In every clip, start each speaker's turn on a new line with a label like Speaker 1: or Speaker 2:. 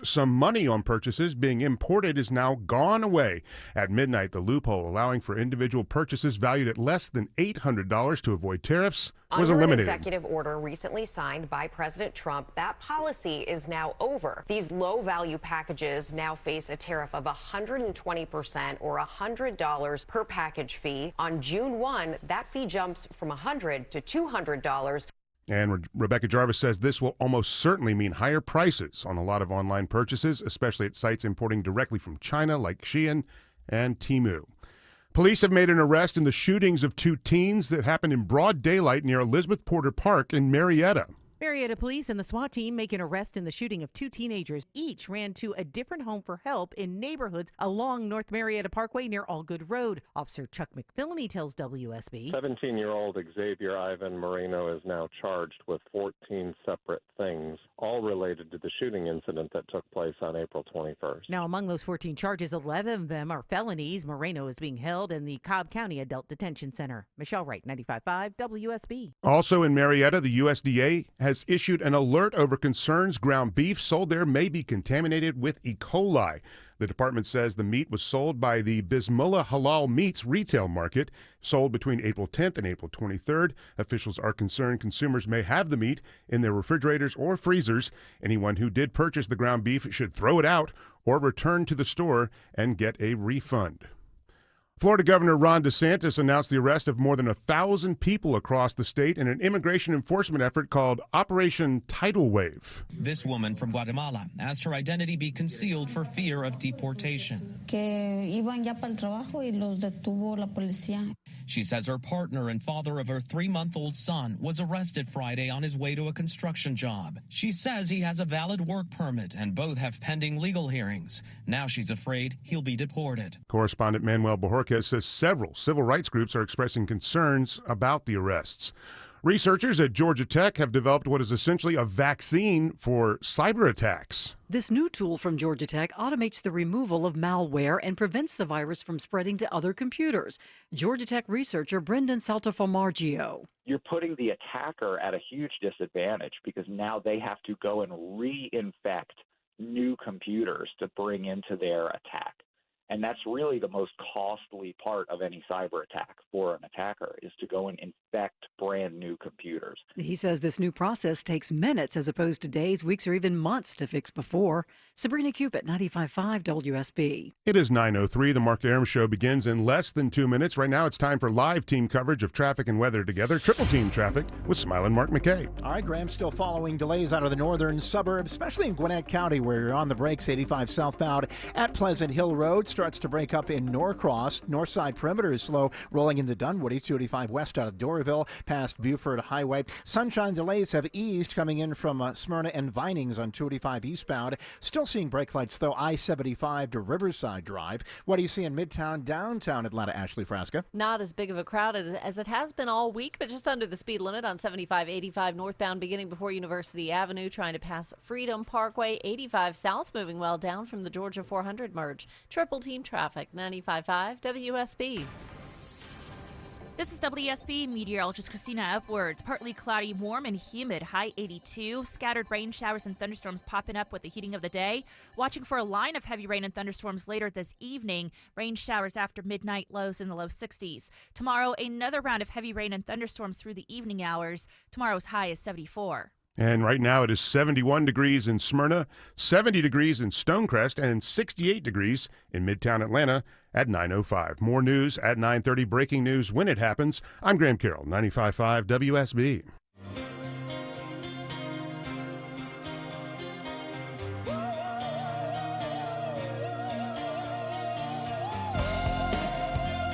Speaker 1: Some money on purchases being imported is now gone away. At midnight, the loophole allowing for individual purchases valued at less than $800 to avoid tariffs was
Speaker 2: Under
Speaker 1: eliminated.
Speaker 2: An executive order recently signed by President Trump, that policy is now over. These low-value packages now face a tariff of 120% or $100 per package fee. On June 1, that fee jumps from $100 to $200.
Speaker 1: And Rebecca Jarvis says this will almost certainly mean higher prices on a lot of online purchases, especially at sites importing directly from China like Shein and Temu. Police have made an arrest in the shootings of two teens that happened in broad daylight near Elizabeth Porter Park in Marietta.
Speaker 3: Marietta police and the SWAT team make an arrest in the shooting of two teenagers. Each ran to a different home for help in neighborhoods along North Marietta Parkway near Allgood Road. Officer Chuck McPhillany tells WSB.
Speaker 4: 17-year-old Xavier Ivan Moreno is now charged with 14 separate things, all related to the shooting incident that took place on April 21st.
Speaker 3: Now, among those 14 charges, 11 of them are felonies. Moreno is being held in the Cobb County Adult Detention Center. Michelle Wright, 95.5 WSB.
Speaker 1: Also in Marietta, the USDA has issued an alert over concerns ground beef sold there may be contaminated with E. coli. The department says the meat was sold by the Bismillah Halal Meats retail market, sold between April 10th and April 23rd. Officials are concerned consumers may have the meat in their refrigerators or freezers. Anyone who did purchase the ground beef should throw it out or return to the store and get a refund. Florida Governor Ron DeSantis announced the arrest of more than 1,000 people across the state in an immigration enforcement effort called Operation Tidal Wave.
Speaker 5: This woman from Guatemala asked her identity be concealed for fear of deportation. She says her partner and father of her 3-month-old son was arrested Friday on his way to a construction job. She says he has a valid work permit and both have pending legal hearings. Now she's afraid he'll be deported.
Speaker 1: Correspondent Manuel Bojorquez says several civil rights groups are expressing concerns about the arrests. Researchers at Georgia Tech have developed what is essentially a vaccine for cyber attacks.
Speaker 6: This new tool from Georgia Tech automates the removal of malware and prevents the virus from spreading to other computers. Georgia Tech researcher Brendan Saltaformaggio.
Speaker 7: You're putting the attacker at a huge disadvantage because now they have to go and reinfect new computers to bring into their attack. And that's really the most costly part of any cyber attack for an attacker is to go and infect brand new computers.
Speaker 6: He says this new process takes minutes as opposed to days, weeks, or even months to fix before. Sabrina Cupid, 95.5 WSB.
Speaker 1: It is 9:03. The Mark Arum Show begins in less than 2 minutes. Right now it's time for live team coverage of traffic and weather together. Triple team traffic with Smile and Mark McKay.
Speaker 8: All right, Graham, still following delays out of the northern suburbs, especially in Gwinnett County where you're on the brakes. 85 southbound at Pleasant Hill Road starts to break up in Norcross. North side perimeter is slow rolling into Dunwoody. 285 west out of Doraville past Buford Highway. Sunshine delays have eased coming in from Smyrna and Vinings on 285 eastbound. Still seeing brake lights though. I-75 to Riverside Drive. What do you see in Midtown, downtown Atlanta? Ashley Frasca.
Speaker 9: Not as big of a crowd as it has been all week, but just under the speed limit on 75-85 northbound beginning before University Avenue, trying to pass Freedom Parkway. 85 south moving well down from the Georgia 400 merge. Triple team traffic, 95.5 WSB.
Speaker 10: This is WSB meteorologist Christina Upwards. Partly cloudy, warm and humid, high 82. Scattered rain showers and thunderstorms popping up with the heating of the day. Watching for a line of heavy rain and thunderstorms later this evening. Rain showers after midnight, lows in the low 60s. Tomorrow, another round of heavy rain and thunderstorms through the evening hours. Tomorrow's high is 74.
Speaker 1: And right now it is 71 degrees in Smyrna, 70 degrees in Stonecrest, and 68 degrees in Midtown Atlanta at 9:05. More news at 9:30. Breaking news when it happens. I'm Graham Carroll, 95.5 WSB.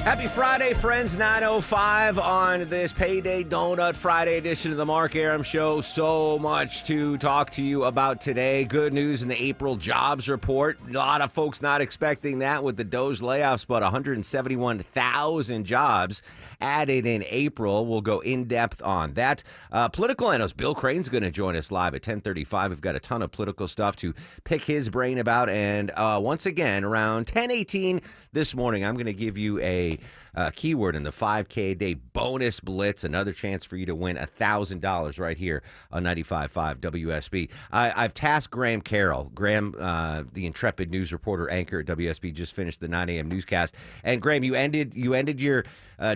Speaker 11: Happy Friday, friends. 9:05 on this Payday Donut Friday edition of the Mark Arum Show. So much to talk to you about today. Good news in the April jobs report. A lot of folks not expecting that with the Doge layoffs, but 171,000 jobs added in April. We'll go in-depth on that. Political analyst Bill Crane's going to join us live at 10:35. We've got a ton of political stuff to pick his brain about. And once again, around 10:18 this morning, I'm going to give you a 5K keyword in the 5K a day bonus blitz. Another chance for you to win $1,000 right here on 95.5 WSB. I've tasked Graham Carroll. Graham, the intrepid news reporter anchor at WSB, just finished the 9 a.m. newscast. And Graham, you ended your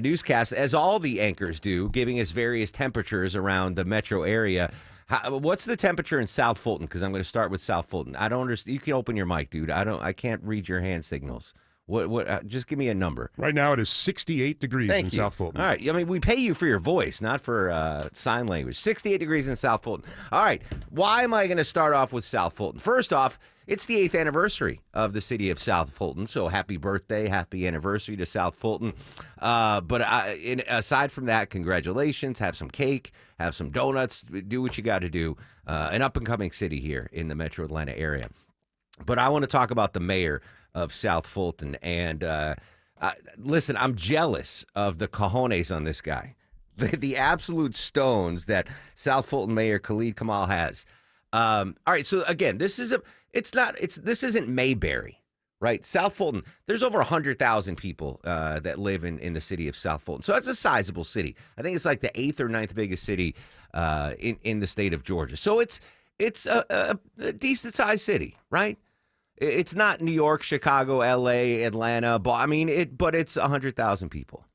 Speaker 11: newscast, as all the anchors do, giving us various temperatures around the metro area. What's the temperature in South Fulton? Because I'm going to start with South Fulton. I don't understand. You can open your mic, dude. I can't read your hand signals. What? Just give me a number.
Speaker 1: Right now it is 68 degrees in South Fulton.
Speaker 11: All right. I mean, we pay you for your voice, not for sign language. 68 degrees in South Fulton. All right. Why am I going to start off with South Fulton? First off, it's the 8th anniversary of the city of South Fulton, so happy birthday, happy anniversary to South Fulton. But aside from that, congratulations. Have some cake, have some donuts, do what you got to do. An up-and-coming city here in the metro Atlanta area. But I want to talk about the mayor of South Fulton. And listen, I'm jealous of the cojones on this guy. The absolute stones that South Fulton Mayor Khalid Kamal has. All right, so again, this isn't Mayberry, right? South Fulton, there's over 100,000 people that live in the city of South Fulton. So that's a sizable city. I think it's like the 8th or 9th biggest city in the state of Georgia. So it's a decent-sized city, right? It's not New York, Chicago, L.A., Atlanta, but it's 100,000 people.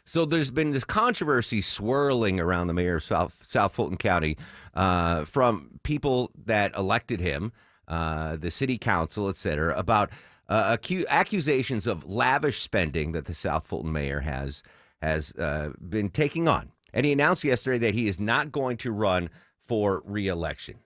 Speaker 11: So there's been this controversy swirling around the mayor of South Fulton County from people that elected him, the city council, et cetera, about accusations of lavish spending that the South Fulton mayor has been taking on. And he announced yesterday that he is not going to run for re-election.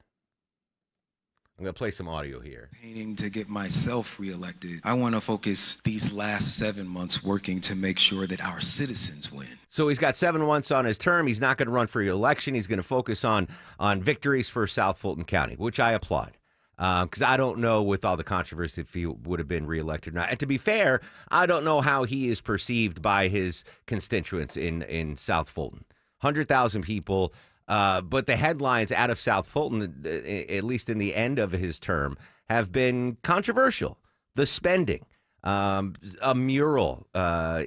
Speaker 11: I'm going to play some audio here.
Speaker 12: Painting to get myself reelected. I want to focus these last 7 months working to make sure that our citizens win.
Speaker 11: So he's got 7 months on his term. He's not going to run for re-election. He's going to focus on victories for South Fulton County, which I applaud. Because I don't know with all the controversy if he would have been reelected or not. And to be fair, I don't know how he is perceived by his constituents in South Fulton. 100,000 people. But the headlines out of South Fulton, at least in the end of his term, have been controversial. The spending, a mural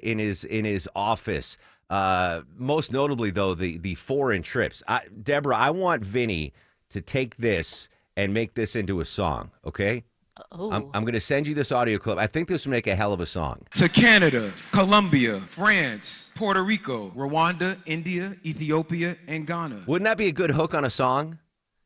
Speaker 11: in his office. Most notably, though, the foreign trips. Deborah, I want Vinny to take this and make this into a song, okay?
Speaker 9: Oh.
Speaker 11: I'm going to send you this audio clip. I think this would make a hell of a song.
Speaker 12: To Canada, Colombia, France, Puerto Rico, Rwanda, India, Ethiopia, and Ghana.
Speaker 11: Wouldn't that be a good hook on a song?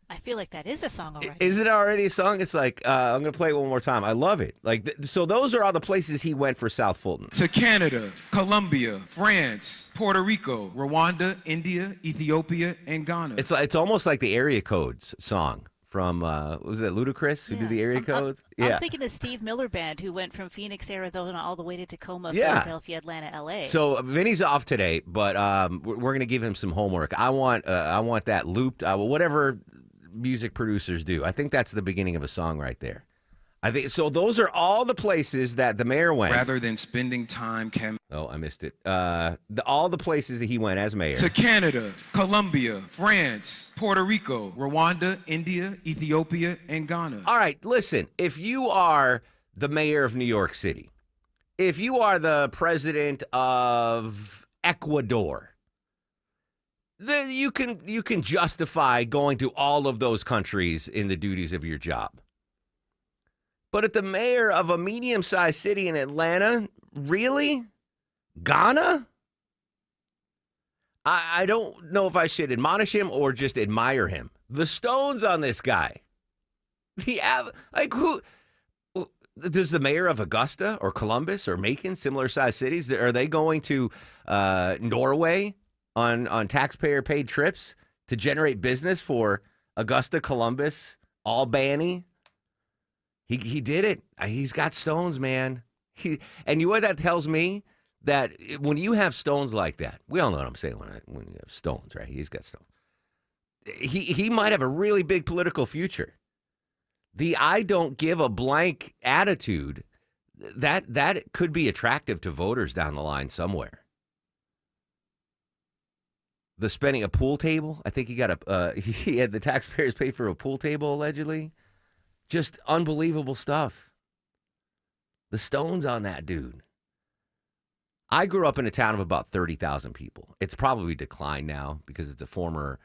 Speaker 13: I feel like that is a song already.
Speaker 11: Is it already a song? It's like, I'm going to play it one more time. I love it. So those are all the places he went for South Fulton.
Speaker 12: To Canada, Colombia, France, Puerto Rico, Rwanda, India, Ethiopia, and Ghana.
Speaker 11: It's almost like the area codes song. From, was it Ludacris who did the area codes?
Speaker 13: I'm thinking the Steve Miller Band who went from Phoenix, Arizona, all the way to Tacoma,
Speaker 11: Yeah.
Speaker 13: Philadelphia, Atlanta, L.A.
Speaker 11: So Vinny's off today, but we're going to give him some homework. I want that looped, whatever music producers do. I think that's the beginning of a song right there. I think so. Those are all the places that the mayor went.
Speaker 12: Rather than spending time,
Speaker 11: Oh, I missed it. All the places that he went as mayor.
Speaker 12: To Canada, Colombia, France, Puerto Rico, Rwanda, India, Ethiopia, and Ghana.
Speaker 11: All right, listen. If you are the mayor of New York City, if you are the president of Ecuador, then you can justify going to all of those countries in the duties of your job. But at the mayor of a medium-sized city in Atlanta, really? Ghana? I don't know if I should admonish him or just admire him. The stones on this guy. Who does the mayor of Augusta or Columbus or Macon, similar-sized cities, are they going to Norway on taxpayer-paid trips to generate business for Augusta, Columbus, Albany? He did it. He's got stones, man. And you know what that tells me? That when you have stones like that, we all know what I'm saying when you have stones, right? He's got stones. He might have a really big political future. The I don't give a blank attitude, that could be attractive to voters down the line somewhere. The spending a pool table, I think he had the taxpayers pay for a pool table allegedly. Just unbelievable stuff. The stones on that dude. I grew up in a town of about 30,000 people. It's probably declined now because it's a former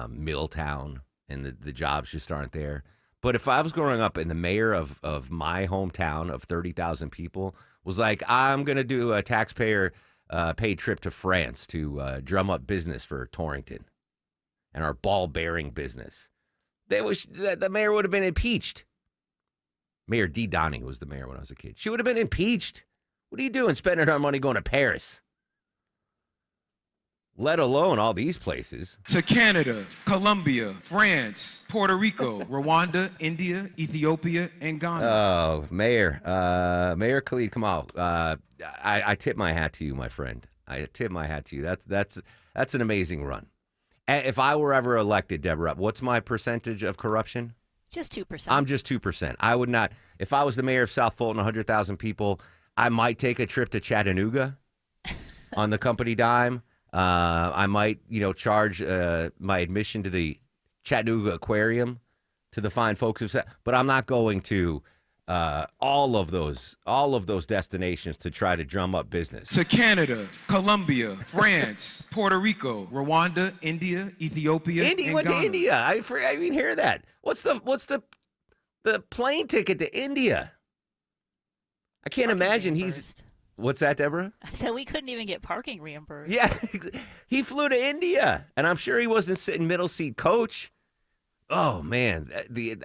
Speaker 11: mill town and the jobs just aren't there. But if I was growing up and the mayor of my hometown of 30,000 people was like, I'm going to do a taxpayer paid trip to France to drum up business for Torrington and our ball-bearing business, the mayor would have been impeached. Mayor Dee Donning was the mayor when I was a kid. She would have been impeached. What are you doing spending our money going to Paris? Let alone all these places.
Speaker 12: To Canada, Colombia, France, Puerto Rico, Rwanda, India, Ethiopia, and Ghana.
Speaker 11: Oh, Mayor Khalid Kamal, I tip my hat to you, my friend. I tip my hat to you. That's an amazing run. If I were ever elected, Deborah, what's my percentage of corruption?
Speaker 13: Just 2%.
Speaker 11: I'm just 2%. I would not. If I was the mayor of South Fulton, 100,000 people, I might take a trip to Chattanooga on the company dime. I might, charge my admission to the Chattanooga Aquarium to the fine folks of South. But I'm not going to all of those destinations to try to drum up business.
Speaker 12: To Canada, Colombia, France, Puerto Rico, Rwanda, India, Ethiopia,
Speaker 11: India
Speaker 12: and
Speaker 11: went
Speaker 12: Ghana.
Speaker 11: to India. I didn't hear that. What's the plane ticket to India? I can't imagine he's. What's that, Deborah?
Speaker 13: So we couldn't even get parking reimbursed.
Speaker 11: Yeah, he flew to India, and I'm sure he wasn't sitting middle seat coach. Oh man,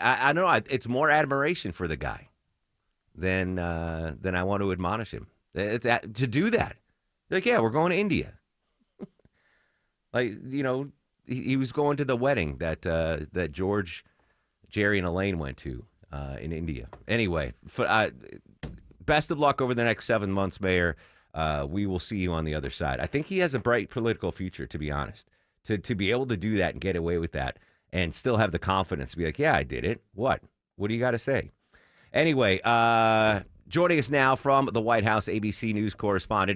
Speaker 11: I know it's more admiration for the guy than I want to admonish him. It's to do that. Like, yeah, we're going to India. Like, he was going to the wedding that George, Jerry, and Elaine went to in India. Anyway, best of luck over the next 7 months, Mayor. We will see you on the other side. I think he has a bright political future, to be honest. To be able to do that and get away with that and still have the confidence to be like, yeah, I did it. What do you got to say? Anyway, joining us now from the White House, ABC News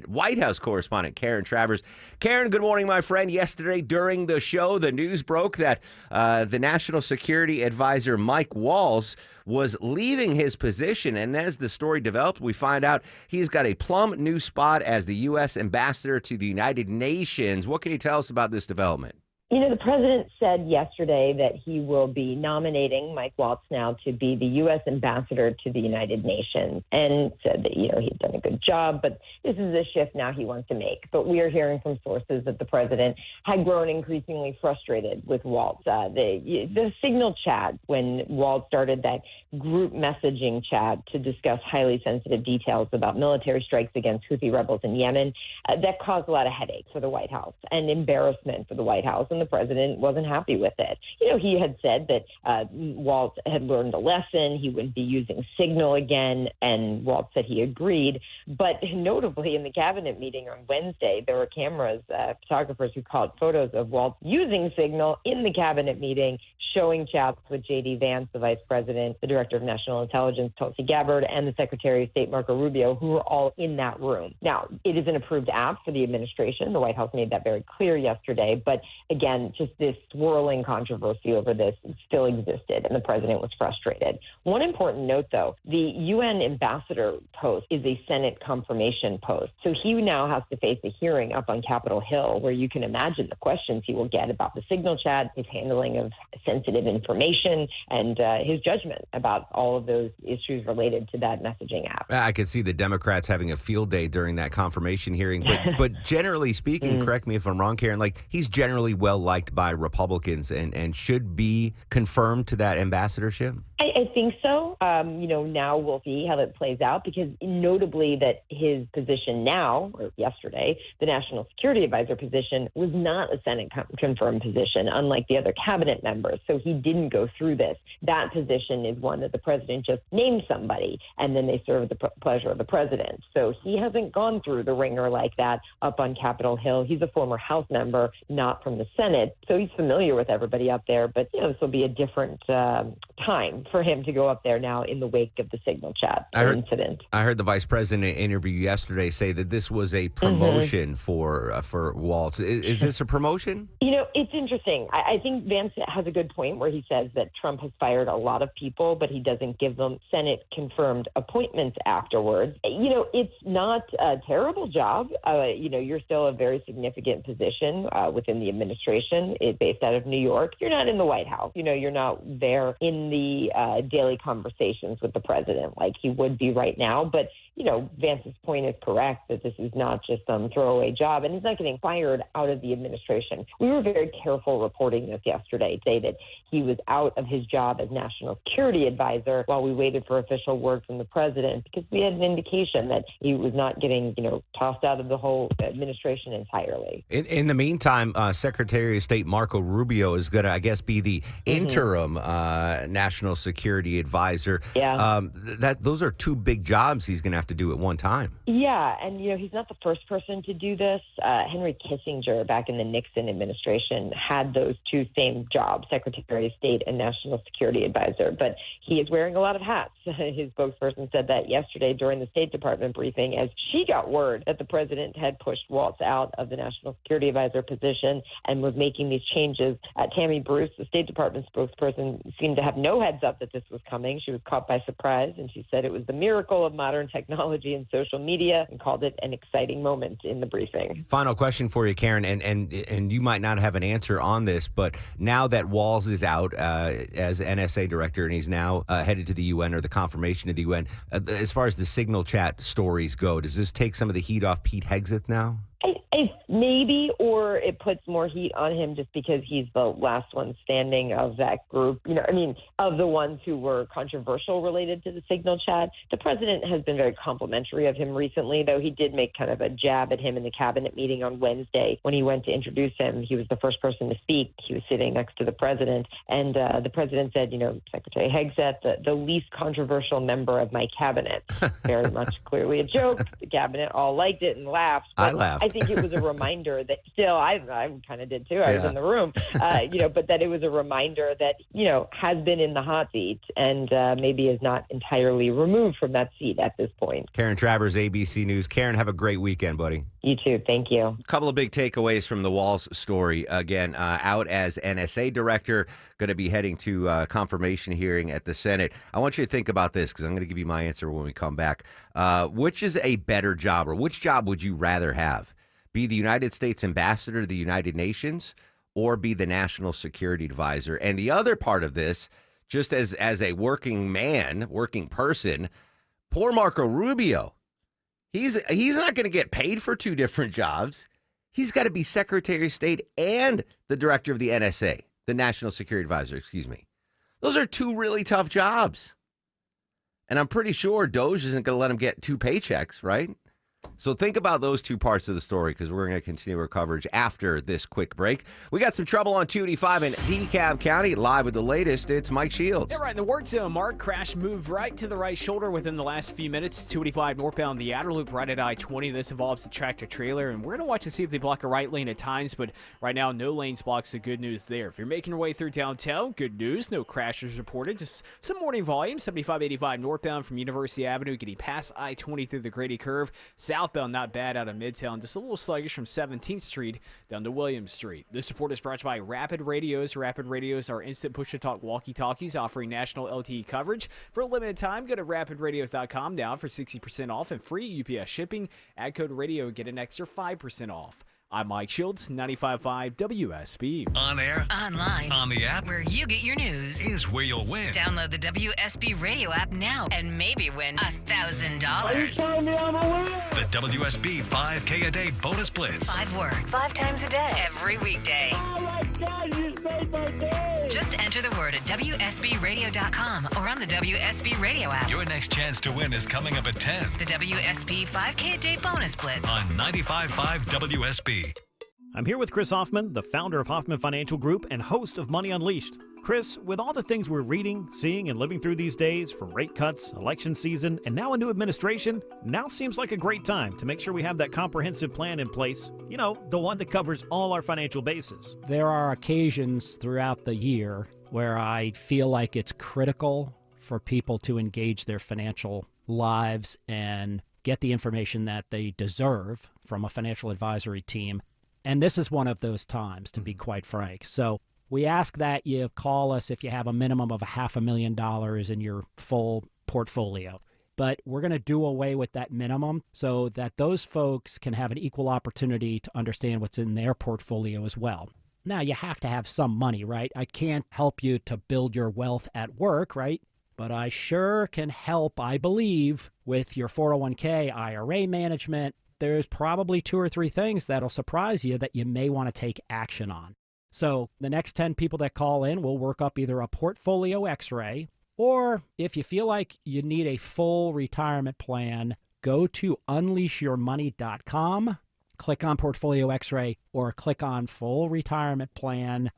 Speaker 11: White House correspondent Karen Travers. Karen, good morning, my friend. Yesterday during the show, the news broke that the National Security Advisor Mike Waltz was leaving his position. And as the story developed, we find out he's got a plumb new spot as the U.S. ambassador to the United Nations. What can you tell us about this development?
Speaker 14: The president said yesterday that he will be nominating Mike Waltz now to be the U.S. ambassador to the United Nations, and said that, he'd done a good job, but this is a shift now he wants to make. But we are hearing from sources that the president had grown increasingly frustrated with Waltz. The Signal chat, when Waltz started that group messaging chat to discuss highly sensitive details about military strikes against Houthi rebels in Yemen, that caused a lot of headaches for the White House and embarrassment for the White House. And the president wasn't happy with it. He had said that Waltz had learned a lesson. He wouldn't be using Signal again, and Waltz said he agreed. But notably, in the cabinet meeting on Wednesday, there were cameras, photographers who caught photos of Waltz using Signal in the cabinet meeting, showing chats with J.D. Vance, the vice president, the director of national intelligence, Tulsi Gabbard, and the secretary of state, Marco Rubio, who were all in that room. Now, it is an approved app for the administration. The White House made that very clear yesterday. But again, just this swirling controversy over this still existed, and the president was frustrated. One important note, though, the UN ambassador post is a Senate confirmation post. So he now has to face a hearing up on Capitol Hill, where you can imagine the questions he will get about the Signal chat, his handling of sensitive information, and his judgment about all of those issues related to that messaging app.
Speaker 11: I could see the Democrats having a field day during that confirmation hearing. But generally speaking, correct me if I'm wrong, Karen, he's generally well liked by Republicans and should be confirmed to that ambassadorship?
Speaker 14: I think so. Now we'll see how that plays out, because notably that his position now, or yesterday, the National Security Advisor position, was not a Senate confirmed position, unlike the other cabinet members. So he didn't go through this. That position is one that the president just named somebody, and then they serve the pleasure of the president. So he hasn't gone through the ringer like that up on Capitol Hill. He's a former House member, not from the Senate. Senate, so he's familiar with everybody up there. But, this will be a different time for him to go up there now in the wake of the Signal Chat incident.
Speaker 11: I heard the vice president interview yesterday say that this was a promotion for Waltz. Is this a promotion?
Speaker 14: It's interesting. I think Vance has a good point where he says that Trump has fired a lot of people, but he doesn't give them Senate-confirmed appointments afterwards. It's not a terrible job. You're still a very significant position within the administration. It's based out of New York. You're not in the White House. You're not there in the daily conversations with the president like he would be right now. But Vance's point is correct that this is not just some throwaway job, and he's not getting fired out of the administration. We were very careful reporting this yesterday, say that he was out of his job as national security advisor while we waited for official word from the president, because we had an indication that he was not getting, tossed out of the whole administration entirely.
Speaker 11: In the meantime, Secretary of State Marco Rubio is going to, I guess, be the interim national security advisor.
Speaker 14: Yeah.
Speaker 11: Those are two big jobs he's going to have to do at one time.
Speaker 14: Yeah, and he's not the first person to do this. Henry Kissinger, back in the Nixon administration, had those two same jobs, Secretary of State and National Security Advisor. But he is wearing a lot of hats. His spokesperson said that yesterday during the State Department briefing, as she got word that the president had pushed Waltz out of the National Security Advisor position and was making these changes. Tammy Bruce, the State Department spokesperson, seemed to have no heads up that this was coming. She was caught by surprise, and she said it was the miracle of modern technology and social media, and called it an exciting moment in the briefing.
Speaker 11: Final question for you, Karen, and you might not have an answer on this, but now that Walz is out as NSA director and he's now headed to the UN, or the confirmation of the UN, as far as the Signal Chat stories go, does this take some of the heat off Pete Hegseth now?
Speaker 14: Maybe, or it puts more heat on him just because he's the last one standing of that group. Of the ones who were controversial related to the Signal Chat. The president has been very complimentary of him recently, though he did make kind of a jab at him in the cabinet meeting on Wednesday when he went to introduce him. He was the first person to speak. He was sitting next to the president, and the president said, Secretary Hegseth, the least controversial member of my cabinet. Very much clearly a joke. The cabinet all liked it and laughed.
Speaker 11: I laughed.
Speaker 14: I think it was a reminder that still, I kind of did too. I was in the room, but that it was a reminder that, has been in the hot seat and maybe is not entirely removed from that seat at this point.
Speaker 11: Karen Travers, ABC News. Karen, have a great weekend, buddy.
Speaker 14: You too. Thank you.
Speaker 11: A couple of big takeaways from the Walz story. Again, out as NSA director, going to be heading to confirmation hearing at the Senate. I want you to think about this, because I'm going to give you my answer when we come back. Which is a better job, or which job would you rather have? Be the United States ambassador to the United Nations, or be the national security advisor? And the other part of this, just as a working man, working person, poor Marco Rubio, he's not going to get paid for two different jobs. He's got to be Secretary of State and the director of the NSA, the National Security Advisor, excuse me. Those are two really tough jobs. And I'm pretty sure Doge isn't going to let him get two paychecks, right? So think about those two parts of the story, because we're going to continue our coverage after this quick break. We got some trouble on 285 in DeKalb County. Live with the latest, it's Mike Shields.
Speaker 15: Yeah, right in the work zone, Mark. Crash moved right to the right shoulder within the last few minutes. 285 northbound, the outer loop right at I-20. This involves a tractor trailer, and we're going to watch to see if they block a right lane at times, but right now, no lanes blocked, so good news there. If you're making your way through downtown, good news. No crashes reported. Just some morning volume. 7585 northbound from University Avenue, getting past I-20 through the Grady Curve. Southbound, not bad out of Midtown. Just a little sluggish from 17th Street down to Williams Street. This report is brought to you by Rapid Radios. Rapid Radios are instant push-to-talk walkie-talkies offering national LTE coverage. For a limited time, go to rapidradios.com now for 60% off and free UPS shipping. Add code radio, get an extra 5% off. I'm Mike Shields, 95.5 WSB.
Speaker 16: On air,
Speaker 17: online,
Speaker 16: on the app,
Speaker 17: where you get your news
Speaker 16: is where you'll win.
Speaker 17: Download the WSB radio app now and maybe win $1,000.
Speaker 16: The WSB 5K a day bonus blitz.
Speaker 17: 5 words, 5 times a day, every weekday.
Speaker 18: Oh my God, you made my day.
Speaker 17: Just enter the word at WSBradio.com or on the WSB radio app.
Speaker 16: Your next chance to win is coming up at 10.
Speaker 17: The WSB 5K a day bonus blitz
Speaker 16: on 95.5 WSB.
Speaker 19: I'm here with Chris Hoffman, the founder of Hoffman Financial Group and host of Money Unleashed. Chris, with all the things we're reading, seeing, and living through these days, from rate cuts, election season, and now a new administration, now seems like a great time to make sure we have that comprehensive plan in place. You know, the one that covers all our financial bases.
Speaker 20: There are occasions throughout the year where I feel like it's critical for people to engage their financial lives and get the information that they deserve from a financial advisory team. And this is one of those times, to be quite frank. So we ask that you call us if you have a minimum of $500,000 in your full portfolio. But we're going to do away with that minimum so that those folks can have an equal opportunity to understand what's in their portfolio as well. Now, you have to have some money, right? I can't help you to build your wealth at work, right? But I sure can help, I believe, with your 401k, IRA management. There's probably 2 or 3 things that'll surprise you that you may want to take action on. So the next 10 people that call in will work up either a portfolio x-ray, or if you feel like you need a full retirement plan, go to unleashyourmoney.com, click on portfolio x-ray, or click on full retirement plan.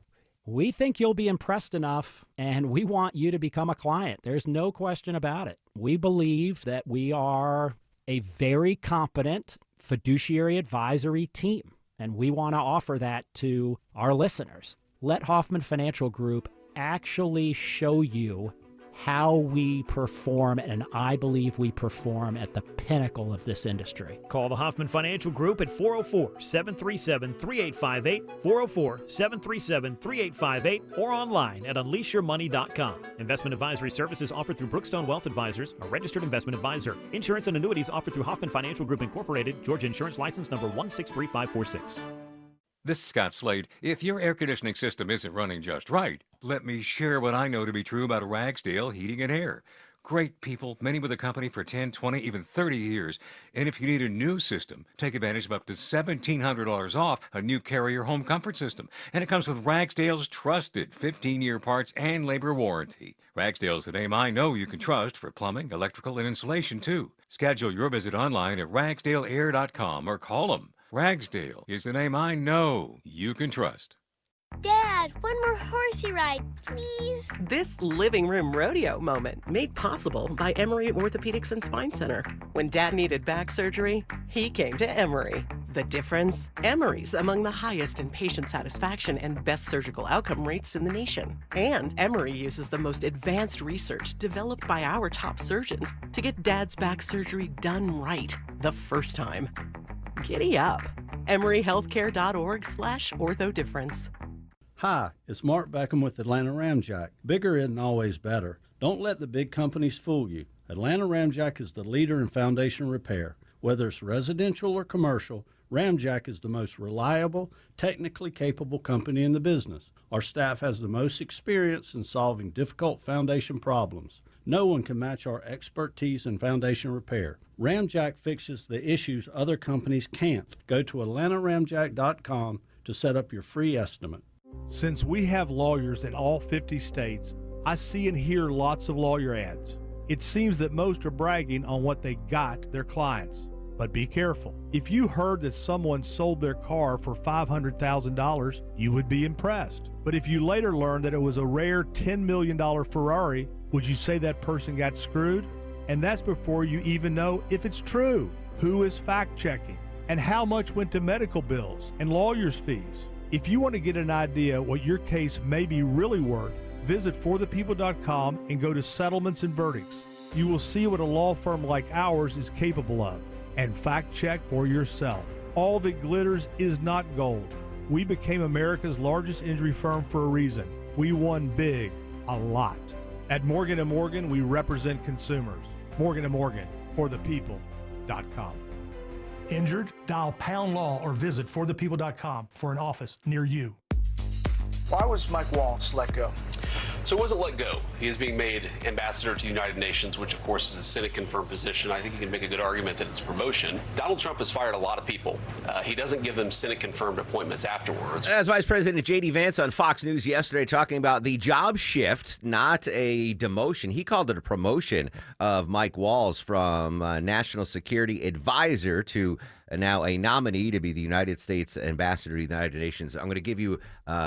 Speaker 20: We think you'll be impressed enough, and we want you to become a client. There's no question about it. We believe that we are a very competent fiduciary advisory team, and we want to offer that to our listeners. Let Hoffman Financial Group actually show you how we perform, and I believe we perform at the pinnacle of this industry.
Speaker 19: Call the Hoffman Financial Group at 404-737-3858, 404-737-3858, or online at unleashyourmoney.com. Investment advisory services offered through Brookstone Wealth Advisors, a registered investment advisor. Insurance and annuities offered through Hoffman Financial Group Incorporated, Georgia Insurance License number 163546.
Speaker 21: This is Scott Slade. If your air conditioning system isn't running just right, let me share what I know to be true about Ragsdale Heating and Air. Great people, many with the company for 10, 20, even 30 years. And if you need a new system, take advantage of up to $1,700 off a new Carrier home comfort system. And it comes with Ragsdale's trusted 15-year parts and labor warranty. Ragsdale's the name I know you can trust for plumbing, electrical, and insulation, too. Schedule your visit online at ragsdaleair.com or call them. Ragsdale is the name I know you can trust.
Speaker 22: Dad, one more horsey ride, please.
Speaker 23: This living room rodeo moment made possible by Emory Orthopedics and Spine Center. When Dad needed back surgery, he came to Emory. The difference? Emory's among the highest in patient satisfaction and best surgical outcome rates in the nation. And Emory uses the most advanced research developed by our top surgeons to get Dad's back surgery done right the first time. Giddy up. EmoryHealthcare.org/orthodifference.
Speaker 24: Hi, it's Mark Beckham with Atlanta Ramjack. Bigger isn't always better. Don't let the big companies fool you. Atlanta Ramjack is the leader in foundation repair. Whether it's residential or commercial, Ramjack is the most reliable, technically capable company in the business. Our staff has the most experience in solving difficult foundation problems. No one can match our expertise in foundation repair. Ramjack fixes the issues other companies can't. Go to AtlantaRamjack.com to set up your free estimate.
Speaker 25: Since we have lawyers in all 50 states, I see and hear lots of lawyer ads. It seems that most are bragging on what they got their clients. But be careful. If you heard that someone sold their car for $500,000, you would be impressed. But if you later learned that it was a rare $10 million Ferrari, would you say that person got screwed? And that's before you even know if it's true. Who is fact-checking? And how much went to medical bills and lawyers' fees? If you want to get an idea what your case may be really worth, visit forthepeople.com and go to Settlements and Verdicts. You will see what a law firm like ours is capable of. And fact-check for yourself. All that glitters is not gold. We became America's largest injury firm for a reason. We won big, a lot. At Morgan & Morgan, we represent consumers. Morgan & Morgan, forthepeople.com. Injured? Dial Pound Law or visit forthepeople.com for an office near you.
Speaker 26: Why was Mike Waltz let go?
Speaker 27: So he wasn't let go. He is being made ambassador to the United Nations, which of course is a Senate-confirmed position. I think you can make a good argument that it's a promotion. Donald Trump has fired a lot of people. He doesn't give them Senate-confirmed appointments afterwards.
Speaker 11: As Vice President J.D. Vance on Fox News yesterday talking about the job shift, not a demotion. He called it a promotion of Mike Waltz from National Security Advisor to now a nominee to be the United States ambassador to the United Nations. I'm going to give you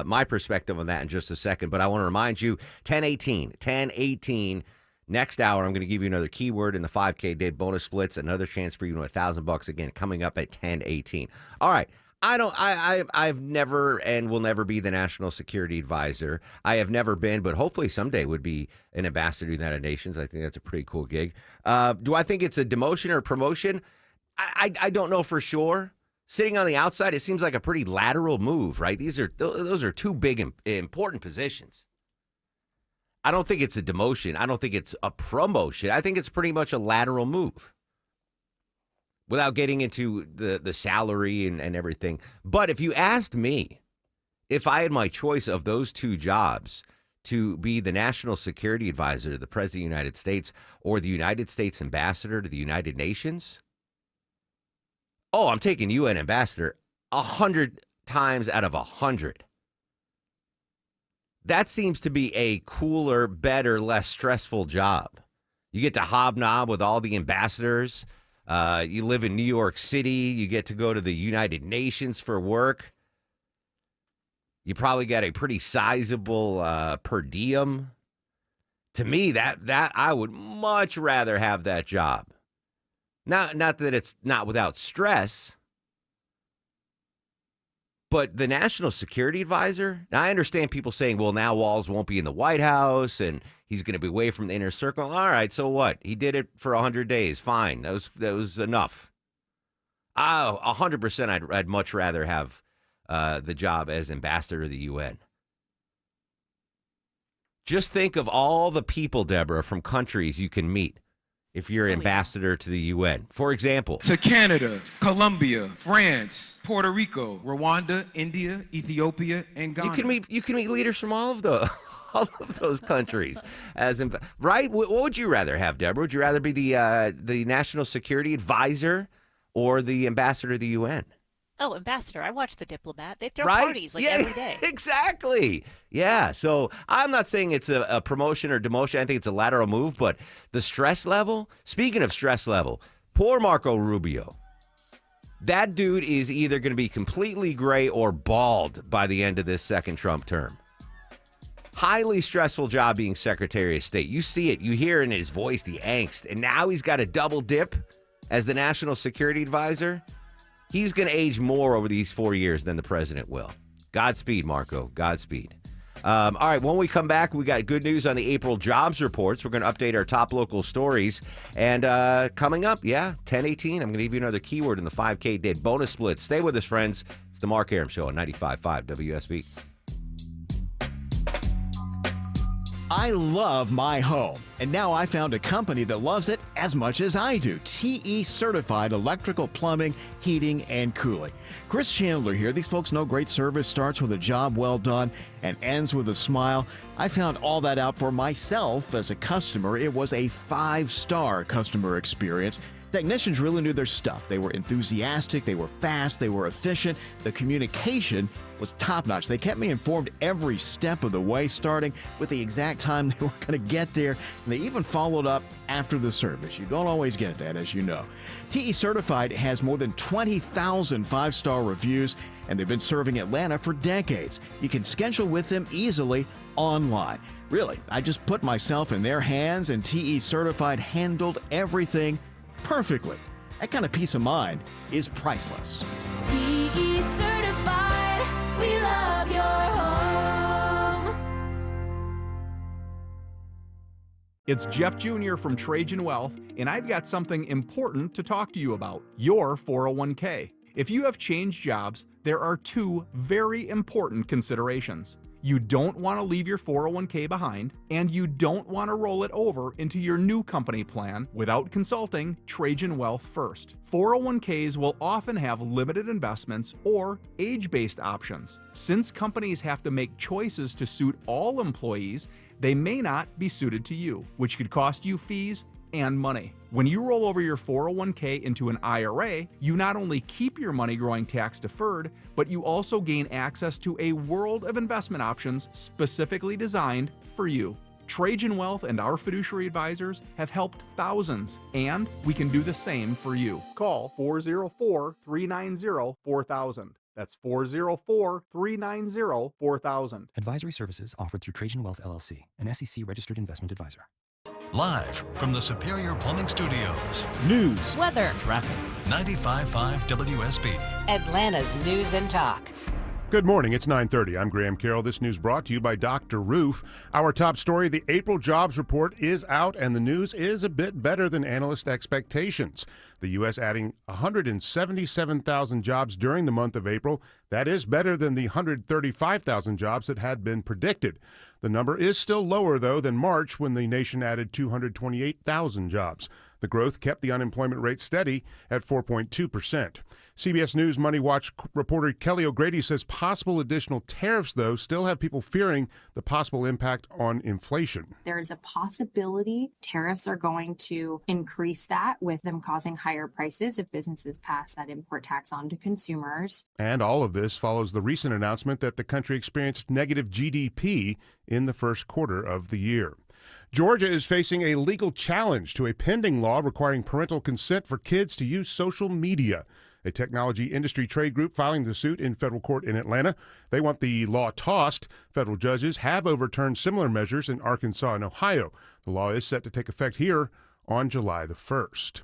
Speaker 11: my perspective on that in just a second, but I want to remind you, 10:18, next hour, I'm going to give you another keyword in the 5K day bonus splits, another chance for you to win $1,000 again, coming up at 10:18. All right. I've never and will never be the national security advisor. I have never been, but hopefully someday would be an ambassador to the United Nations. I think that's a pretty cool gig. Do I think it's a demotion or a promotion? I don't know for sure. Sitting on the outside, it seems like a pretty lateral move, right? Those are two big, important positions. I don't think it's a demotion. I don't think it's a promotion. I think it's pretty much a lateral move, without getting into the salary and everything. But if you asked me, if I had my choice of those two jobs, to be the national security advisor to the President of the United States or the United States ambassador to the United Nations, I'm taking UN ambassador 100 times out of 100. That seems to be a cooler, better, less stressful job. You get to hobnob with all the ambassadors. You live in New York City. You get to go to the United Nations for work. You probably got a pretty sizable per diem. To me, that I would much rather have that job. Not that it's not without stress, but the national security advisor. Now, I understand people saying, well, now Walz won't be in the White House and he's going to be away from the inner circle. All right, so what? He did it for 100 days. Fine. That was enough. 100% I'd much rather have the job as ambassador to the UN. Just think of all the people, Deborah, from countries you can meet if you're ambassador to the UN. For example,
Speaker 12: to Canada, Colombia, France, Puerto Rico, Rwanda, India, Ethiopia, and Ghana.
Speaker 11: You can meet leaders from all of those countries. Right? What would you rather have, Deborah? Would you rather be the national security advisor or the ambassador to the UN?
Speaker 13: Oh, ambassador. I watch The Diplomat. They throw
Speaker 11: Right?
Speaker 13: parties every day.
Speaker 11: Exactly. Yeah. So I'm not saying it's a promotion or demotion. I think it's a lateral move, but the stress level, speaking of stress level, poor Marco Rubio. That dude is either going to be completely gray or bald by the end of this second Trump term. Highly stressful job being Secretary of State. You see it. You hear in his voice the angst. And now he's got a double dip as the national security advisor. He's going to age more over these 4 years than the president will. Godspeed, Marco. Godspeed. All right, when we come back, we got good news on the April jobs reports. We're going to update our top local stories. And coming up, 10:18, I'm going to give you another keyword in the 5K day bonus split. Stay with us, friends. It's the Mark Arum Show on 95.5 WSB.
Speaker 2: I love my home, and now I found a company that loves it as much as I do. TE Certified Electrical Plumbing, Heating, and Cooling. Chris Chandler here. These folks know great service starts with a job well done and ends with a smile. I found all that out for myself as a customer. It was a 5-star customer experience. Technicians really knew their stuff. They were enthusiastic, they were fast, they were efficient. The communication was top-notch. They kept me informed every step of the way, starting with the exact time they were going to get there. And they even followed up after the service. You don't always get that, as you know. TE Certified has more than 20,000 5-star reviews, and they've been serving Atlanta for decades. You can schedule with them easily online. Really, I just put myself in their hands, and TE Certified handled everything perfectly. That kind of peace of mind is priceless.
Speaker 3: TE Certified, we love your home.
Speaker 4: It's Jeff Jr. from Trajan Wealth, and I've got something important to talk to you about, your 401k. If you have changed jobs, there are 2 very important considerations. You don't want to leave your 401k behind, and you don't want to roll it over into your new company plan without consulting Trajan Wealth first. 401ks will often have limited investments or age-based options. Since companies have to make choices to suit all employees, they may not be suited to you, which could cost you fees and money. When you roll over your 401k into an IRA, you not only keep your money growing tax deferred, but you also gain access to a world of investment options specifically designed for you. Trajan Wealth and our fiduciary advisors have helped thousands, and we can do the same for you. Call 404-390-4000. That's 404-390-4000.
Speaker 1: Advisory services offered through Trajan Wealth LLC, an SEC-registered investment advisor.
Speaker 16: Live from the Superior Plumbing Studios.
Speaker 5: News,
Speaker 17: weather,
Speaker 5: traffic.
Speaker 16: 95.5 WSB.
Speaker 17: Atlanta's News and Talk.
Speaker 5: Good morning, it's 9:30. I'm Graham Carroll. This news brought to you by Dr. Roof. Our top story, the April jobs report is out, and the news is a bit better than analyst expectations. The U.S. adding 177,000 jobs during the month of April. That is better than the 135,000 jobs that had been predicted. The number is still lower, though, than March, when the nation added 228,000 jobs. The growth kept the unemployment rate steady at 4.2%. CBS News Money Watch reporter Kelly O'Grady says possible additional tariffs, though, still have people fearing the possible impact on inflation.
Speaker 6: There is a possibility tariffs are going to increase that, with them causing higher prices if businesses pass that import tax on to consumers.
Speaker 5: And all of this follows the recent announcement that the country experienced negative GDP in the first quarter of the year. Georgia is facing a legal challenge to a pending law requiring parental consent for kids to use social media. A technology industry trade group filing the suit in federal court in Atlanta. They want the law tossed. Federal judges have overturned similar measures in Arkansas and Ohio. The law is set to take effect here on July the 1st.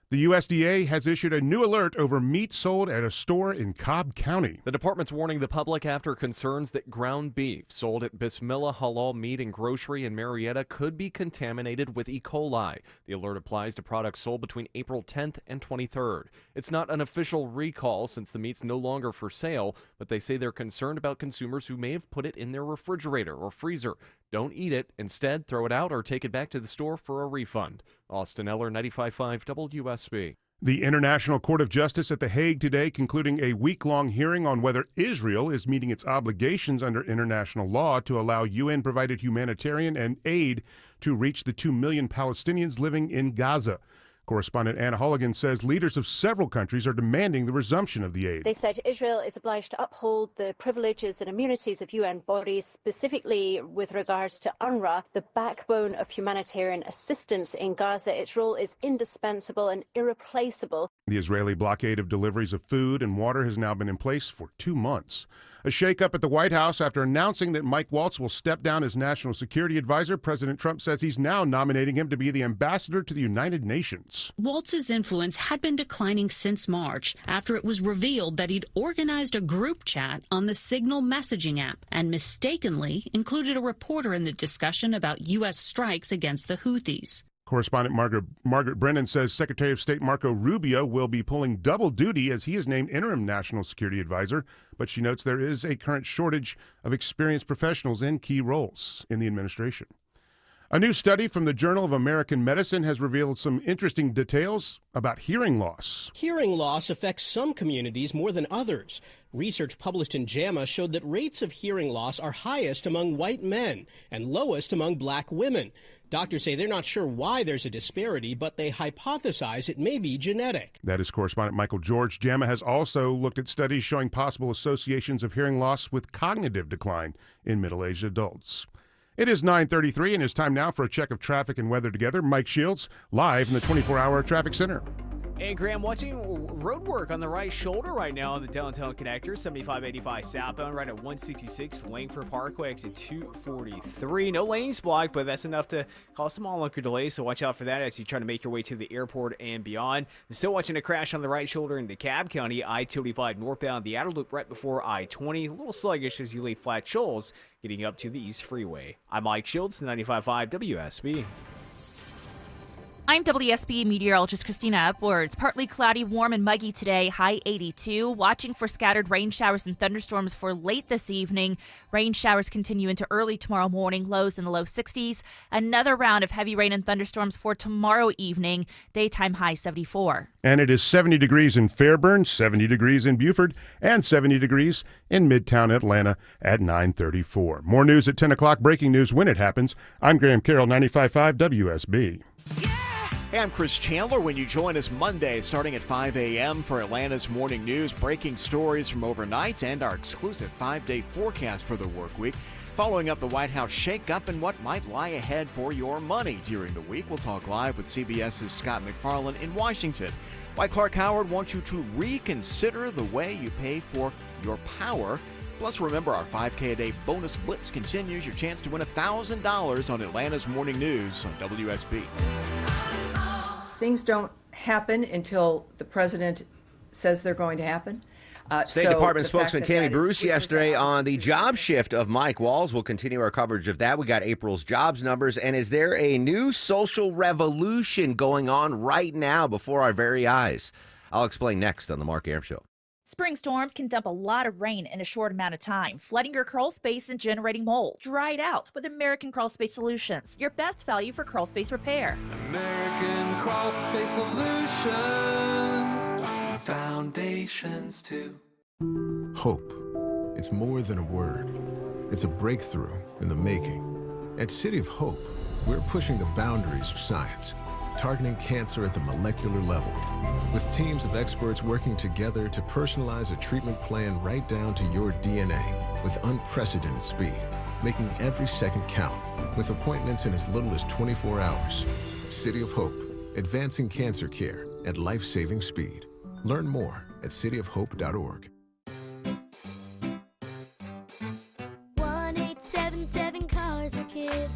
Speaker 5: The USDA has issued a new alert over meat sold at a store in Cobb County.
Speaker 7: The department's warning the public after concerns that ground beef sold at Bismillah Halal Meat and Grocery in Marietta could be contaminated with E. coli. The alert applies to products sold between April 10th and 23rd. It's not an official recall since the meat's no longer for sale, but they say they're concerned about consumers who may have put it in their refrigerator or freezer. Don't eat it. Instead, throw it out or take it back to the store for a refund. Austin Eller, 95.5 WSB.
Speaker 5: The International Court of Justice at The Hague today concluding a week-long hearing on whether Israel is meeting its obligations under international law to allow UN-provided humanitarian and aid to reach the 2 million Palestinians living in Gaza. Correspondent Anna Holligan says leaders of several countries are demanding the resumption of the aid.
Speaker 8: They said Israel is obliged to uphold the privileges and immunities of UN bodies, specifically with regards to UNRWA, the backbone of humanitarian assistance in Gaza. Its role is indispensable and irreplaceable.
Speaker 5: The Israeli blockade of deliveries of food and water has now been in place for 2 months. A shakeup at the White House after announcing that Mike Waltz will step down as national security advisor. President Trump says he's now nominating him to be the ambassador to the United Nations.
Speaker 9: Waltz's influence had been declining since March after it was revealed that he'd organized a group chat on the Signal messaging app and mistakenly included a reporter in the discussion about U.S. strikes against the Houthis.
Speaker 5: Correspondent Margaret Brennan says Secretary of State Marco Rubio will be pulling double duty as he is named interim national security advisor, but she notes there is a current shortage of experienced professionals in key roles in the administration. A new study from the Journal of American Medicine has revealed some interesting details about hearing loss.
Speaker 10: Hearing loss affects some communities more than others. Research published in JAMA showed that rates of hearing loss are highest among white men and lowest among black women. Doctors say they're not sure why there's a disparity, but they hypothesize it may be genetic.
Speaker 5: That is correspondent Michael George. JAMA has also looked at studies showing possible associations of hearing loss with cognitive decline in middle-aged adults. It is 9:33 and it's time now for a check of traffic and weather together. Mike Shields, live in the 24-hour traffic center.
Speaker 15: Hey, Graham, watching road work on the right shoulder right now on the downtown connector, 7585 southbound, right at 166 Langford Parkway, exit 243. No lanes blocked, but that's enough to cause some onlooker delays, so watch out for that as you try to make your way to the airport and beyond. Still watching a crash on the right shoulder in DeKalb County, I-285 northbound, the outer loop right before I-20. A little sluggish as you leave Flat Shoals, getting up to the East Freeway. I'm Mike Shields, 95.5 WSB.
Speaker 28: I'm WSB meteorologist Christina Upwards. Partly cloudy, warm, and muggy today, high 82. Watching for scattered rain showers and thunderstorms for late this evening. Rain showers continue into early tomorrow morning, lows in the low 60s. Another round of heavy rain and thunderstorms for tomorrow evening, daytime high 74.
Speaker 5: And it is 70 degrees in Fairburn, 70 degrees in Beaufort, and 70 degrees in Midtown Atlanta at 9:34. More news at 10 o'clock, breaking news when it happens. I'm Graham Carroll, 95.5 WSB.
Speaker 2: Hey, I'm Chris Chandler. When you join us Monday starting at 5 a.m. for Atlanta's morning news, breaking stories from overnight, and our exclusive 5-day forecast for the work week, Following up the White House shakeup and what might lie ahead for your money during the week, we'll talk live with CBS's Scott MacFarlane in Washington. Why Clark Howard wants you to reconsider the way you pay for your power. Plus, remember, our 5K a day bonus blitz continues. Your chance to win $1,000 on Atlanta's Morning News on WSB.
Speaker 14: Things don't happen until the president says they're going to happen.
Speaker 11: State Department spokesman Tammy Bruce yesterday on the job shift of Mike Walls. We'll continue our coverage of that. We got April's jobs numbers. And is there a new social revolution going on right now before our very eyes? I'll explain next on the Mark Arum Show.
Speaker 18: Spring storms can dump a lot of rain in a short amount of time, flooding your crawl space and generating mold. Dry it out with American Crawl Space Solutions, your best value for crawl space repair.
Speaker 19: American Crawl Space Solutions, foundations too.
Speaker 20: Hope. It's more than a word. It's a breakthrough in the making. At City of Hope, we're pushing the boundaries of science, targeting cancer at the molecular level, with teams of experts working together to personalize a treatment plan right down to your DNA with unprecedented speed, making every second count, with appointments in as little as 24 hours. City of Hope, advancing cancer care at life-saving speed. Learn more at cityofhope.org.
Speaker 3: 1-877 Cars for Kids.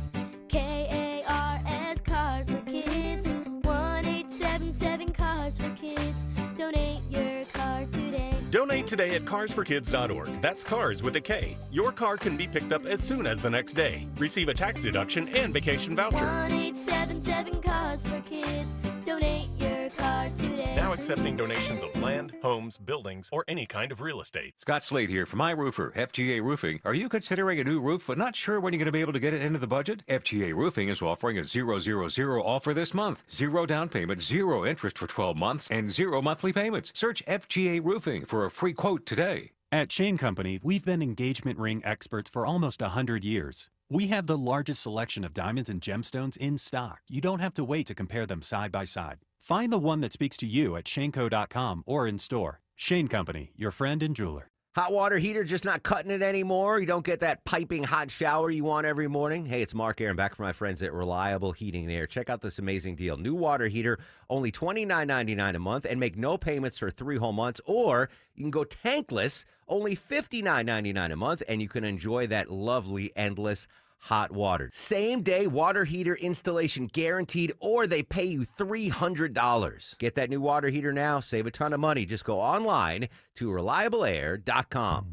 Speaker 3: KARS Cars for Kids. 1-877 Cars for Kids. Donate your car today.
Speaker 21: Donate today at carsforkids.org. That's cars with a K. Your car can be picked up as soon as the next day. Receive a tax deduction and vacation voucher.
Speaker 3: 1-877 Cars for Kids. Donate your car today.
Speaker 21: Now accepting donations of land, homes, buildings, or any kind of real estate.
Speaker 22: Scott Slade here for My Roofer, FGA Roofing. Are you considering a new roof but not sure when you're going to be able to get it into the budget? FGA Roofing is offering a 000 offer this month. 0 down payment, 0 interest for 12 months, and 0 monthly payments. Search FGA Roofing for a free quote today.
Speaker 23: At Shane Company, we've been engagement ring experts for almost 100 years. We have the largest selection of diamonds and gemstones in stock. You don't have to wait to compare them side by side. Find the one that speaks to you at shaneco.com or in store. Shane Company, your friend and jeweler.
Speaker 11: Hot water heater just not cutting it anymore? You don't get that piping hot shower you want every morning? Hey, it's Mark Arum back from my friends at Reliable Heating and Air. Check out this amazing deal. New water heater, only $29.99 a month, and make no payments for 3 whole months. Or you can go tankless, only $59.99 a month, and you can enjoy that lovely, endless hot water. Same day water heater installation guaranteed, or they pay you $300. Get that new water heater now. Save a ton of money. Just go online to reliableair.com.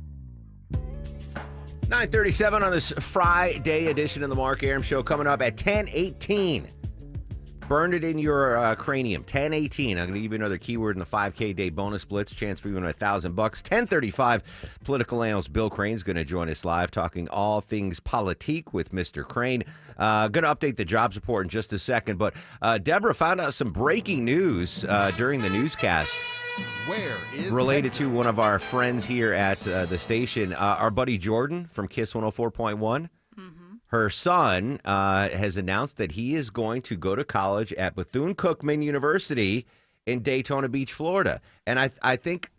Speaker 11: 9:37 on this Friday edition of the Mark Arum Show. Coming up at 10:18. Burn it in your cranium. 10:18. I'm going to give you another keyword in the 5K day bonus blitz. Chance for you to win $1,000. 10:35. Political analyst Bill Crane's going to join us live, talking all things politique with Mr. Crane. Going to update the jobs report in just a second. But Deborah found out some breaking news during the newscast.
Speaker 22: Where is
Speaker 11: related to one of our friends here at the station, our buddy Jordan from KISS 104.1. Her son has announced that he is going to go to college at Bethune-Cookman University in Daytona Beach, Florida. And I think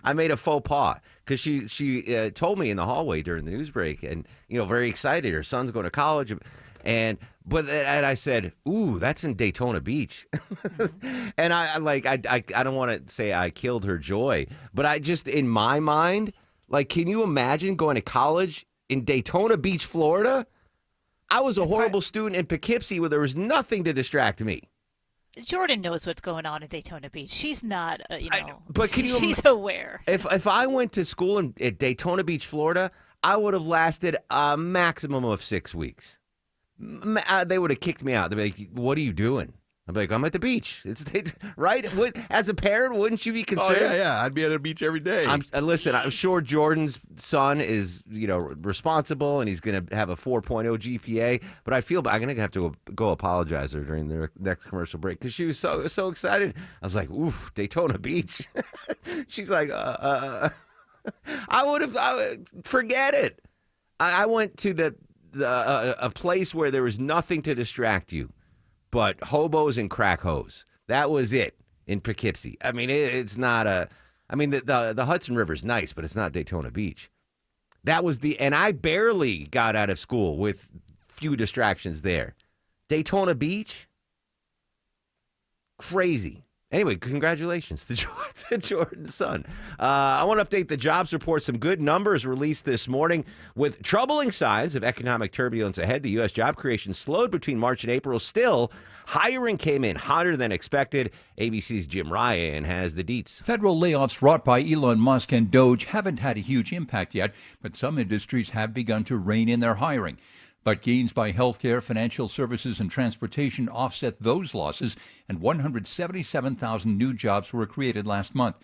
Speaker 11: I made a faux pas because she told me in the hallway during the news break, and very excited. Her son's going to college, and I said, "Ooh, that's in Daytona Beach," and I don't want to say I killed her joy, but I just in my mind, can you imagine going to college in Daytona Beach, Florida? I was a horrible student in Poughkeepsie where there was nothing to distract me.
Speaker 13: Jordan knows what's going on in Daytona Beach. She's not,
Speaker 11: but
Speaker 13: she's aware.
Speaker 11: If I went to school at Daytona Beach, Florida, I would have lasted a maximum of 6 weeks. They would have kicked me out. They'd be like, "What are you doing?" I'm like, "I'm at the beach." It's right. As a parent, wouldn't you be concerned?
Speaker 22: Oh yeah. I'd be at the beach every day.
Speaker 11: Listen, I'm sure Jordan's son is, responsible, and he's going to have a 4.0 GPA. But I feel I'm going to have to go apologize to her during the next commercial break because she was so excited. I was like, "Oof, Daytona Beach." She's like, I would forget it. I went to a place where there was nothing to distract you but hobos and crack hoes. That was it in Poughkeepsie. I mean, it's not the Hudson River's nice, but it's not Daytona Beach. And I barely got out of school with few distractions there. Daytona Beach? Crazy. Anyway, congratulations to Jordan's son. I want to update the jobs report. Some good numbers released this morning with troubling signs of economic turbulence ahead. The U.S. job creation slowed between March and April. Still, hiring came in hotter than expected. ABC's Jim Ryan has the deets.
Speaker 1: Federal layoffs wrought by Elon Musk and Doge haven't had a huge impact yet, but some industries have begun to rein in their hiring. But gains by healthcare, financial services, and transportation offset those losses, and 177,000 new jobs were created last month.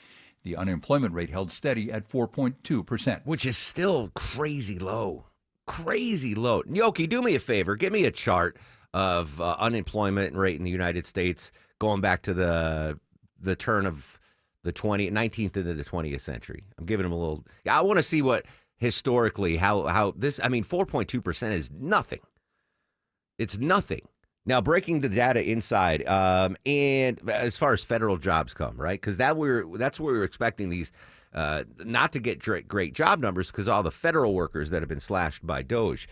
Speaker 1: The unemployment rate held steady at 4.2%.
Speaker 11: Which is still crazy low. Crazy low. Yoki, do me a favor. Give me a chart of unemployment rate in the United States going back to the turn of the 19th into the 20th century. I'm giving them a little... I want to see what... Historically, how this, 4.2% is nothing. It's nothing. Now, breaking the data inside, and as far as federal jobs come, right? Because that's where we're expecting these not to get great job numbers because all the federal workers that have been slashed by Doge.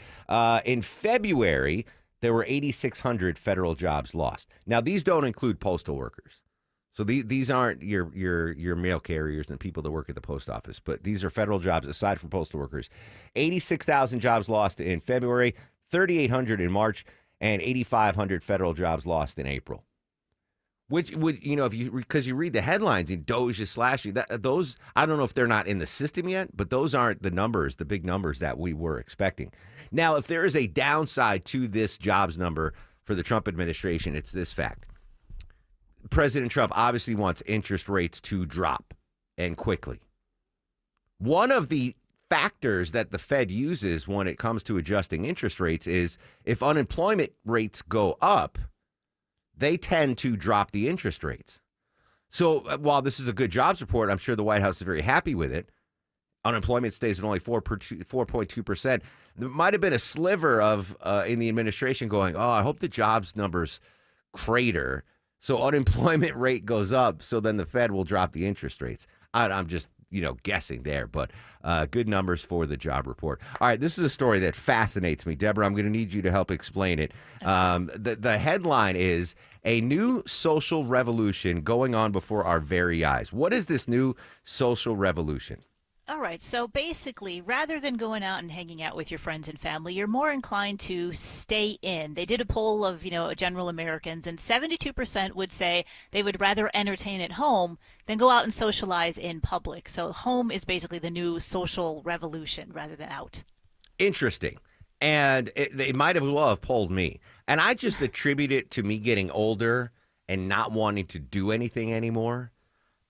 Speaker 11: In February, there were 8,600 federal jobs lost. Now, these don't include postal workers. So these aren't your mail carriers and people that work at the post office, but these are federal jobs aside from postal workers. 86,000 jobs lost in February, 3,800 in March, and 8,500 federal jobs lost in April. Which would, because you read the headlines and Doge is slashing, those, I don't know if they're not in the system yet, but those aren't the numbers, the big numbers that we were expecting. Now, if there is a downside to this jobs number for the Trump administration, it's this fact. President Trump obviously wants interest rates to drop and quickly. One of the factors that the Fed uses when it comes to adjusting interest rates is if unemployment rates go up, they tend to drop the interest rates. So while this is a good jobs report, I'm sure the White House is very happy with it. Unemployment stays at only 4.2%. There might have been a sliver of in the administration going, I hope the jobs numbers crater. So unemployment rate goes up, so then the Fed will drop the interest rates. I'm just, guessing there, but good numbers for the job report. All right, this is a story that fascinates me. Deborah, I'm going to need you to help explain it. The headline is, a new social revolution going on before our very eyes. What is this new social revolution?
Speaker 13: All right. So basically, rather than going out and hanging out with your friends and family, you're more inclined to stay in. They did a poll of, general Americans, and 72% would say they would rather entertain at home than go out and socialize in public. So home is basically the new social revolution rather than out. Interesting.
Speaker 11: And they might as well have polled me. And I just attribute it to me getting older and not wanting to do anything anymore.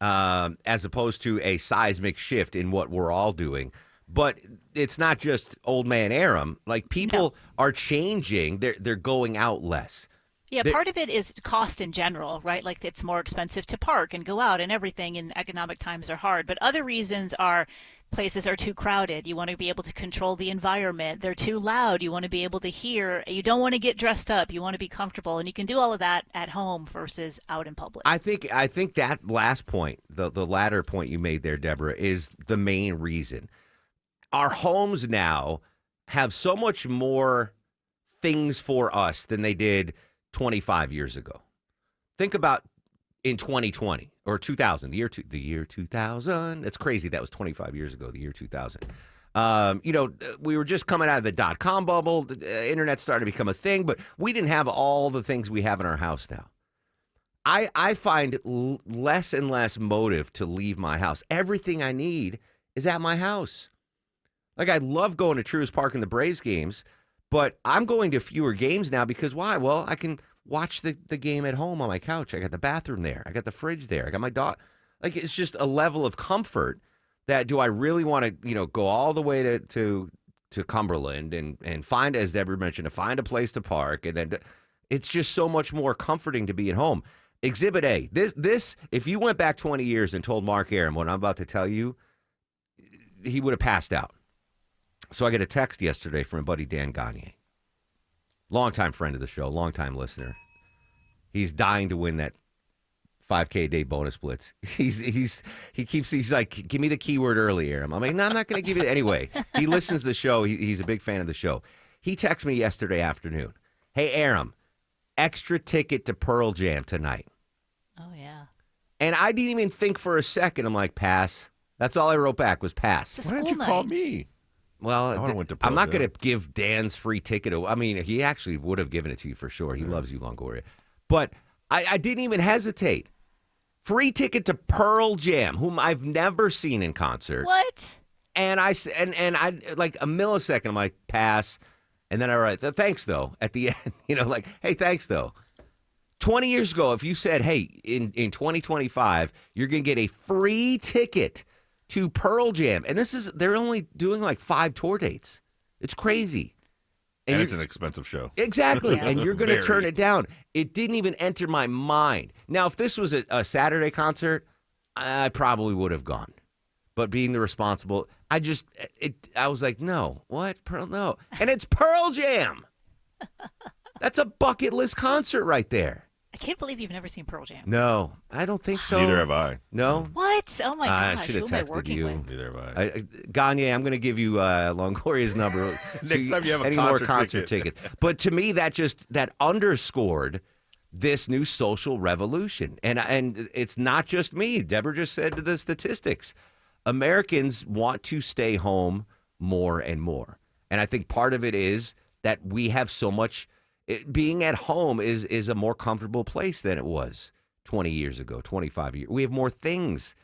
Speaker 11: As opposed to a seismic shift in what we're all doing. But it's not just old man Aram. Like, people are changing. They're going out less.
Speaker 13: Yeah, part of it is cost in general, right? Like, it's more expensive to park and go out and everything, and economic times are hard. But other reasons are places are too crowded. You want to be able to control the environment. They're too loud. You want to be able to hear. You don't want to get dressed up. You want to be comfortable. And you can do all of that at home versus out in public.
Speaker 11: I think that last point, the latter point you made there, Deborah, is the main reason. Our homes now have so much more things for us than they did 25 years ago. Think about in 2020 or 2000, the year 2000. It's crazy. That was 25 years ago, the year 2000. We were just coming out of the dot-com bubble. The internet started to become a thing, but we didn't have all the things we have in our house now. I find less and less motive to leave my house. Everything I need is at my house. Like, I love going to Truist Park and the Braves games, but I'm going to fewer games now because why? Well, I can watch the game at home on my couch. I got the bathroom there. I got the fridge there. I got my dog. Like, it's just a level of comfort that, do I really want to, go all the way to Cumberland and find, as Deborah mentioned, to find a place to park. And then it's just so much more comforting to be at home. Exhibit A, this, if you went back 20 years and told Mark Aram what I'm about to tell you, he would have passed out. So I got a text yesterday from my buddy Dan Gagne. Longtime friend of the show, longtime listener. He's dying to win that 5K a day bonus blitz. He's like, give me the keyword early, Aram. I'm like, no, I'm not going to give you it anyway. He listens to the show. He's a big fan of the show. He texted me yesterday afternoon. Hey, Aram, extra ticket to Pearl Jam tonight.
Speaker 13: Oh, yeah.
Speaker 11: And I didn't even think for a second. I'm like, pass. That's all I wrote back was pass.
Speaker 4: Why didn't you call me?
Speaker 11: Well,
Speaker 4: went to
Speaker 11: I'm not
Speaker 4: Pearl
Speaker 11: going to give Dan's free ticket. I mean, he actually would have given it to you for sure. He loves you, Longoria. But I didn't even hesitate. Free ticket to Pearl Jam, whom I've never seen in concert.
Speaker 13: What?
Speaker 11: And I like a millisecond, I'm like, pass. And then I write, thanks, though, at the end. Like, hey, thanks, though. 20 years ago, if you said, hey, in 2025, you're going to get a free ticket to Pearl Jam. And they're only doing like 5 tour dates. It's crazy.
Speaker 4: And it's an expensive show.
Speaker 11: Exactly.
Speaker 13: Yeah.
Speaker 11: And you're going to turn it down. It didn't even enter my mind. Now, if this was a Saturday concert, I probably would have gone. But being the responsible, I was like, no. What? No. And it's Pearl Jam. That's a bucket list concert right there.
Speaker 13: I can't believe you've never seen Pearl Jam.
Speaker 11: No, I don't think so.
Speaker 4: Neither have I.
Speaker 11: No?
Speaker 13: What? Oh, my gosh.
Speaker 11: I should have
Speaker 13: Who am I
Speaker 11: texted
Speaker 13: working
Speaker 11: you.
Speaker 13: with?
Speaker 4: Neither have I.
Speaker 11: Gagne, I'm going to give you Longoria's number.
Speaker 4: Next time you have a
Speaker 11: any
Speaker 4: concert
Speaker 11: more concert
Speaker 4: ticket.
Speaker 11: tickets. But to me, that underscored this new social revolution. And it's not just me. Deborah just said the statistics. Americans want to stay home more and more. And I think part of it is that we have so much. Being at home is a more comfortable place than it was 20 years ago, 25 years. We have more things.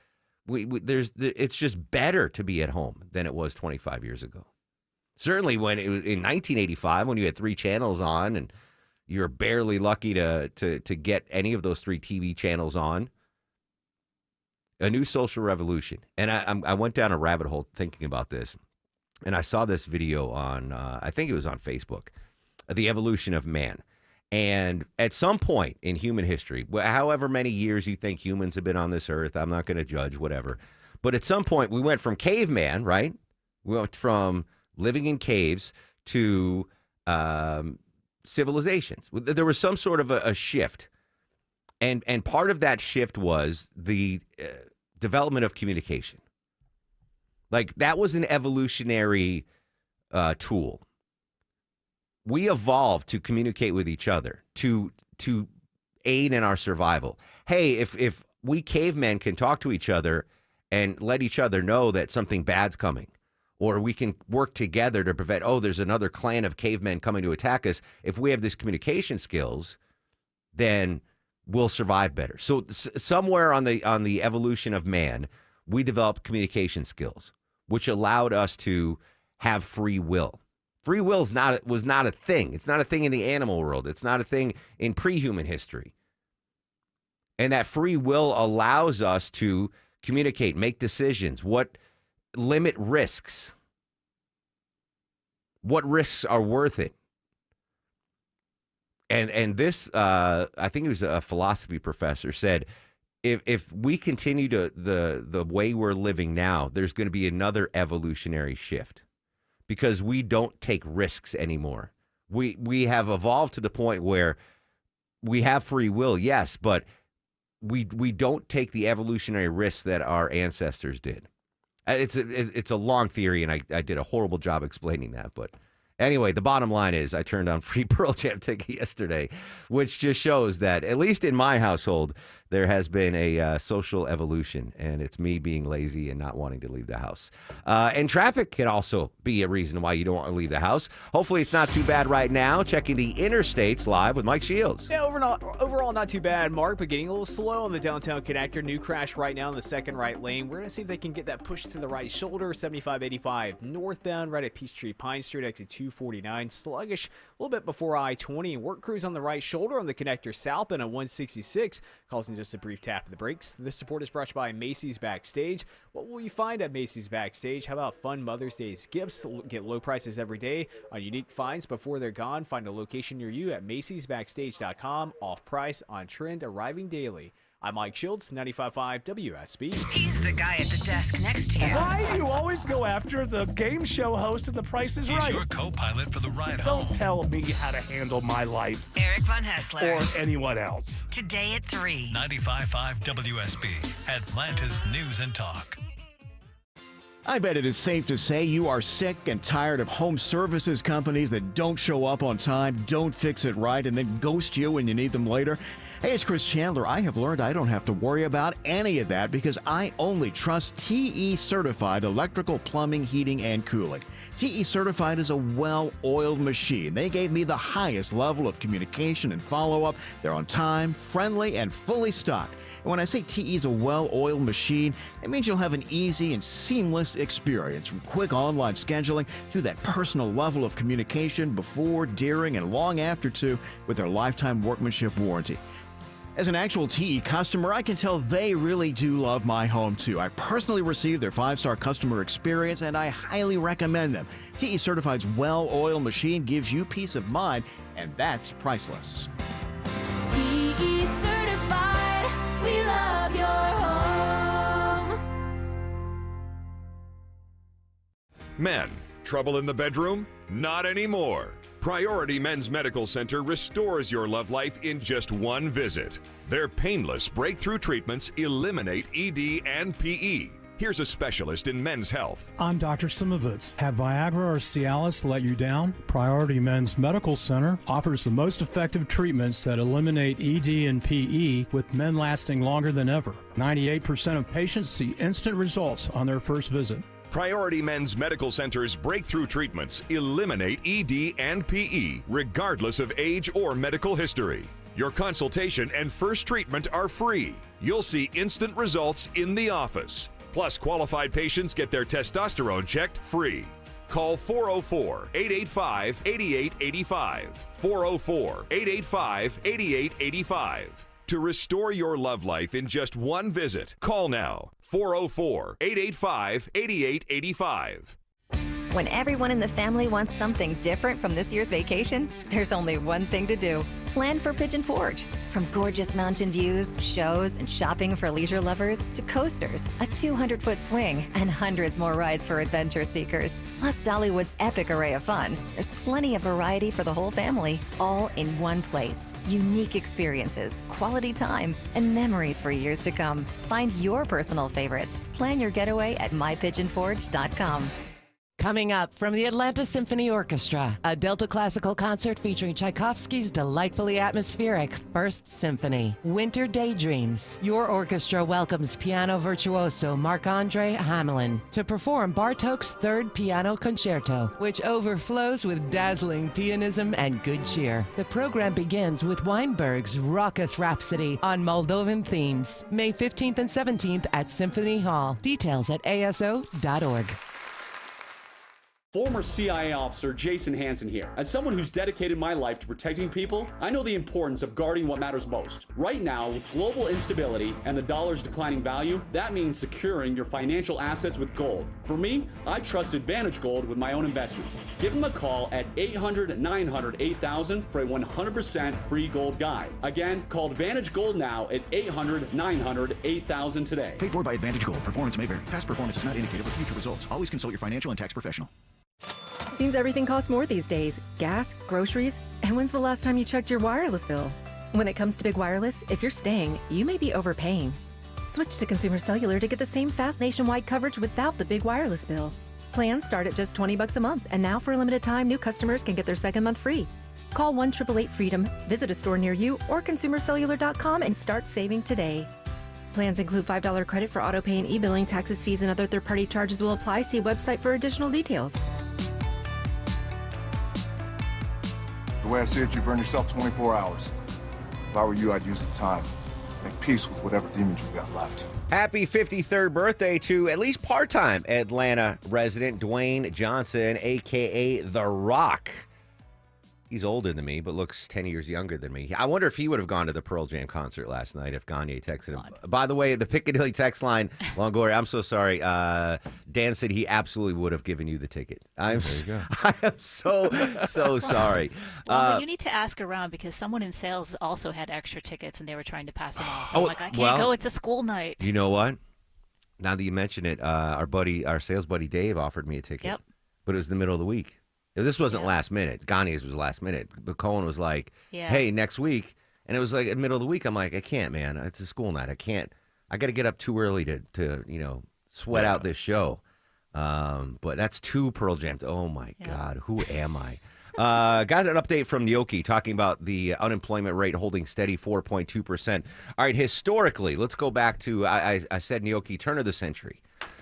Speaker 11: It's just better to be at home than it was 25 years ago. Certainly when it was in 1985, when you had 3 channels on and you're barely lucky to get any of those 3 TV channels on. A new social revolution. And I went down a rabbit hole thinking about this. And I saw this video on, I think it was on Facebook. The evolution of man. And at some point in human history, however many years you think humans have been on this earth, I'm not going to judge, whatever. But at some point, we went from caveman, right? We went from living in caves to civilizations. There was some sort of a shift. And part of that shift was the development of communication. Like, that was an evolutionary tool. We evolved to communicate with each other, to aid in our survival. Hey, if we cavemen can talk to each other and let each other know that something bad's coming, or we can work together to prevent, there's another clan of cavemen coming to attack us. If we have these communication skills, then we'll survive better. So somewhere on the evolution of man, we developed communication skills, which allowed us to have free will. Free will was not a thing. It's not a thing in the animal world. It's not a thing in pre-human history. And that free will allows us to communicate, make decisions, limit risks. What risks are worth it? And this, I think it was a philosophy professor said, if we continue to the way we're living now, there's going to be another evolutionary shift. Because we don't take risks anymore. We have evolved to the point where we have free will, yes, but we don't take the evolutionary risks that our ancestors did. It's a long theory, and I did a horrible job explaining that. But anyway, the bottom line is I turned on free Pearl Jam ticket yesterday, which just shows that, at least in my household, there has been a social evolution, and it's me being lazy and not wanting to leave the house. And traffic can also be a reason why you don't want to leave the house. Hopefully it's not too bad right now. Checking the interstates live with Mike Shields.
Speaker 15: Yeah, overall not too bad, Mark, but getting a little slow on the downtown connector. New crash right now in the second right lane. We're going to see if they can get that push to the right shoulder. 7585 northbound right at Peachtree Pine Street, exit 249. Sluggish a little bit before I-20. And work crews on the right shoulder on the connector southbound at 166, causing just a brief tap of the brakes. This support is brought to you by Macy's Backstage. What will you find at Macy's Backstage? How about fun Mother's Day gifts? Get low prices every day on unique finds before they're gone. Find a location near you at macy'sbackstage.com. Off price, on trend, arriving daily. I'm Mike Shields, 95.5 WSB.
Speaker 6: He's the guy at the desk next to you.
Speaker 12: Why do you always go after the game show host of The Price is Right?
Speaker 16: He's your co-pilot for the ride home.
Speaker 12: Don't tell me how to handle my life.
Speaker 6: Eric Von Hessler.
Speaker 12: Or anyone else.
Speaker 6: Today at 3.
Speaker 16: 95.5 WSB, Atlanta's News and Talk.
Speaker 2: I bet it is safe to say you are sick and tired of home services companies that don't show up on time, don't fix it right, and then ghost you when you need them later. Hey, it's Chris Chandler. I have learned I don't have to worry about any of that because I only trust TE Certified Electrical Plumbing, Heating, and Cooling. TE Certified is a well-oiled machine. They gave me the highest level of communication and follow-up. They're on time, friendly, and fully stocked. And when I say TE is a well-oiled machine, it means you'll have an easy and seamless experience, from quick online scheduling to that personal level of communication before, during, and long after too, with their lifetime workmanship warranty. As an actual TE customer, I can tell they really do love my home too. I personally received their 5-star customer experience and I highly recommend them. TE Certified's well-oiled machine gives you peace of mind, and that's priceless.
Speaker 3: TE Certified, we love your home.
Speaker 17: Men, trouble in the bedroom? Not anymore. Priority Men's Medical Center restores your love life in just one visit. Their painless breakthrough treatments eliminate ED and PE. Here's a specialist in men's health.
Speaker 24: I'm Dr. Simovitz. Have Viagra or Cialis let you down? Priority Men's Medical Center offers the most effective treatments that eliminate ED and PE, with men lasting longer than ever. 98% of patients see instant results on their first visit.
Speaker 17: Priority Men's Medical Center's breakthrough treatments eliminate ED and PE, regardless of age or medical history. Your consultation and first treatment are free. You'll see instant results in the office. Plus, qualified patients get their testosterone checked free. Call 404-885-8885. 404-885-8885. To restore your love life in just one visit, call now. 404-885-8885.
Speaker 25: When everyone in the family wants something different from this year's vacation, there's only one thing to do. Plan for Pigeon Forge. From gorgeous mountain views, shows, and shopping for leisure lovers, to coasters, a 200-foot swing, and hundreds more rides for adventure seekers. Plus Dollywood's epic array of fun. There's plenty of variety for the whole family, all in one place. Unique experiences, quality time, and memories for years to come. Find your personal favorites. Plan your getaway at mypigeonforge.com.
Speaker 26: Coming up from the Atlanta Symphony Orchestra, a Delta classical concert featuring Tchaikovsky's delightfully atmospheric First Symphony, Winter Daydreams. Your orchestra welcomes piano virtuoso Marc-Andre Hamelin to perform Bartók's Third Piano Concerto, which overflows with dazzling pianism and good cheer. The program begins with Weinberg's raucous rhapsody on Moldovan themes, May 15th and 17th at Symphony Hall. Details at aso.org.
Speaker 27: Former CIA officer Jason Hansen here. As someone who's dedicated my life to protecting people, I know the importance of guarding what matters most. Right now, with global instability and the dollar's declining value, that means securing your financial assets with gold. For me, I trust Advantage Gold with my own investments. Give them a call at 800-900-8000 for a 100% free gold guide. Again, call Advantage Gold now at 800-900-8000 today.
Speaker 29: Paid for by Advantage Gold. Performance may vary. Past performance is not indicative of future results. Always consult your financial and tax professional.
Speaker 30: Seems everything costs more these days. Gas, groceries, and when's the last time you checked your wireless bill? When it comes to Big Wireless, if you're staying, you may be overpaying. Switch to Consumer Cellular to get the same fast nationwide coverage without the big wireless bill. Plans start at just $20 a month, and now for a limited time, new customers can get their second month free. Call 1-888-FREEDOM, visit a store near you, or consumercellular.com and start saving today. Plans include $5 credit for auto pay and e-billing. Taxes, fees, and other third-party charges will apply. See website for additional details.
Speaker 31: The way I see it, you burn yourself 24 hours. If I were you, I'd use the time. Make peace with whatever demons you've got left.
Speaker 11: Happy 53rd birthday to at least part-time Atlanta resident Dwayne Johnson, a.k.a. The Rock. He's older than me, but looks 10 years younger than me. I wonder if he would have gone to the Pearl Jam concert last night if Gagne texted him. By the way, the Piccadilly text line, Longoria, I'm so sorry. Dan said he absolutely would have given you the ticket. I am so sorry.
Speaker 13: Well, you need to ask around because someone in sales also had extra tickets and they were trying to pass them off. I'm
Speaker 11: Oh,
Speaker 13: like, I can't
Speaker 11: well,
Speaker 13: go. It's a school night.
Speaker 11: You know what? Now that you mention it, our sales buddy Dave offered me a ticket.
Speaker 13: Yep.
Speaker 11: But it was the middle of the week. This wasn't last minute. Gagne's was last minute. But Cohen was like, hey, next week. And it was like in the middle of the week. I'm like, I can't, man. It's a school night. I can't. I got to get up too early to sweat out this show. But that's 2 Pearl Jams. Oh, my God. Who am I? Got an update from Nyoki talking about the unemployment rate holding steady, 4.2%. All right, historically, let's go back to, I said Nyoki, turn of the century.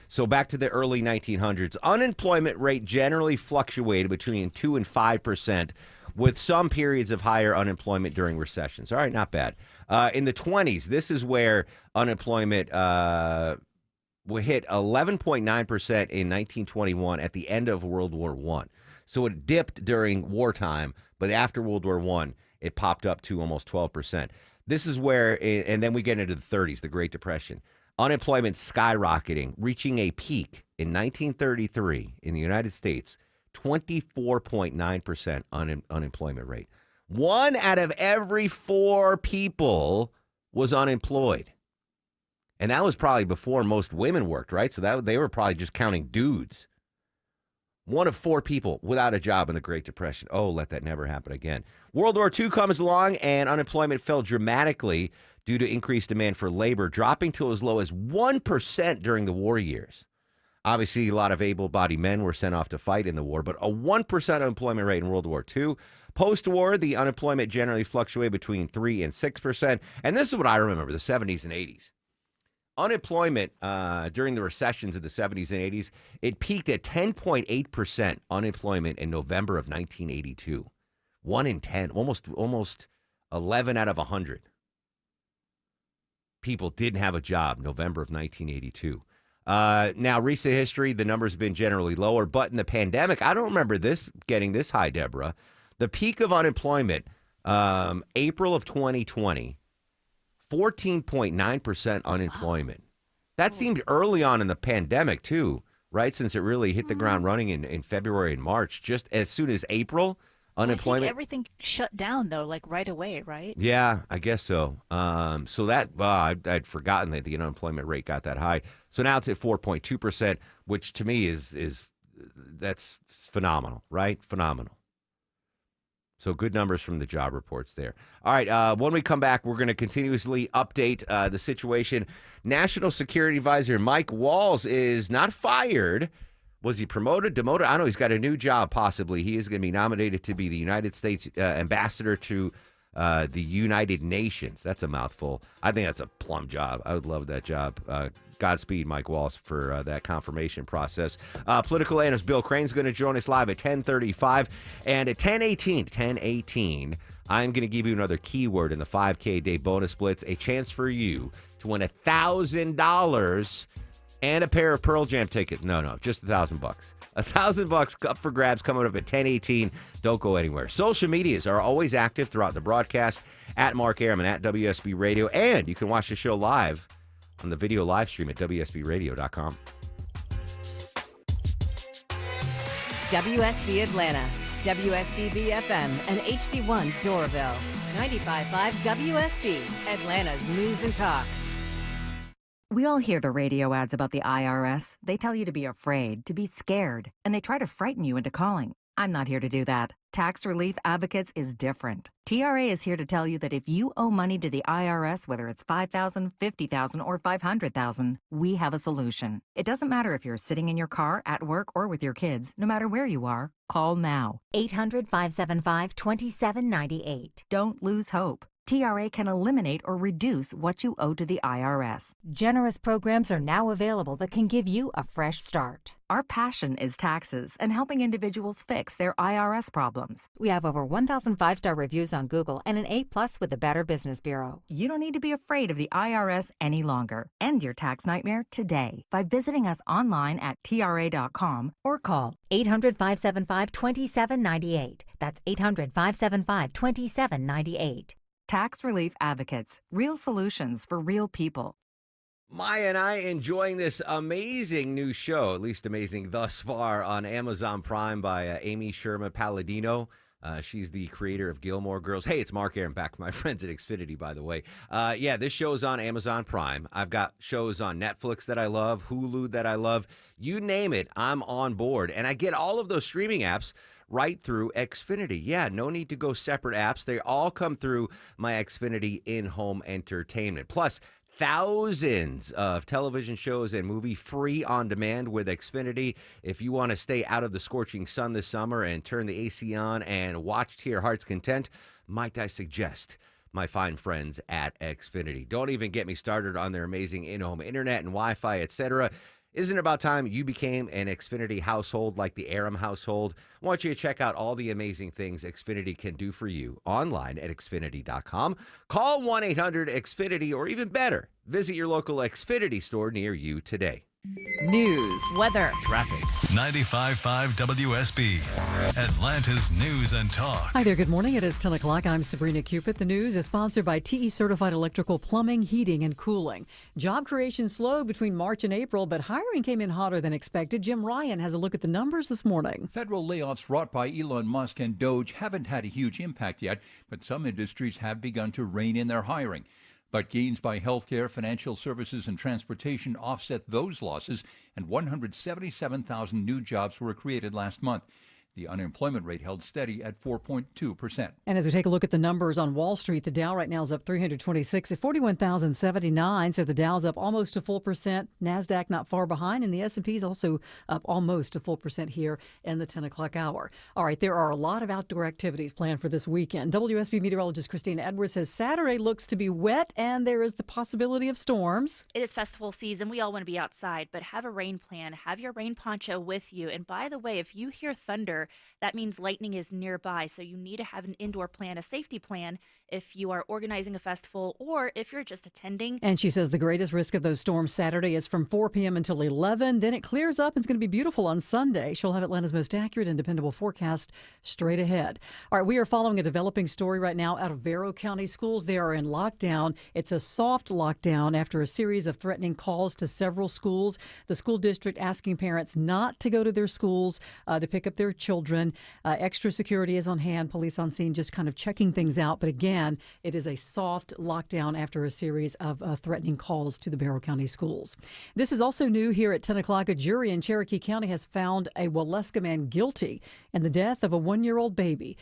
Speaker 11: So back to the early 1900s, unemployment rate generally fluctuated between 2 and 5%, with some periods of higher unemployment during recessions. All right, not bad. In the 20s, this is where unemployment will hit 11.9% in 1921 at the end of World War I. So it dipped during wartime, but after World War I, it popped up to almost 12%. This is where, and then we get into the 30s, the Great Depression. Unemployment skyrocketing, reaching a peak in 1933 in the United States, 24.9% unemployment rate. 1 out of every 4 people was unemployed. And that was probably before most women worked, right? So they were probably just counting dudes. 1 of 4 people without a job in the Great Depression. Oh, let that never happen again. World War II comes along and unemployment fell dramatically due to increased demand for labor, dropping to as low as 1% during the war years. Obviously, a lot of able-bodied men were sent off to fight in the war, but a 1% unemployment rate in World War II. Post-war, the unemployment generally fluctuated between 3 and 6%. And this is what I remember, the 70s and 80s. Unemployment during the recessions of the 70s and 80s, it peaked at 10.8% unemployment in November of 1982. 1 in 10, almost 11 out of 100 people didn't have a job November of 1982. Now, recent history, the numbers have been generally lower, but in the pandemic, I don't remember this getting this high, Deborah. The peak of unemployment, April of 2020, 14.9% unemployment. That seemed early on in the pandemic, too, right? Since it really hit the ground running in February and March. Just as soon as April, unemployment.
Speaker 13: I think everything shut down, though, like right away, right?
Speaker 11: Yeah, I guess so. So that, I'd forgotten that the unemployment rate got that high. So now it's at 4.2%, which to me is that's phenomenal, right? Phenomenal. So good numbers from the job reports there. All right, when we come back, we're going to continuously update the situation. National Security Advisor Mike Walls is not fired. Was he promoted, demoted? I don't know. He's got a new job, possibly. He is going to be nominated to be the United States ambassador to the United Nations. That's a mouthful. I think that's a plum job. I would love that job. Godspeed, Mike Walls, for that confirmation process. Political analyst Bill Crane's going to join us live at 10:35. And at 10:18, I'm going to give you another keyword in the 5K day bonus blitz, a chance for you to win $1,000 and a pair of Pearl Jam tickets. No, just $1,000. $1,000 up for grabs coming up at 10:18. Don't go anywhere. Social medias are always active throughout the broadcast. At Mark Arum and at WSB Radio. And you can watch the show live on the video live stream at WSBRadio.com.
Speaker 5: WSB Atlanta, WSB BFM, and HD1 Doraville. 95.5 WSB, Atlanta's News and Talk.
Speaker 7: We all hear the radio ads about the IRS. They tell you to be afraid, to be scared, and they try to frighten you into calling. I'm not here to do that. Tax Relief Advocates is different. TRA is here to tell you that if you owe money to the IRS, whether it's $5,000, $50,000, or $500,000, we have a solution. It doesn't matter if you're sitting in your car, at work, or with your kids. No matter where you are, call now.
Speaker 5: 800-575-2798.
Speaker 7: Don't lose hope. TRA can eliminate or reduce what you owe to the IRS.
Speaker 8: Generous programs are now available that can give you a fresh start.
Speaker 7: Our passion is taxes and helping individuals fix their IRS problems.
Speaker 8: We have over 1,000 5-star reviews on Google and an A+ with the Better Business Bureau.
Speaker 7: You don't need to be afraid of the IRS any longer. End your tax nightmare today by visiting us online at TRA.com or call
Speaker 8: 800-575-2798. That's 800-575-2798.
Speaker 7: Tax Relief Advocates. Real solutions for real people.
Speaker 11: Maya and I enjoying this amazing new show, at least amazing thus far, on Amazon Prime by Amy Sherman Palladino. She's the creator of Gilmore Girls. Hey, it's Mark Aaron back from my friends at Xfinity, by the way. Yeah, this show's on Amazon Prime. I've got shows on Netflix that I love, Hulu that I love. You name it, I'm on board. And I get all of those streaming apps right through Xfinity. Yeah, no need to go separate apps. They all come through my Xfinity in-home entertainment. Plus, thousands of television shows and movie free on demand with Xfinity. If you want to stay out of the scorching sun this summer and turn the AC on and watch to your heart's content, might I suggest my fine friends at Xfinity. Don't even get me started on their amazing in-home internet and Wi-Fi, etc. Isn't it about time you became an Xfinity household like the Aram household? I want you to check out all the amazing things Xfinity can do for you online at Xfinity.com. Call 1-800-XFINITY, or even better, visit your local Xfinity store near you today.
Speaker 5: News, weather,
Speaker 16: traffic. 95.5 WSB, Atlanta's News and Talk.
Speaker 9: Hi there, good morning. It is 10 o'clock. I'm Sabrina Cupid. The news is sponsored by TE Certified Electrical Plumbing, Heating, and Cooling. Job creation slowed between March and April, but hiring came in hotter than expected. Jim Ryan has a look at the numbers this morning.
Speaker 1: Federal layoffs wrought by Elon Musk and Doge haven't had a huge impact yet, but some industries have begun to rein in their hiring. But gains by healthcare, financial services, and transportation offset those losses, and 177,000 new jobs were created last month. The unemployment rate held steady at 4.2%.
Speaker 9: And as we take a look at the numbers on Wall Street, the Dow right now is up 326 at 41,079. So the Dow's up almost a full percent. NASDAQ not far behind, and the S&P is also up almost a full percent here in the 10 o'clock hour. All right, there are a lot of outdoor activities planned for this weekend. WSB meteorologist Christina Edwards says Saturday looks to be wet, and there is the possibility of storms.
Speaker 10: It is festival season. We all want to be outside, but have a rain plan. Have your rain poncho with you. And by the way, if you hear thunder, that means lightning is nearby. So you need to have an indoor plan, a safety plan, if you are organizing a festival or if you're just attending.
Speaker 9: And she says the greatest risk of those storms Saturday is from 4 p.m. until 11. Then it clears up and it's going to be beautiful on Sunday. She'll have Atlanta's most accurate and dependable forecast straight ahead. All right, we are following a developing story right now out of Barrow County schools. They are in lockdown. It's a soft lockdown after a series of threatening calls to several schools. The school district asking parents not to go to their schools to pick up their children. Extra security is on hand. Police on scene just kind of checking things out. But again, it is a soft lockdown after a series of threatening calls to the Barrow County schools. This is also new here at 10 o'clock. A jury in Cherokee County has found a Waleska man guilty in the death of a 1-year-old baby.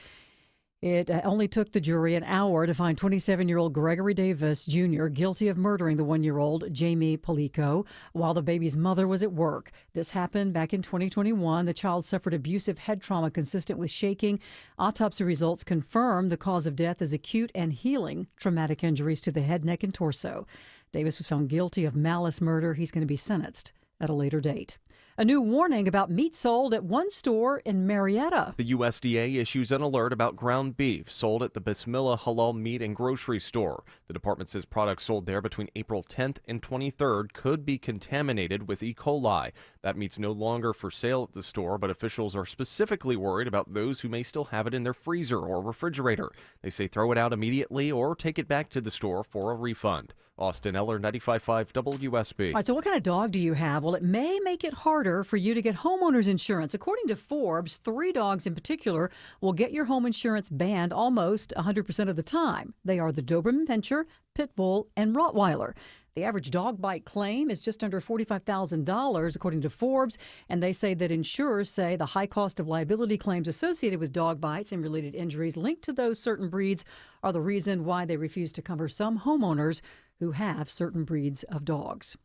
Speaker 9: It only took the jury an hour to find 27-year-old Gregory Davis Jr. guilty of murdering the 1-year-old Jamie Polico while the baby's mother was at work. This happened back in 2021. The child suffered abusive head trauma consistent with shaking. Autopsy results confirm the cause of death is acute and healing traumatic injuries to the head, neck, and torso. Davis was found guilty of malice murder. He's going to be sentenced at a later date. A new warning about meat sold at one store in Marietta.
Speaker 14: The USDA issues an alert about ground beef sold at the Bismillah Halal Meat and Grocery Store. The department says products sold there between April 10th and 23rd could be contaminated with E. coli. That meat's no longer for sale at the store, but officials are specifically worried about those who may still have it in their freezer or refrigerator. They say throw it out immediately or take it back to the store for a refund. Austin Eller, 95.5 WSB.
Speaker 9: All right, so what kind of dog do you have? Well, it may make it harder for you to get homeowners insurance. According to Forbes, 3 dogs in particular will get your home insurance banned almost 100% of the time. They are the Doberman Pinscher, Pit Bull, and Rottweiler. The average dog bite claim is just under $45,000, according to Forbes, and they say that insurers say the high cost of liability claims associated with dog bites and related injuries linked to those certain breeds are the reason why they refuse to cover some homeowners who have certain breeds of dogs.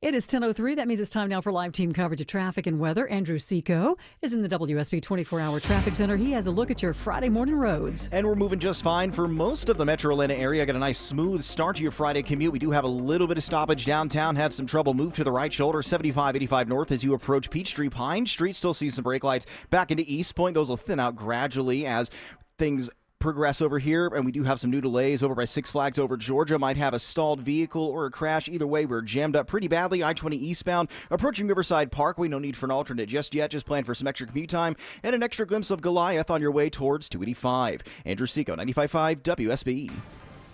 Speaker 9: It is 10:03. That means it's time now for live team coverage of traffic and weather. Andrew Seco is in the WSB 24-hour traffic center. He has a look at your Friday morning roads.
Speaker 4: And we're moving just fine for most of the Metro Atlanta area. Got a nice smooth start to your Friday commute. We do have a little bit of stoppage downtown. Had some trouble. Move to the right shoulder, 75-85 north as you approach Peachtree. Pine Street still sees some brake lights. Back into East Point. Those will thin out gradually as things progress over here, and we do have some new delays over by Six Flags over Georgia. Might have a stalled vehicle or a crash. Either way, we're jammed up pretty badly. I-20 eastbound approaching Riverside Parkway. No need for an alternate just yet. Just plan for some extra commute time and an extra glimpse of Goliath on your way towards 285. Andrew Seco, 95.5 WSB.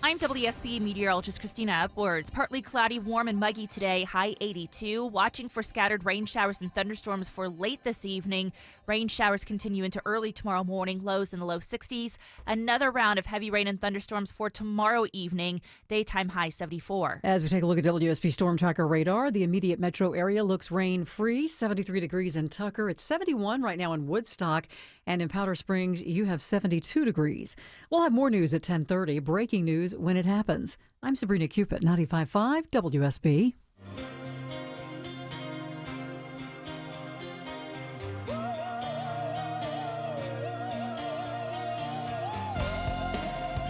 Speaker 10: I'm WSB meteorologist Christina Edwards. Partly cloudy, warm, and muggy today, high 82. Watching for scattered rain showers and thunderstorms for late this evening. Rain showers continue into early tomorrow morning, lows in the low 60s. Another round of heavy rain and thunderstorms for tomorrow evening, daytime high 74.
Speaker 9: As we take a look at WSB Storm Tracker radar, the immediate metro area looks rain-free, 73 degrees in Tucker. It's 71 right now in Woodstock. And in Powder Springs, you have 72 degrees. We'll have more news at 10:30. Breaking news when it happens. I'm Sabrina Cupid, 95.5 WSB.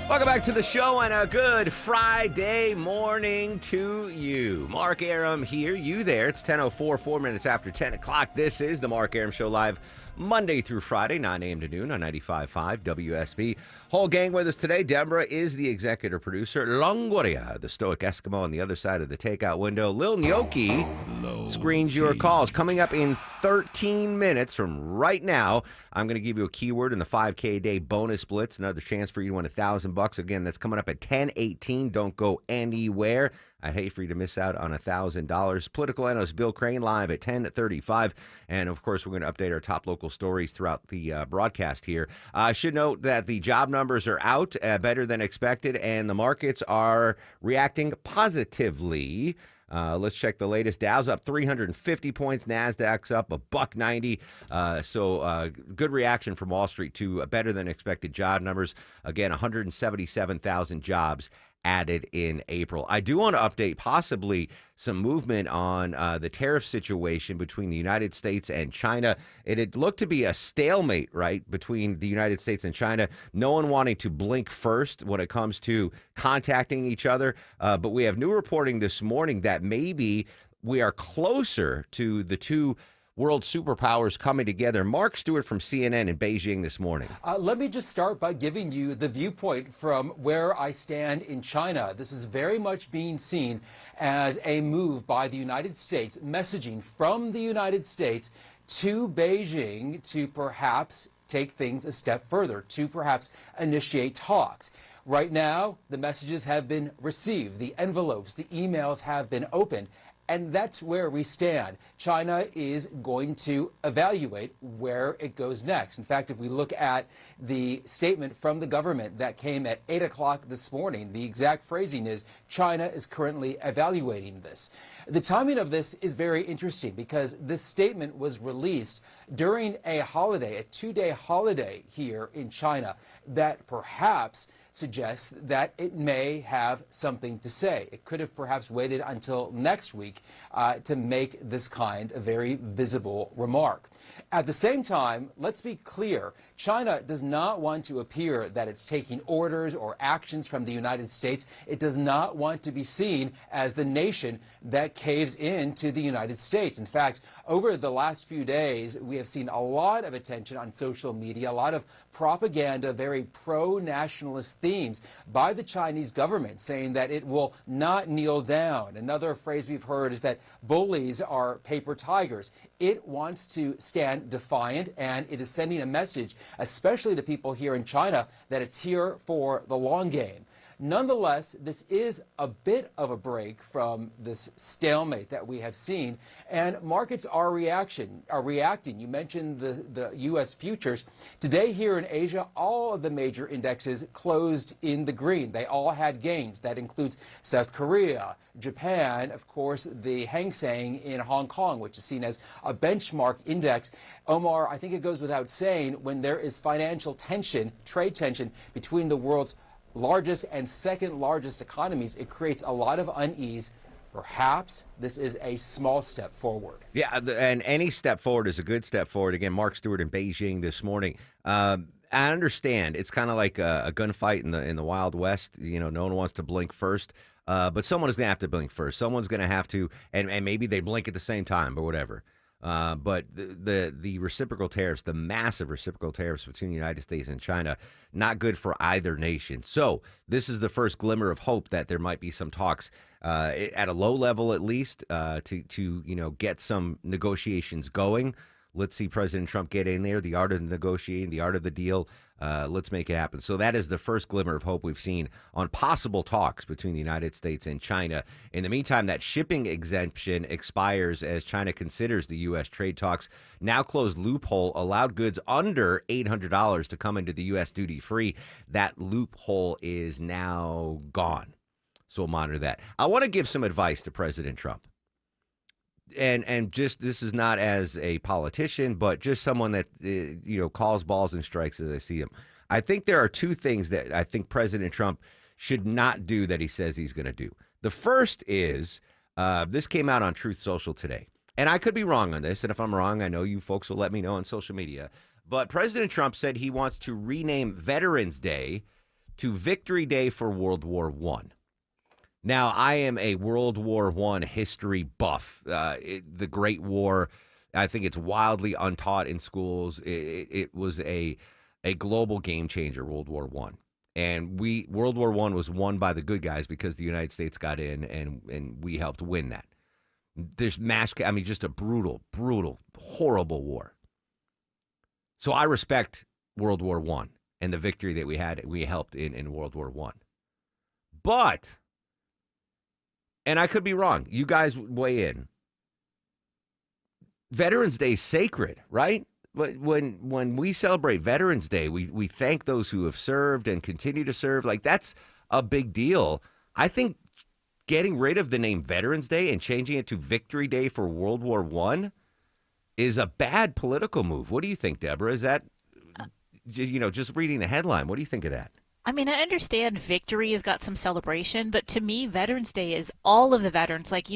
Speaker 11: Welcome back to the show and a good Friday morning to you. Mark Arum here, you there. It's 10:04, 4 minutes after 10 o'clock. This is the Mark Arum Show live Monday through Friday, 9 a.m. to noon on 95.5 WSB. Whole gang with us today. Deborah is the executive producer. Longoria, the stoic Eskimo on the other side of the takeout window. Lil Gnocchi screens your calls. Coming up in 13 minutes from right now, I'm going to give you a keyword in the 5K a day bonus blitz. Another chance for you to win $1,000. Again, that's coming up at 10:18. Don't go anywhere. I'd hate for you to miss out on $1,000. Political analyst Bill Crane live at 10:35. And, of course, we're going to update our top local stories throughout the broadcast here. I should note that the job numbers are out better than expected, and the markets are reacting positively. Let's check the latest. Dow's up 350 points. NASDAQ's up $1.90. So good reaction from Wall Street to better than expected job numbers. Again, 177,000 jobs added in April. I do want to update possibly some movement on the tariff situation between the United States and China. It had looked to be a stalemate, right, between the United States and China. No one wanting to blink first when it comes to contacting each other. But we have new reporting this morning that maybe we are closer to the two world superpowers coming together. Mark Stewart from CNN in Beijing this morning.
Speaker 6: Let me just start by giving you the viewpoint from where I stand in China. This is very much being seen as a move by the United States, messaging from the United States to Beijing to perhaps take things a step further, to perhaps initiate talks. Right now, the messages have been received, the envelopes, the emails have been opened. And that's where we stand. China is going to evaluate where it goes next. In fact, if we look at the statement from the government that came at 8 o'clock this morning, the exact phrasing is, China is currently evaluating this. The timing of this is very interesting because this statement was released during a holiday, a two-day holiday here in China that perhaps suggests that it may have something to say. It could have perhaps waited until next week to make this kind of very visible remark. At the same time, let's be clear, China does not want to appear that it's taking orders or actions from the United States. It does not want to be seen as the nation that caves in to the United States. In fact, over the last few days, we have seen a lot of attention on social media, a lot of propaganda, very pro-nationalist themes by the Chinese government, saying that it will not kneel down. Another phrase we've heard is that bullies are paper tigers. It wants to stand defiant, and it is sending a message, especially to people here in China, that it's here for the long game. Nonetheless, this is a bit of a break from this stalemate that we have seen, and markets are reacting. You mentioned the U.S. futures. Today here in Asia, all of the major indexes closed in the green. They all had gains. That includes South Korea, Japan, of course, the Hang Seng in Hong Kong, which is seen as a benchmark index. Omar, I think it goes without saying, when there is financial tension, trade tension between the world's largest and second largest economies, it creates a lot of unease. Perhaps this is a small step forward.
Speaker 11: Yeah, and any step forward is a good step forward. Again, Mark Stewart in Beijing this morning. I understand it's kind of like a gunfight in the Wild West. You know, no one wants to blink first, but someone is going to have to blink first. Someone's going to have to, and maybe they blink at the same time or whatever. But the reciprocal tariffs, the massive reciprocal tariffs between the United States and China, not good for either nation. So this is the first glimmer of hope that there might be some talks at a low level, at least, to get some negotiations going. Let's see President Trump get in there, the art of negotiating, the art of the deal. Let's make it happen. So that is the first glimmer of hope we've seen on possible talks between the United States and China. In the meantime, that shipping exemption expires as China considers the U.S. trade talks. Now closed loophole allowed goods under $800 to come into the U.S. duty-free. That loophole is now gone. So we'll monitor that. I want to give some advice to President Trump. And just, this is not as a politician, but just someone that, calls balls and strikes as I see him. I think there are two things that I think President Trump should not do that he says he's going to do. The first is, this came out on Truth Social today. And I could be wrong on this. And if I'm wrong, I know you folks will let me know on social media. But President Trump said he wants to rename Veterans Day to Victory Day for World War I. Now, I am a World War I history buff. The Great War, I think it's wildly untaught in schools. It was a global game changer, World War I. And World War I was won by the good guys because the United States got in and we helped win that. There's just a brutal, horrible war. So I respect World War I and the victory that we helped in World War I. But, and I could be wrong, you guys weigh in. Veterans Day is sacred, right? When we celebrate Veterans Day, we thank those who have served and continue to serve. Like, that's a big deal. I think getting rid of the name Veterans Day and changing it to Victory Day for World War I is a bad political move. What do you think, Deborah? Is that, just reading the headline, what do you think of that?
Speaker 13: I mean, I understand victory has got some celebration, but to me, Veterans Day is all of the veterans. Like,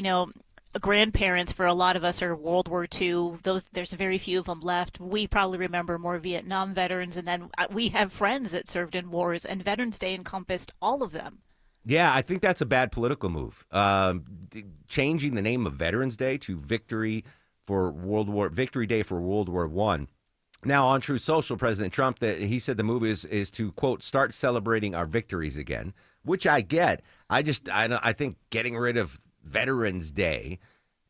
Speaker 13: grandparents for a lot of us are World War II. There's very few of them left. We probably remember more Vietnam veterans, and then we have friends that served in wars, and Veterans Day encompassed all of them.
Speaker 11: Yeah, I think that's a bad political move. Changing the name of Veterans Day to Victory Day for World War I. Now, on Truth Social, President Trump, he said the move is to, quote, start celebrating our victories again, which I get. I think getting rid of Veterans Day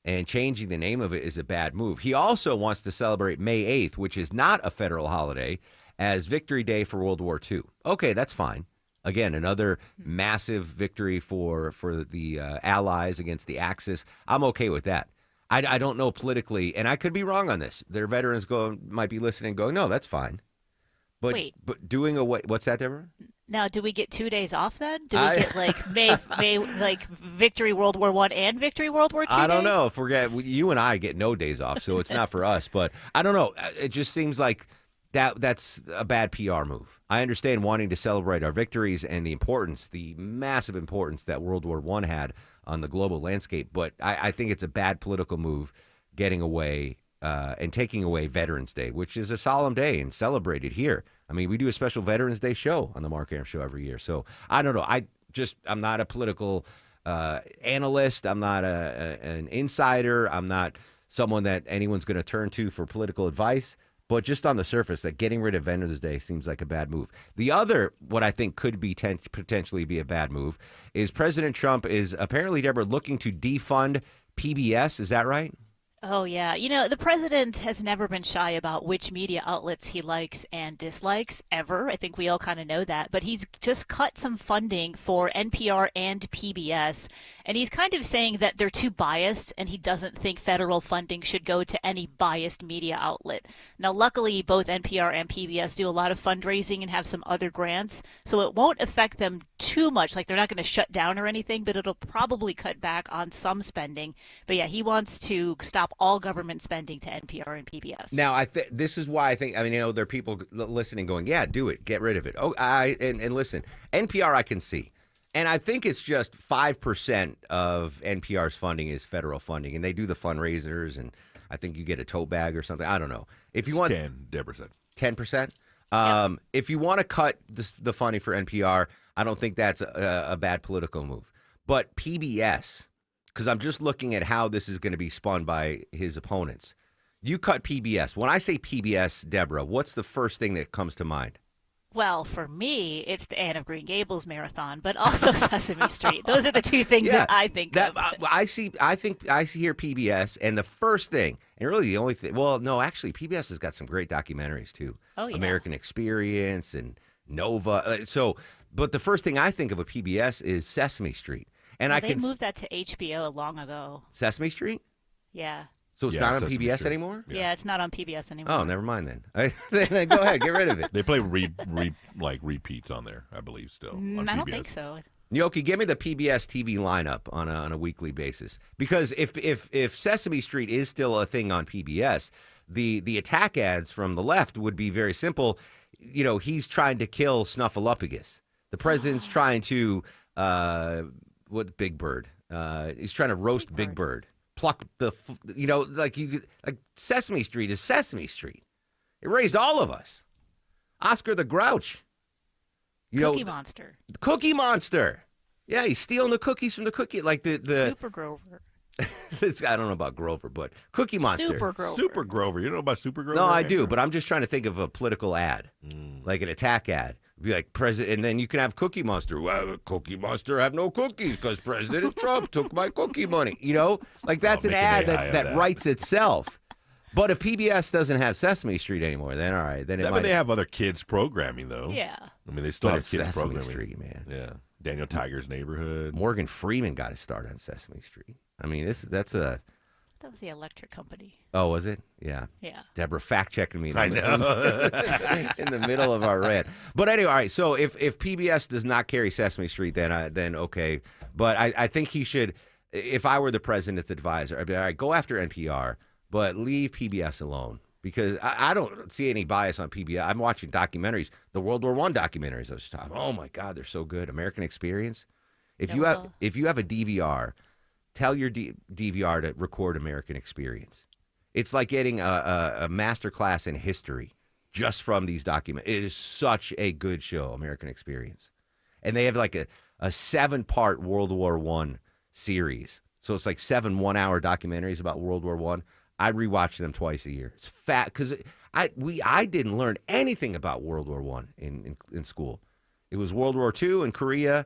Speaker 11: and changing the name of it is a bad move. He also wants to celebrate May 8th, which is not a federal holiday, as Victory Day for World War II. Okay, that's fine. Again, another massive victory for the Allies against the Axis. I'm okay with that. I don't know politically, and I could be wrong on this. Their veterans might be listening going, no, that's fine. But doing what's that, Deborah?
Speaker 13: Now, do we get 2 days off then? Do we get May like Victory World War I and Victory World War II?
Speaker 11: I don't know. You and I get no days off, so it's not for us. But I don't know. It just seems like that's a bad PR move. I understand wanting to celebrate our victories and the massive importance that World War I had on the global landscape, but I think it's a bad political move getting away and taking away Veterans Day, which is a solemn day and celebrated here. I mean, we do a special Veterans Day show on the Mark Arum Show every year. So I don't know. I'm not a political analyst. I'm not an insider. I'm not someone that anyone's going to turn to for political advice. But just on the surface, that getting rid of Veterans Day seems like a bad move. The other, what I think could be potentially be a bad move, is President Trump is apparently, Deborah, looking to defund PBS. Is that right?
Speaker 13: Oh, yeah. The president has never been shy about which media outlets he likes and dislikes, ever. I think we all kind of know that. But he's just cut some funding for NPR and PBS. And he's kind of saying that they're too biased, and he doesn't think federal funding should go to any biased media outlet. Now, luckily, both NPR and PBS do a lot of fundraising and have some other grants, so it won't affect them too much. Like, they're not going to shut down or anything, but it'll probably cut back on some spending. But yeah, he wants to stop all government spending to NPR and PBS.
Speaker 11: Now, this is why I think, there are people listening going, yeah, do it. Get rid of it. And listen, NPR I can see. And I think it's just 5% of NPR's funding is federal funding. And they do the fundraisers, and I think you get a tote bag or something. I don't know. If you want
Speaker 2: 10, Deborah said.
Speaker 11: 10%? If you want to cut the funding for NPR, I don't think that's a bad political move. But PBS, because I'm just looking at how this is going to be spun by his opponents. You cut PBS. When I say PBS, Deborah, what's the first thing that comes to mind?
Speaker 13: Well, for me, it's the Anne of Green Gables marathon, but also Sesame Street. Those are the two things that I think of.
Speaker 11: I hear PBS, and the first thing, and really the only thing, well, no, actually, PBS has got some great documentaries, too.
Speaker 13: Oh, yeah.
Speaker 11: American Experience and Nova. But the first thing I think of PBS is Sesame Street. And
Speaker 13: they moved that to HBO long ago.
Speaker 11: Sesame Street?
Speaker 13: Yeah.
Speaker 11: So it's not on PBS anymore?
Speaker 13: Yeah, it's not on PBS anymore.
Speaker 11: Oh, never mind then. Then go ahead, get rid of it.
Speaker 2: They play repeats on there, I believe, still. On
Speaker 13: I
Speaker 2: PBS.
Speaker 13: don't think so.
Speaker 11: Yoki, give me the PBS TV lineup on a weekly basis. Because if Sesame Street is still a thing on PBS, the attack ads from the left would be very simple. He's trying to kill Snuffleupagus. The president's trying to Big Bird. He's trying to roast Big Bird. Pluck like Sesame Street is Sesame Street. It raised all of us. Oscar the Grouch.
Speaker 13: Cookie Monster.
Speaker 11: The Cookie Monster. Yeah, he's stealing the cookies from the cookie, like the
Speaker 13: Super Grover.
Speaker 11: I don't know about Grover, but Cookie Monster.
Speaker 13: Super Grover.
Speaker 2: Super Grover. You know about Super Grover?
Speaker 11: No, I do, but I'm just trying to think of a political ad, like an attack ad. Be like president, and then you can have Cookie Monster. Well, Cookie Monster have no cookies because President Trump took my cookie money. That's an ad that writes itself. But if PBS doesn't have Sesame Street anymore, then all right, then it might.
Speaker 2: They have other kids programming though.
Speaker 13: Yeah.
Speaker 2: They still have kids
Speaker 11: Sesame
Speaker 2: programming.
Speaker 11: Street, man.
Speaker 2: Yeah. Daniel Tiger's Neighborhood.
Speaker 11: Morgan Freeman got to start on Sesame Street. That's a.
Speaker 13: That was the electric company.
Speaker 11: Oh, was it? Yeah.
Speaker 13: Yeah.
Speaker 11: Deborah fact-checking me.
Speaker 2: I know.
Speaker 11: In the middle of our rant. But anyway, all right, so if PBS does not carry Sesame Street, then okay. But I think he should, if I were the president's advisor, I'd be, all right, go after NPR, but leave PBS alone. Because I don't see any bias on PBS. I'm watching documentaries, the World War I documentaries. I was talking, oh, my God, they're so good. American Experience. If you have a DVR, tell your DVR to record American Experience. It's like getting a master class in history just from these documents. It is such a good show, American Experience. And they have like a 7-part World War I series. So it's like 7 one-hour documentaries about World War I. I rewatch them twice a year. It's fat because I didn't learn anything about World War I in school. It was World War II and Korea.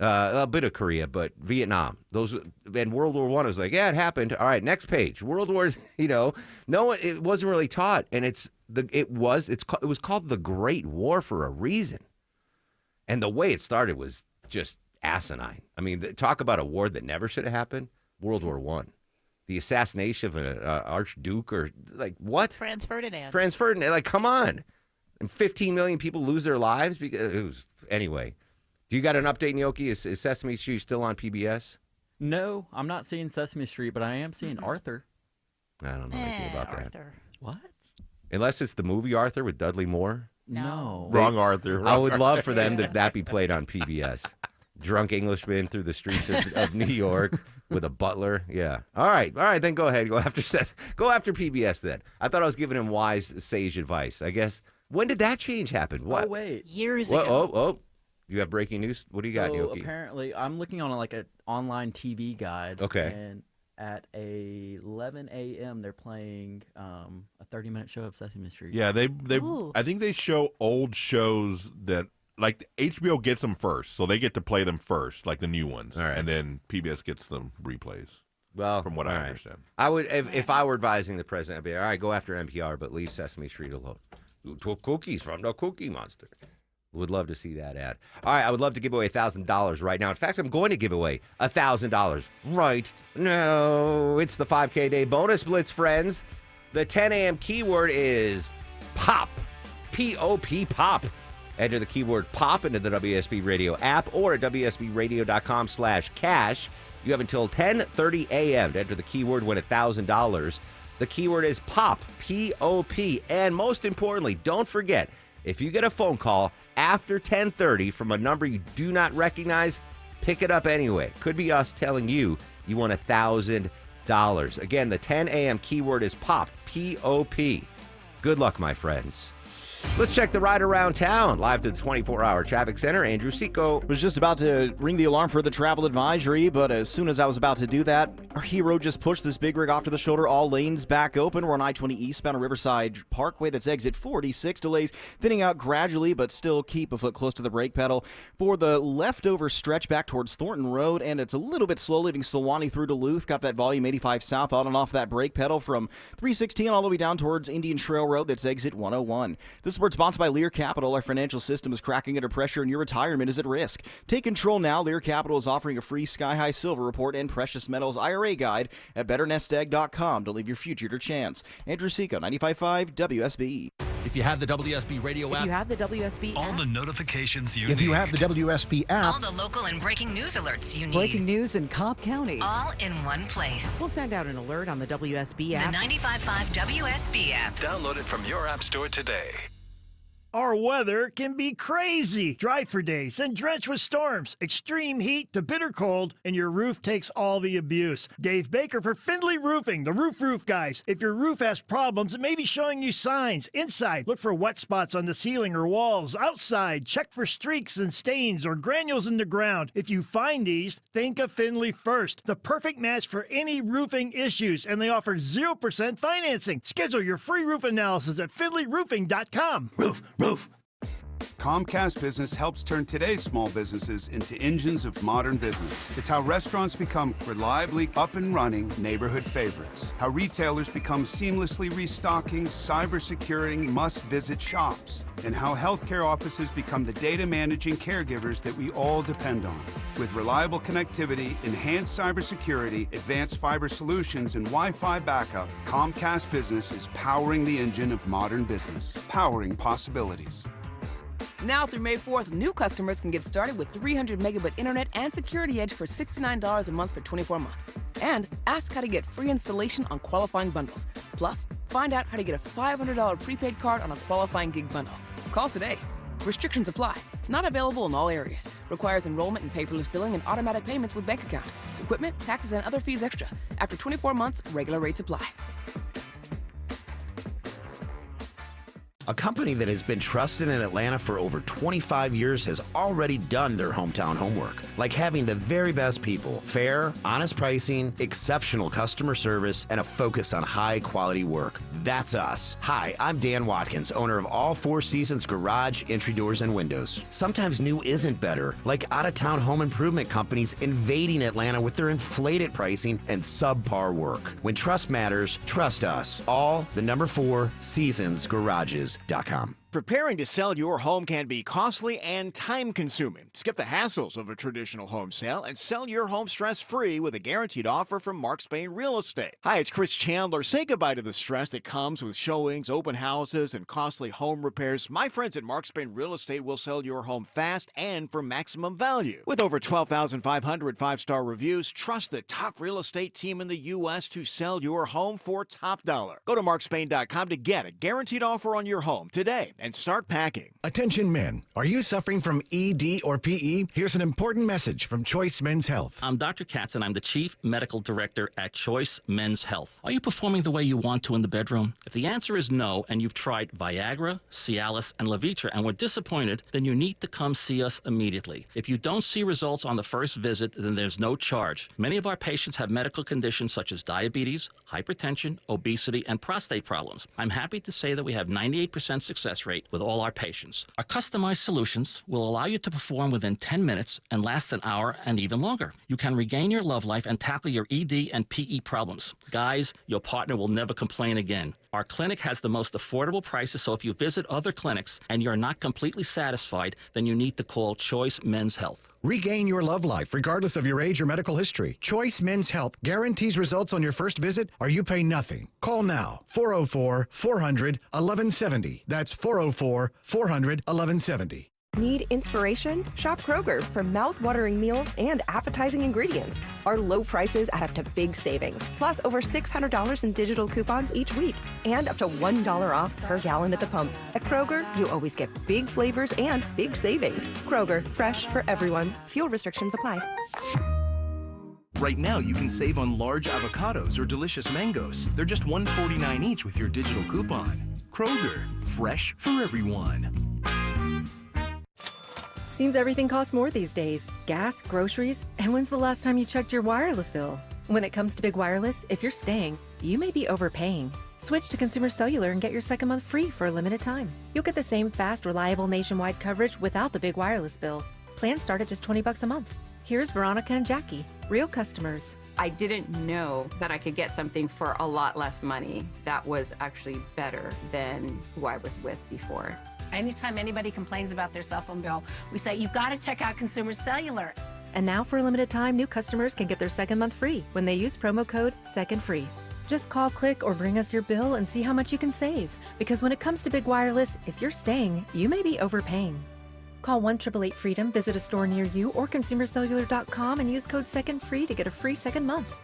Speaker 11: A bit of Korea, but Vietnam. And World War I was like, yeah, it happened. All right, next page. World War, no, it wasn't really taught, and it was called the Great War for a reason. And the way it started was just asinine. I mean, talk about a war that never should have happened. World War I, the assassination of an archduke, or like what?
Speaker 13: Franz Ferdinand.
Speaker 11: Like, come on. And 15 million people lose their lives because it was anyway. Do you got an update, Nyoki? Is Sesame Street still on PBS?
Speaker 3: No, I'm not seeing Sesame Street, but I am seeing Arthur.
Speaker 11: I don't know anything about
Speaker 13: Arthur.
Speaker 11: that.
Speaker 3: What?
Speaker 11: Unless it's the movie Arthur with Dudley Moore.
Speaker 3: No.
Speaker 2: Wrong Arthur.
Speaker 11: I would love for them to that be played on PBS. Drunk Englishmen through the streets of New York with a butler. Yeah. All right. Then go ahead. Go after PBS. Then I thought I was giving him wise, sage advice. I guess. When did that change happen? What?
Speaker 3: Oh wait.
Speaker 13: Years ago.
Speaker 11: Oh. You have breaking news? What do you got, Nyoki?
Speaker 3: Apparently, I'm looking on an online TV guide.
Speaker 11: Okay.
Speaker 3: And at 11 a.m. they're playing a 30-minute show of Sesame Street.
Speaker 2: Yeah, they I think they show old shows that like HBO gets them first, so they get to play them first, like the new ones, and then PBS gets them replays.
Speaker 11: Well,
Speaker 2: from what I understand,
Speaker 11: I would if I were advising the president, I'd be all right. Go after NPR, but leave Sesame Street alone. You took cookies from the Cookie Monster. Would love to see that ad. All right, I would love to give away $1,000 right now. In fact, I'm going to give away $1,000 right now. It's the 5K Day Bonus Blitz, friends. The 10 a.m. keyword is POP. P-O-P, POP. Enter the keyword POP into the WSB Radio app or at WSBradio.com/cash. You have until 10:30 a.m. to enter the keyword, win $1,000. The keyword is POP, P-O-P. And most importantly, don't forget, if you get a phone call after 10:30 from a number you do not recognize, pick it up anyway. Could be us telling you you won $1,000. Again, the 10 a.m. keyword is POP, P-O-P. Good luck, my friends. Let's check the ride around town. Live to the 24-hour traffic center, Andrew Seco.
Speaker 4: Was just about to ring the alarm for the travel advisory, but as soon as I was about to do that, our hero just pushed this big rig off to the shoulder. All lanes back open. We're on I-20 eastbound on Riverside Parkway. That's exit 46. Delays thinning out gradually, but still keep a foot close to the brake pedal. For the leftover stretch back towards Thornton Road, and it's a little bit slow leaving Suwannee through Duluth. Got that volume 85 south on and off that brake pedal from 316 all the way down towards Indian Trail Road. That's exit 101. This is sponsored by Lear Capital. Our financial system is cracking under pressure and your retirement is at risk. Take control now. Lear Capital is offering a free Sky High Silver Report and Precious Metals IRA guide at betternestegg.com to leave your future to chance. Andrew Seco, 95.5 WSB.
Speaker 12: If you have the WSB radio app.
Speaker 15: If you have the WSB
Speaker 16: all
Speaker 15: app.
Speaker 16: the notifications you
Speaker 12: If
Speaker 16: need.
Speaker 12: you have the WSB app.
Speaker 17: All the local and breaking news alerts you need.
Speaker 15: Breaking news in Cobb County.
Speaker 17: All in one place.
Speaker 15: We'll send out an alert on the WSB app.
Speaker 17: The 95.5 WSB app.
Speaker 16: Download it from your app store today.
Speaker 18: Our weather can be crazy. Dry for days and drenched with storms. Extreme heat to bitter cold, and your roof takes all the abuse. Dave Baker for Findlay Roofing, the roof guys. If your roof has problems, it may be showing you signs. Inside, look for wet spots on the ceiling or walls. Outside, check for streaks and stains or granules in the ground. If you find these, think of Findlay first. The perfect match for any roofing issues, and they offer 0% financing. Schedule your free roof analysis at findlayroofing.com.
Speaker 19: Roof. Comcast Business helps turn today's small businesses into engines of modern business. It's how restaurants become reliably up and running neighborhood favorites. How retailers become seamlessly restocking, cyber-securing, must-visit shops. And how healthcare offices become the data managing caregivers that we all depend on. With reliable connectivity, enhanced cybersecurity, advanced fiber solutions, and Wi-Fi backup, Comcast Business is powering the engine of modern business. Powering possibilities.
Speaker 20: Now through May 4th, new customers can get started with 300 megabit internet and Security Edge for $69 a month for 24 months. And ask how to get free installation on qualifying bundles. Plus, find out how to get a $500 prepaid card on a qualifying gig bundle. Call today. Restrictions apply. Not available in all areas. Requires enrollment and paperless billing and automatic payments with bank account. Equipment, taxes, and other fees extra. After 24 months, regular rates apply.
Speaker 21: A company that has been trusted in Atlanta for over 25 years has already done their hometown homework, like having the very best people, fair, honest pricing, exceptional customer service, and a focus on high-quality work. That's us. Hi, I'm Dan Watkins, owner of All Four Seasons Garage, Entry Doors, and Windows. Sometimes new isn't better, like out-of-town home improvement companies invading Atlanta with their inflated pricing and subpar work. When trust matters, trust us. All the number 4 Seasons Garages.
Speaker 22: Preparing to sell your home can be costly and time-consuming. Skip the hassles of a traditional home sale and sell your home stress-free with a guaranteed offer from Mark Spain Real Estate. Hi, it's Chris Chandler. Say goodbye to the stress that comes with showings, open houses, and costly home repairs. My friends at Mark Spain Real Estate will sell your home fast and for maximum value. With over 12,500 five-star reviews, trust the top real estate team in the U.S. to sell your home for top dollar. Go to markspain.com to get a guaranteed offer on your home today and start packing.
Speaker 23: Attention men, are you suffering from ED or PE? Here's an important message from Choice Men's Health.
Speaker 24: I'm Dr. Katz and I'm the Chief Medical Director at Choice Men's Health. Are you performing the way you want to in the bedroom? If the answer is no and you've tried Viagra, Cialis, and Levitra and were disappointed, then you need to come see us immediately. If you don't see results on the first visit, then there's no charge. Many of our patients have medical conditions such as diabetes, hypertension, obesity, and prostate problems. I'm happy to say that we have 98% success rate with all our patients. Our customized solutions will allow you to perform within 10 minutes and last an hour and even longer. You can regain your love life and tackle your ED and PE problems. Guys, your partner will never complain again. Our clinic has the most affordable prices, so if you visit other clinics and you're not completely satisfied, then you need to call Choice Men's Health.
Speaker 23: Regain your love life regardless of your age or medical history. Choice Men's Health guarantees results on your first visit or you pay nothing. Call now, 404-400-1170. That's 404-400-1170.
Speaker 1: Need inspiration? Shop Kroger for mouth-watering meals and appetizing ingredients. Our low prices add up to big savings, plus over $600 in digital coupons each week, and up to $1 off per gallon at the pump. At Kroger, you always get big flavors and big savings. Kroger, fresh for everyone. Fuel restrictions apply.
Speaker 5: Right now, you can save on large avocados or delicious mangoes. They're just $1.49 each with your digital coupon. Kroger, fresh for everyone.
Speaker 1: Seems everything costs more these days. Gas, groceries, and when's the last time you checked your wireless bill? When it comes to Big Wireless, if you're staying, you may be overpaying. Switch to Consumer Cellular and get your second month free for a limited time. You'll get the same fast, reliable nationwide coverage without the big wireless bill. Plans start at just $20 a month. Here's Veronica and Jackie, real customers.
Speaker 7: I didn't know that I could get something for a lot less money that was actually better than who I was with before.
Speaker 8: Anytime anybody complains about their cell phone bill, we say, you've got to check out Consumer Cellular.
Speaker 1: And now for a limited time, new customers can get their second month free when they use promo code SECONDFREE. Just call, click, or bring us your bill and see how much you can save. Because when it comes to Big Wireless, if you're staying, you may be overpaying. Call 1-888-FREEDOM, visit a store near you, or consumercellular.com and use code SECONDFREE to get a free second month.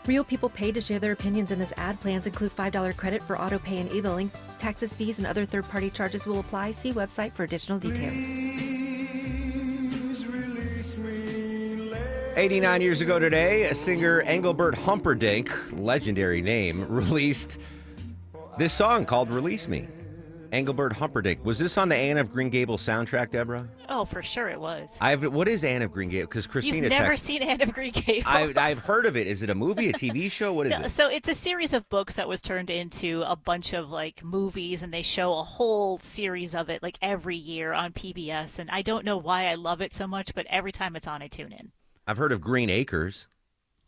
Speaker 1: Real people paid to share their opinions in this ad. Plans include $5 credit for auto pay and e-billing. Taxes, fees, and other third-party charges will apply. See website for additional details.
Speaker 11: 89 years ago today, singer Engelbert Humperdinck, legendary name, released this song called Release Me. Engelbert Humperdinck. Was this on the Anne of Green Gables soundtrack, Deborah?
Speaker 13: Oh, for sure it was.
Speaker 11: What is Anne of Green Gables? Because Christina
Speaker 13: You've never seen Anne of Green Gables.
Speaker 11: I've heard of it. Is it a movie, a TV show? What is it?
Speaker 13: So it's a series of books that was turned into a bunch of like movies, and they show a whole series of it like every year on PBS. And I don't know why I love it so much, but every time it's on, I tune in.
Speaker 11: I've heard of Green Acres.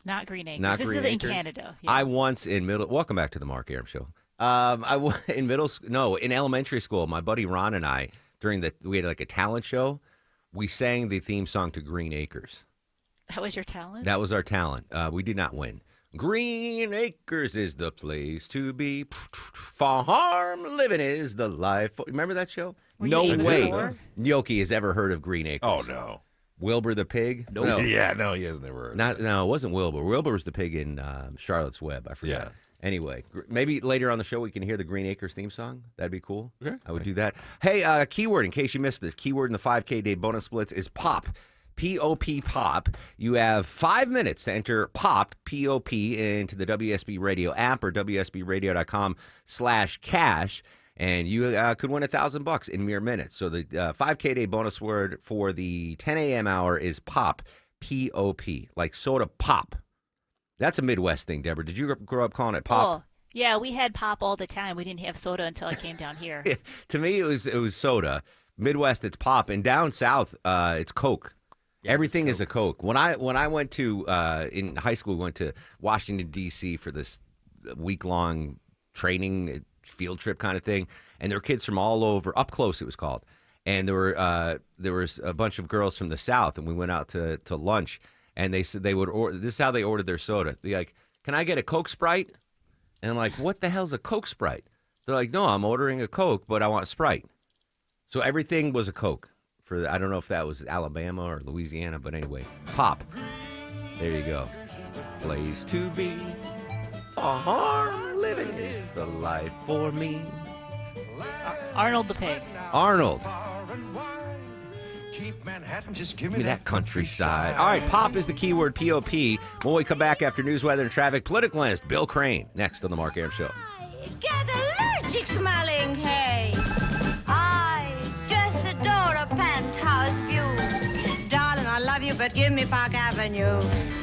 Speaker 13: Not Green Acres.
Speaker 11: Not
Speaker 13: this
Speaker 11: Green
Speaker 13: is
Speaker 11: Acres.
Speaker 13: in Canada.
Speaker 11: I once in welcome back to the Mark Arum Show. In elementary school, my buddy Ron and I, we had like a talent show, we sang the theme song to Green Acres.
Speaker 13: That was your talent?
Speaker 11: That was our talent. We did not win. Green Acres is the place to be. Farm living is the life. Remember that show? No way Gnocchi has ever heard of Green Acres.
Speaker 2: Oh, no.
Speaker 11: Wilbur the pig?
Speaker 2: No. Yeah, no, he has never heard of it.
Speaker 11: No, it wasn't Wilbur. Wilbur was the pig in Charlotte's Web. I forgot.
Speaker 2: Yeah.
Speaker 11: Anyway, maybe later on the show we can hear the Green Acres theme song. That'd be cool.
Speaker 2: Okay.
Speaker 11: I would do that. Hey, keyword, in case you missed it, keyword in the 5K Day bonus splits is POP. P-O-P, POP. You have 5 minutes to enter POP, P-O-P, into the WSB Radio app or WSBRadio.com/cash, and you could win $1,000 in mere minutes. So the 5K Day bonus word for the 10 a.m. hour is POP, P-O-P, like soda pop. That's a Midwest thing, Deborah. Did you grow up calling it pop?
Speaker 13: Oh, yeah, we had pop all the time. We didn't have soda until I came down here.
Speaker 11: To me, it was soda. Midwest, it's pop, and down south, it's Coke. Yeah, everything is a Coke. When I went to in high school, we went to Washington D.C. for this week-long training field trip kind of thing, and there were kids from all over. Up Close, it was called, and there was a bunch of girls from the South, and we went out to lunch. And they said they would order. This is how they ordered their soda. They're like, "Can I get a Coke Sprite?" And I'm like, "What the hell's a Coke Sprite?" They're like, "No, I'm ordering a Coke, but I want Sprite." So everything was a Coke. I don't know if that was Alabama or Louisiana, but anyway, pop. There you go. Place to be. Farm living is the life for me.
Speaker 13: Arnold the pig.
Speaker 11: Arnold. Give me that countryside. All right, pop is the keyword, P-O-P. When we come back after news, weather, and traffic, political analyst Bill Crane, next on the Mark Arum Show.
Speaker 25: Get allergic smelling hay. I just adore a penthouse view. Darling, I love you, but give me Park Avenue.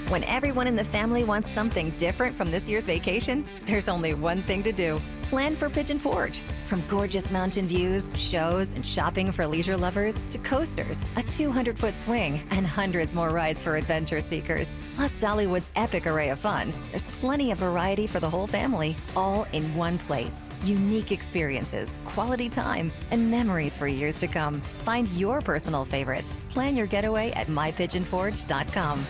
Speaker 1: When everyone in the family wants something different from this year's vacation, there's only one thing to do. Plan for Pigeon Forge. From gorgeous mountain views, shows, and shopping for leisure lovers to coasters, a 200-foot swing, and hundreds more rides for adventure seekers. Plus Dollywood's epic array of fun. There's plenty of variety for the whole family, all in one place. Unique experiences, quality time, and memories for years to come. Find your personal favorites. Plan your getaway at mypigeonforge.com.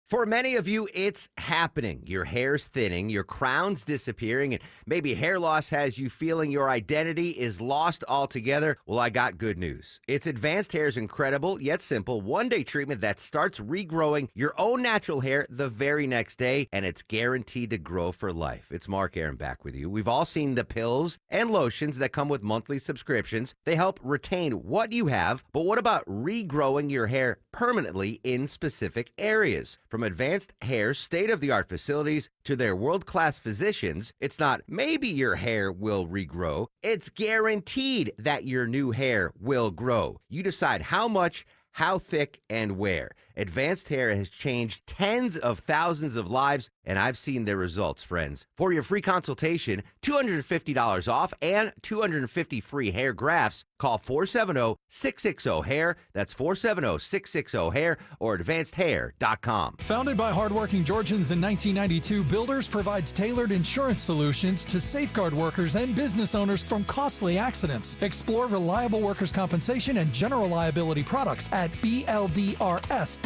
Speaker 11: For many of you, it's happening. Your hair's thinning, your crown's disappearing, and maybe hair loss has you feeling your identity is lost altogether. Well, I got good news. It's Advanced Hair's incredible yet simple one-day treatment that starts regrowing your own natural hair the very next day, and it's guaranteed to grow for life. It's Mark Aron back with you. We've all seen the pills and lotions that come with monthly subscriptions. They help retain what you have, but what about regrowing your hair permanently in specific areas? From Advanced Hair's state-of-the-art facilities to their world-class physicians, it's not maybe your hair will regrow. It's guaranteed that your new hair will grow. You decide how much, how thick, and where. Advanced Hair has changed tens of thousands of lives, and I've seen their results, friends. For your free consultation, $250 off and 250 free hair grafts, call 470-660-HAIR. That's 470-660-HAIR or advancedhair.com.
Speaker 12: Founded by hardworking Georgians in 1992, Builders provides tailored insurance solutions to safeguard workers and business owners from costly accidents. Explore reliable workers' compensation and general liability products at BLDRS.com.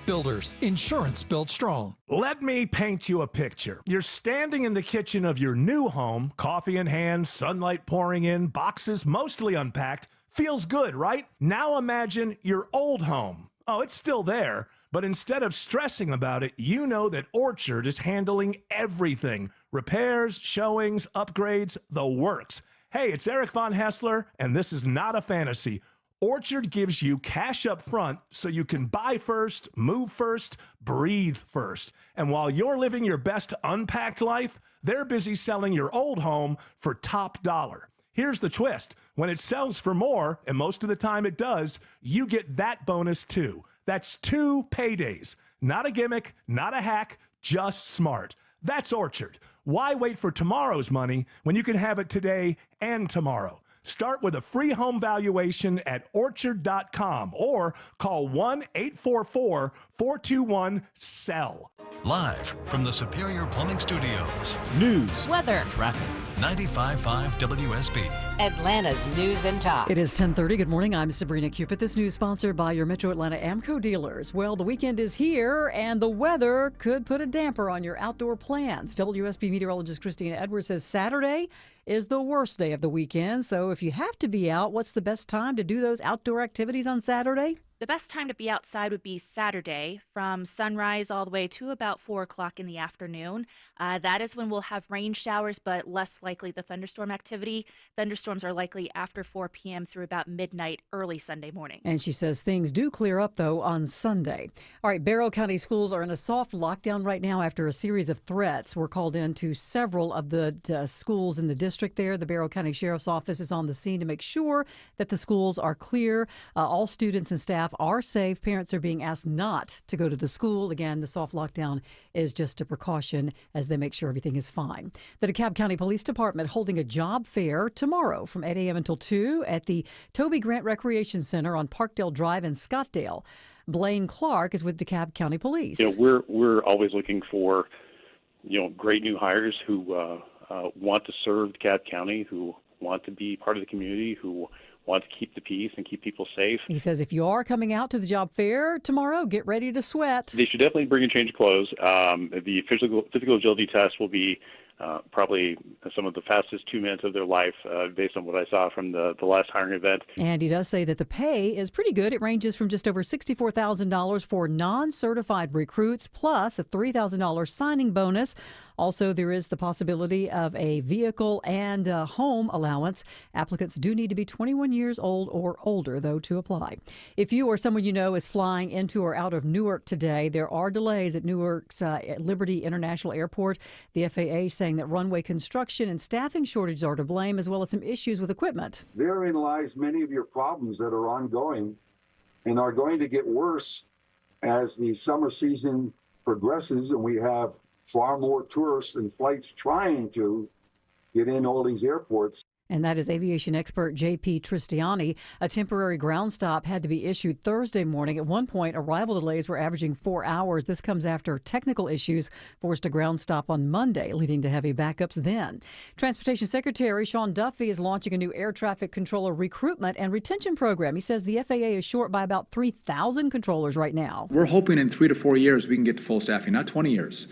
Speaker 12: Builders, insurance built strong.
Speaker 3: Let me paint you a picture. You're standing in the kitchen of your new home, coffee in hand, sunlight pouring in, boxes mostly unpacked. Feels good, right? Now imagine your old home. Oh, it's still there, but instead of stressing about it, you know that Orchard is handling everything. Repairs, showings, upgrades, the works. Hey, it's Eric Von Hessler, and this is not a fantasy. Orchard gives you cash up front so you can buy first, move first, breathe first. And while you're living your best unpacked life, they're busy selling your old home for top dollar. Here's the twist. When it sells for more, and most of the time it does, you get that bonus too. That's 2 paydays. Not a gimmick, not a hack, just smart. That's Orchard. Why wait for tomorrow's money when you can have it today and tomorrow? Start with a free home valuation at orchard.com or call 1-844-421-SELL.
Speaker 16: Live from the Superior Plumbing Studios.
Speaker 12: News,
Speaker 13: weather,
Speaker 12: traffic.
Speaker 16: 95.5 WSB.
Speaker 17: Atlanta's News and Talk.
Speaker 15: It is 10:30. Good morning. I'm Sabrina Cupid. This news sponsored by your Metro Atlanta Amco dealers. Well, the weekend is here, and the weather could put a damper on your outdoor plans. WSB meteorologist Christina Edwards says Saturday is the worst day of the weekend. So if you have to be out, what's the best time to do those outdoor activities on Saturday?
Speaker 6: The best time to be outside would be Saturday from sunrise all the way to about 4 o'clock in the afternoon. That is when we'll have rain showers, but less likely the thunderstorm activity. Thunderstorms are likely after 4 p.m. through about midnight, early Sunday morning.
Speaker 15: And she says things do clear up, though, on Sunday. All right, Barrow County schools are in a soft lockdown right now after a series of threats were called in to several of the schools in the district there. The Barrow County Sheriff's Office is on the scene to make sure that the schools are clear. All students and staff are safe. Parents are being asked not to go to the school. Again, the soft lockdown is just a precaution as they make sure everything is fine. The DeKalb County Police Department holding a job fair tomorrow from 8 a.m. until 2 at the Toby Grant Recreation Center on Parkdale Drive in Scottsdale. Blaine Clark is with DeKalb County Police.
Speaker 9: We're always looking for, great new hires who want to serve DeKalb County, who want to be part of the community, who want to keep the peace and keep people safe.
Speaker 15: He says if you are coming out to the job fair tomorrow, get ready to sweat.
Speaker 9: They should definitely bring a change of clothes. The physical agility test will be probably some of the fastest 2 minutes of their life based on what I saw from the last hiring event.
Speaker 15: And he does say that the pay is pretty good. It ranges from just over $64,000 for non-certified recruits, plus a $3,000 signing bonus. Also, there is the possibility of a vehicle and a home allowance. Applicants do need to be 21 years old or older, though, to apply. If you or someone you know is flying into or out of Newark today, there are delays at Newark's Liberty International Airport. The FAA saying that runway construction and staffing shortages are to blame, as well as some issues with equipment.
Speaker 10: Therein lies many of your problems that are ongoing and are going to get worse as the summer season progresses and we have far more tourists and flights trying to get in all these airports.
Speaker 15: And that is aviation expert J.P. Tristiani. A temporary ground stop had to be issued Thursday morning. At one point, arrival delays were averaging 4 hours. This comes after technical issues forced a ground stop on Monday, leading to heavy backups then. Transportation Secretary Sean Duffy is launching a new air traffic controller recruitment and retention program. He says the FAA is short by about 3,000 controllers right now.
Speaker 4: We're hoping in 3 to 4 years we can get to full staffing, not 20 years.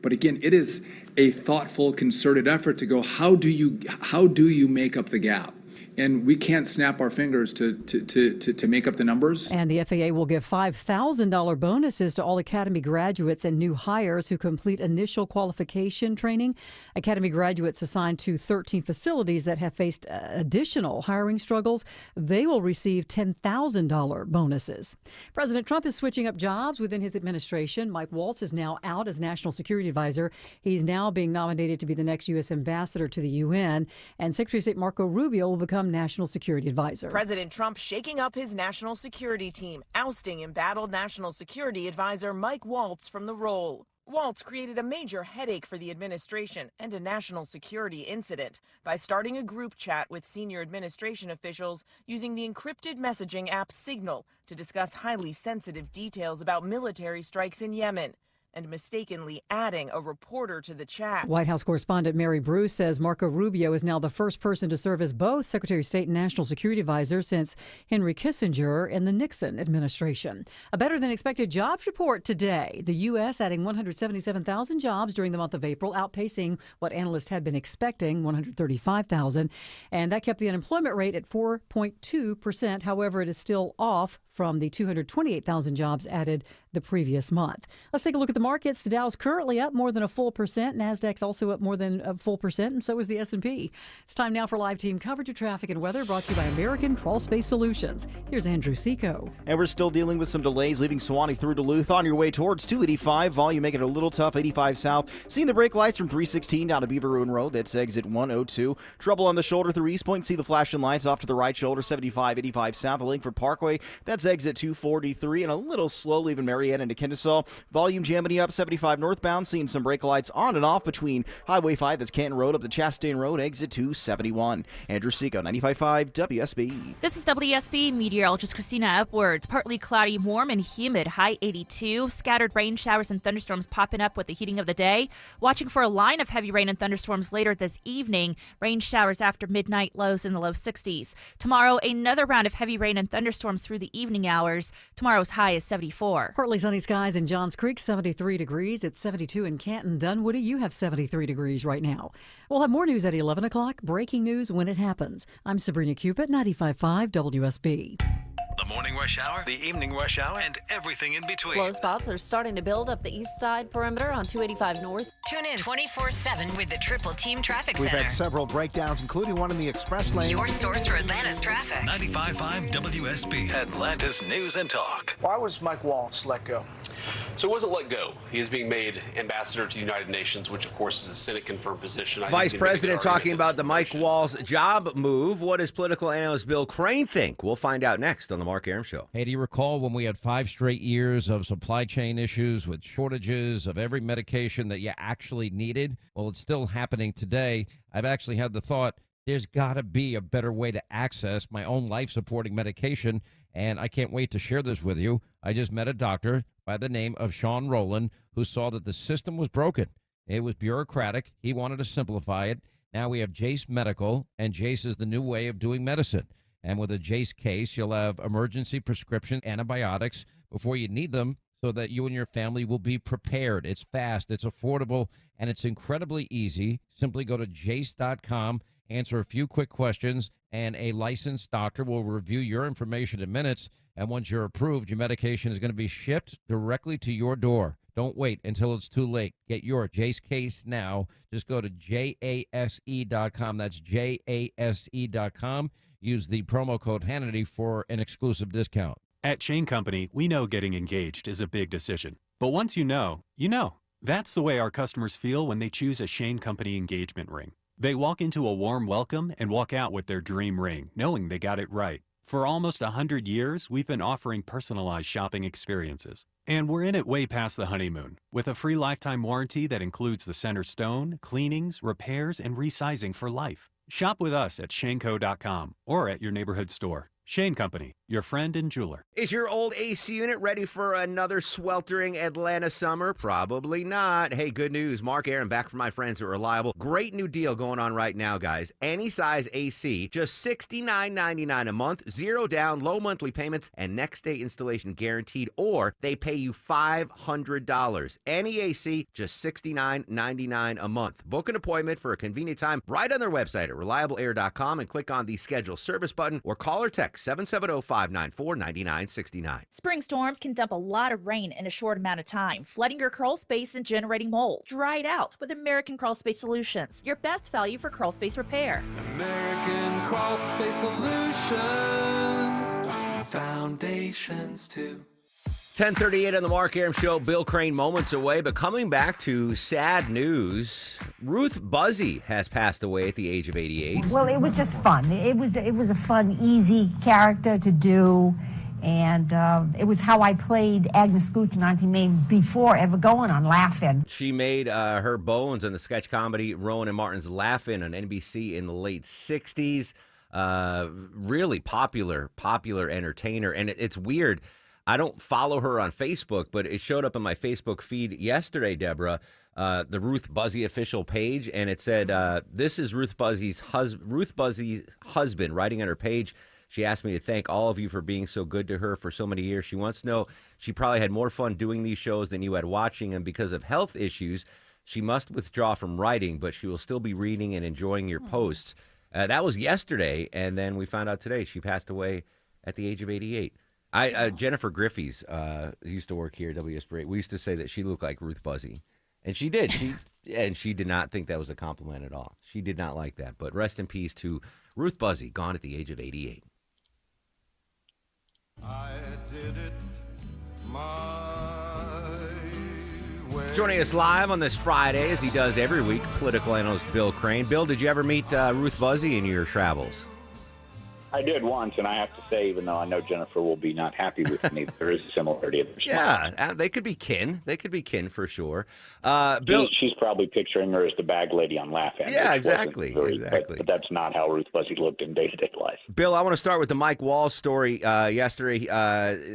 Speaker 4: But again, it is a thoughtful, concerted effort to go, how do you make up the gap? And we can't snap our fingers to make up the numbers.
Speaker 15: And the FAA will give $5,000 bonuses to all Academy graduates and new hires who complete initial qualification training. Academy graduates assigned to 13 facilities that have faced additional hiring struggles, they will receive $10,000 bonuses. President Trump is switching up jobs within his administration. Mike Waltz is now out as National Security Advisor. He's now being nominated to be the next U.S. ambassador to the UN. And Secretary of State Marco Rubio will become National Security Advisor.
Speaker 14: President Trump shaking up his national security team, ousting embattled National Security Advisor Mike Waltz from the role. Waltz created a major headache for the administration and a national security incident by starting a group chat with senior administration officials using the encrypted messaging app Signal to discuss highly sensitive details about military strikes in Yemen, and mistakenly adding a reporter to the chat.
Speaker 15: White House correspondent Mary Bruce says Marco Rubio is now the first person to serve as both Secretary of State and National Security Advisor since Henry Kissinger in the Nixon administration. A better-than-expected jobs report today. The U.S. adding 177,000 jobs during the month of April, outpacing what analysts had been expecting, 135,000. And that kept the unemployment rate at 4.2%. However, it is still off from the 228,000 jobs added the previous month. Let's take a look at the markets. The Dow's currently up more than a full percent. NASDAQ's also up more than a full percent, and so is the S&P. It's time now for live team coverage of traffic and weather brought to you by American Crawl Space Solutions. Here's Andrew Seco.
Speaker 18: And we're still dealing with some delays leaving Sewanee through Duluth on your way towards 285. Volume making it a little tough. 85 south. Seeing the brake lights from 316 down to Beaver Ruin Road. That's exit 102. Trouble on the shoulder through East Point. See the flashing lights off to the right shoulder. 75, 85 south. The Langford Parkway. That's exit 243. And a little slow leaving Marietta into Kennesaw. Volume jamming up 75 northbound. Seeing some brake lights on and off between Highway 5. That's Canton Road up to Chastain Road. Exit 271. Andrew Seco, 95.5 WSB.
Speaker 6: This is WSB meteorologist Christina Upwards. Partly cloudy, warm and humid, high 82. Scattered rain showers and thunderstorms popping up with the heating of the day. Watching for a line of heavy rain and thunderstorms later this evening. Rain showers after midnight, lows in the low 60s. Tomorrow, another round of heavy rain and thunderstorms through the evening hours. Tomorrow's high is 74.
Speaker 15: Partly sunny skies in Johns Creek, 73 degrees. It's 72 in Canton. Dunwoody, you have 73 degrees right now. We'll have more news at 11 o'clock. Breaking news when it happens. I'm Sabrina Cupid, 95.5 WSB.
Speaker 16: The morning rush hour, the evening rush hour, and everything in between.
Speaker 19: Slow spots are starting to build up the east side perimeter on 285 north.
Speaker 17: Tune in 24/7 with the Triple Team Traffic
Speaker 22: We've
Speaker 17: Center.
Speaker 22: had several breakdowns, including one in the express lane.
Speaker 17: Your source for Atlanta's traffic.
Speaker 16: 95.5 WSB, Atlanta's News and Talk.
Speaker 20: Why was Mike Waltz let go?
Speaker 26: So he wasn't let go. He is being made ambassador to the United Nations, which, of course, is a Senate-confirmed position.
Speaker 11: Vice President talking about the Mike Waltz job move. What does political analyst Bill Crane think? We'll find out next on the Mark Arum Show.
Speaker 27: Hey, do you recall when we had 5 straight years of supply chain issues with shortages of every medication that you actually needed? Well, it's still happening today. I've actually had the thought, there's got to be a better way to access my own life-supporting medication, and I can't wait to share this with you. I just met a doctor by the name of Sean Rowland who saw that the system was broken. It was bureaucratic. He wanted to simplify it. Now we have Jace Medical, and Jace is the new way of doing medicine. And with a Jace case, you'll have emergency prescription antibiotics before you need them so that you and your family will be prepared. It's fast, it's affordable, and it's incredibly easy. Simply go to jace.com, answer a few quick questions, and a licensed doctor will review your information in minutes. And once you're approved, your medication is going to be shipped directly to your door. Don't wait until it's too late. Get your Jace case now. Just go to jase.com. That's jase.com. Use the promo code Hannity for an exclusive discount.
Speaker 28: At Shane Company, we know getting engaged is a big decision. But once you know, you know. That's the way our customers feel when they choose a Shane Company engagement ring. They walk into a warm welcome and walk out with their dream ring, knowing they got it right. For almost 100 years, we've been offering personalized shopping experiences. And we're in it way past the honeymoon, with a free lifetime warranty that includes the center stone, cleanings, repairs, and resizing for life. Shop with us at shaneco.com or at your neighborhood store. Shane Company, your friend and jeweler.
Speaker 11: Is your old AC unit ready for another sweltering Atlanta summer? Probably not. Hey, good news. Mark Aaron back from my friends at Reliable. Great new deal going on right now, guys. Any size AC, just $69.99 a month, 0 down, low monthly payments, and next day installation guaranteed, or they pay you $500. Any AC, just $69.99 a month. Book an appointment for a convenient time right on their website at reliableair.com and click on the schedule service button or call or text 770-594-9969.
Speaker 2: Spring storms can dump a lot of rain in a short amount of time, flooding your crawl space and generating mold. Dry it out with American Crawl Space Solutions, your best value for crawl space repair.
Speaker 5: American Crawl Space Solutions, foundations too.
Speaker 11: 10:38 on the Mark Arum Show. Bill Crane moments away, but coming back to sad news, Ruth Buzzy has passed away at the age of 88.
Speaker 7: Well, it was just fun. It was a fun, easy character to do, and it was how I played Agnes Gooch in Auntie Mae before ever going on Laugh-In.
Speaker 11: She made her bones in the sketch comedy Rowan and Martin's Laugh-In on NBC in the late 60s. Really popular entertainer, and it's weird. I don't follow her on Facebook, but it showed up in my Facebook feed yesterday, Deborah, the Ruth Buzzy official page, and it said, this is Ruth Buzzy's husband writing on her page. She asked me to thank all of you for being so good to her for so many years. She wants to know she probably had more fun doing these shows than you had watching, and because of health issues, she must withdraw from writing, but she will still be reading and enjoying your posts. That was yesterday, and then we found out today she passed away at the age of 88. Jennifer Griffey's used to work here at WSB. We used to say that she looked like Ruth Buzzy, and she did. She did not think that was a compliment at all. She did not like that. But rest in peace to Ruth Buzzy, gone at the age of 88.
Speaker 5: I did it my way.
Speaker 11: Joining us live on this Friday, as he does every week, political analyst Bill Crane. Bill, did you ever meet Ruth Buzzy in your travels?
Speaker 8: I did once, and I have to say, even though I know Jennifer will be not happy with me, there is a similarity of their smiles.
Speaker 11: Yeah, they could be kin. They could be kin for sure. Bill,
Speaker 8: she's probably picturing her as the bag lady on Laugh-In.
Speaker 11: Yeah, exactly.
Speaker 8: But that's not how Ruth Buzzy looked in day-to-day life.
Speaker 11: Bill, I want to start with the Mike Walls story yesterday.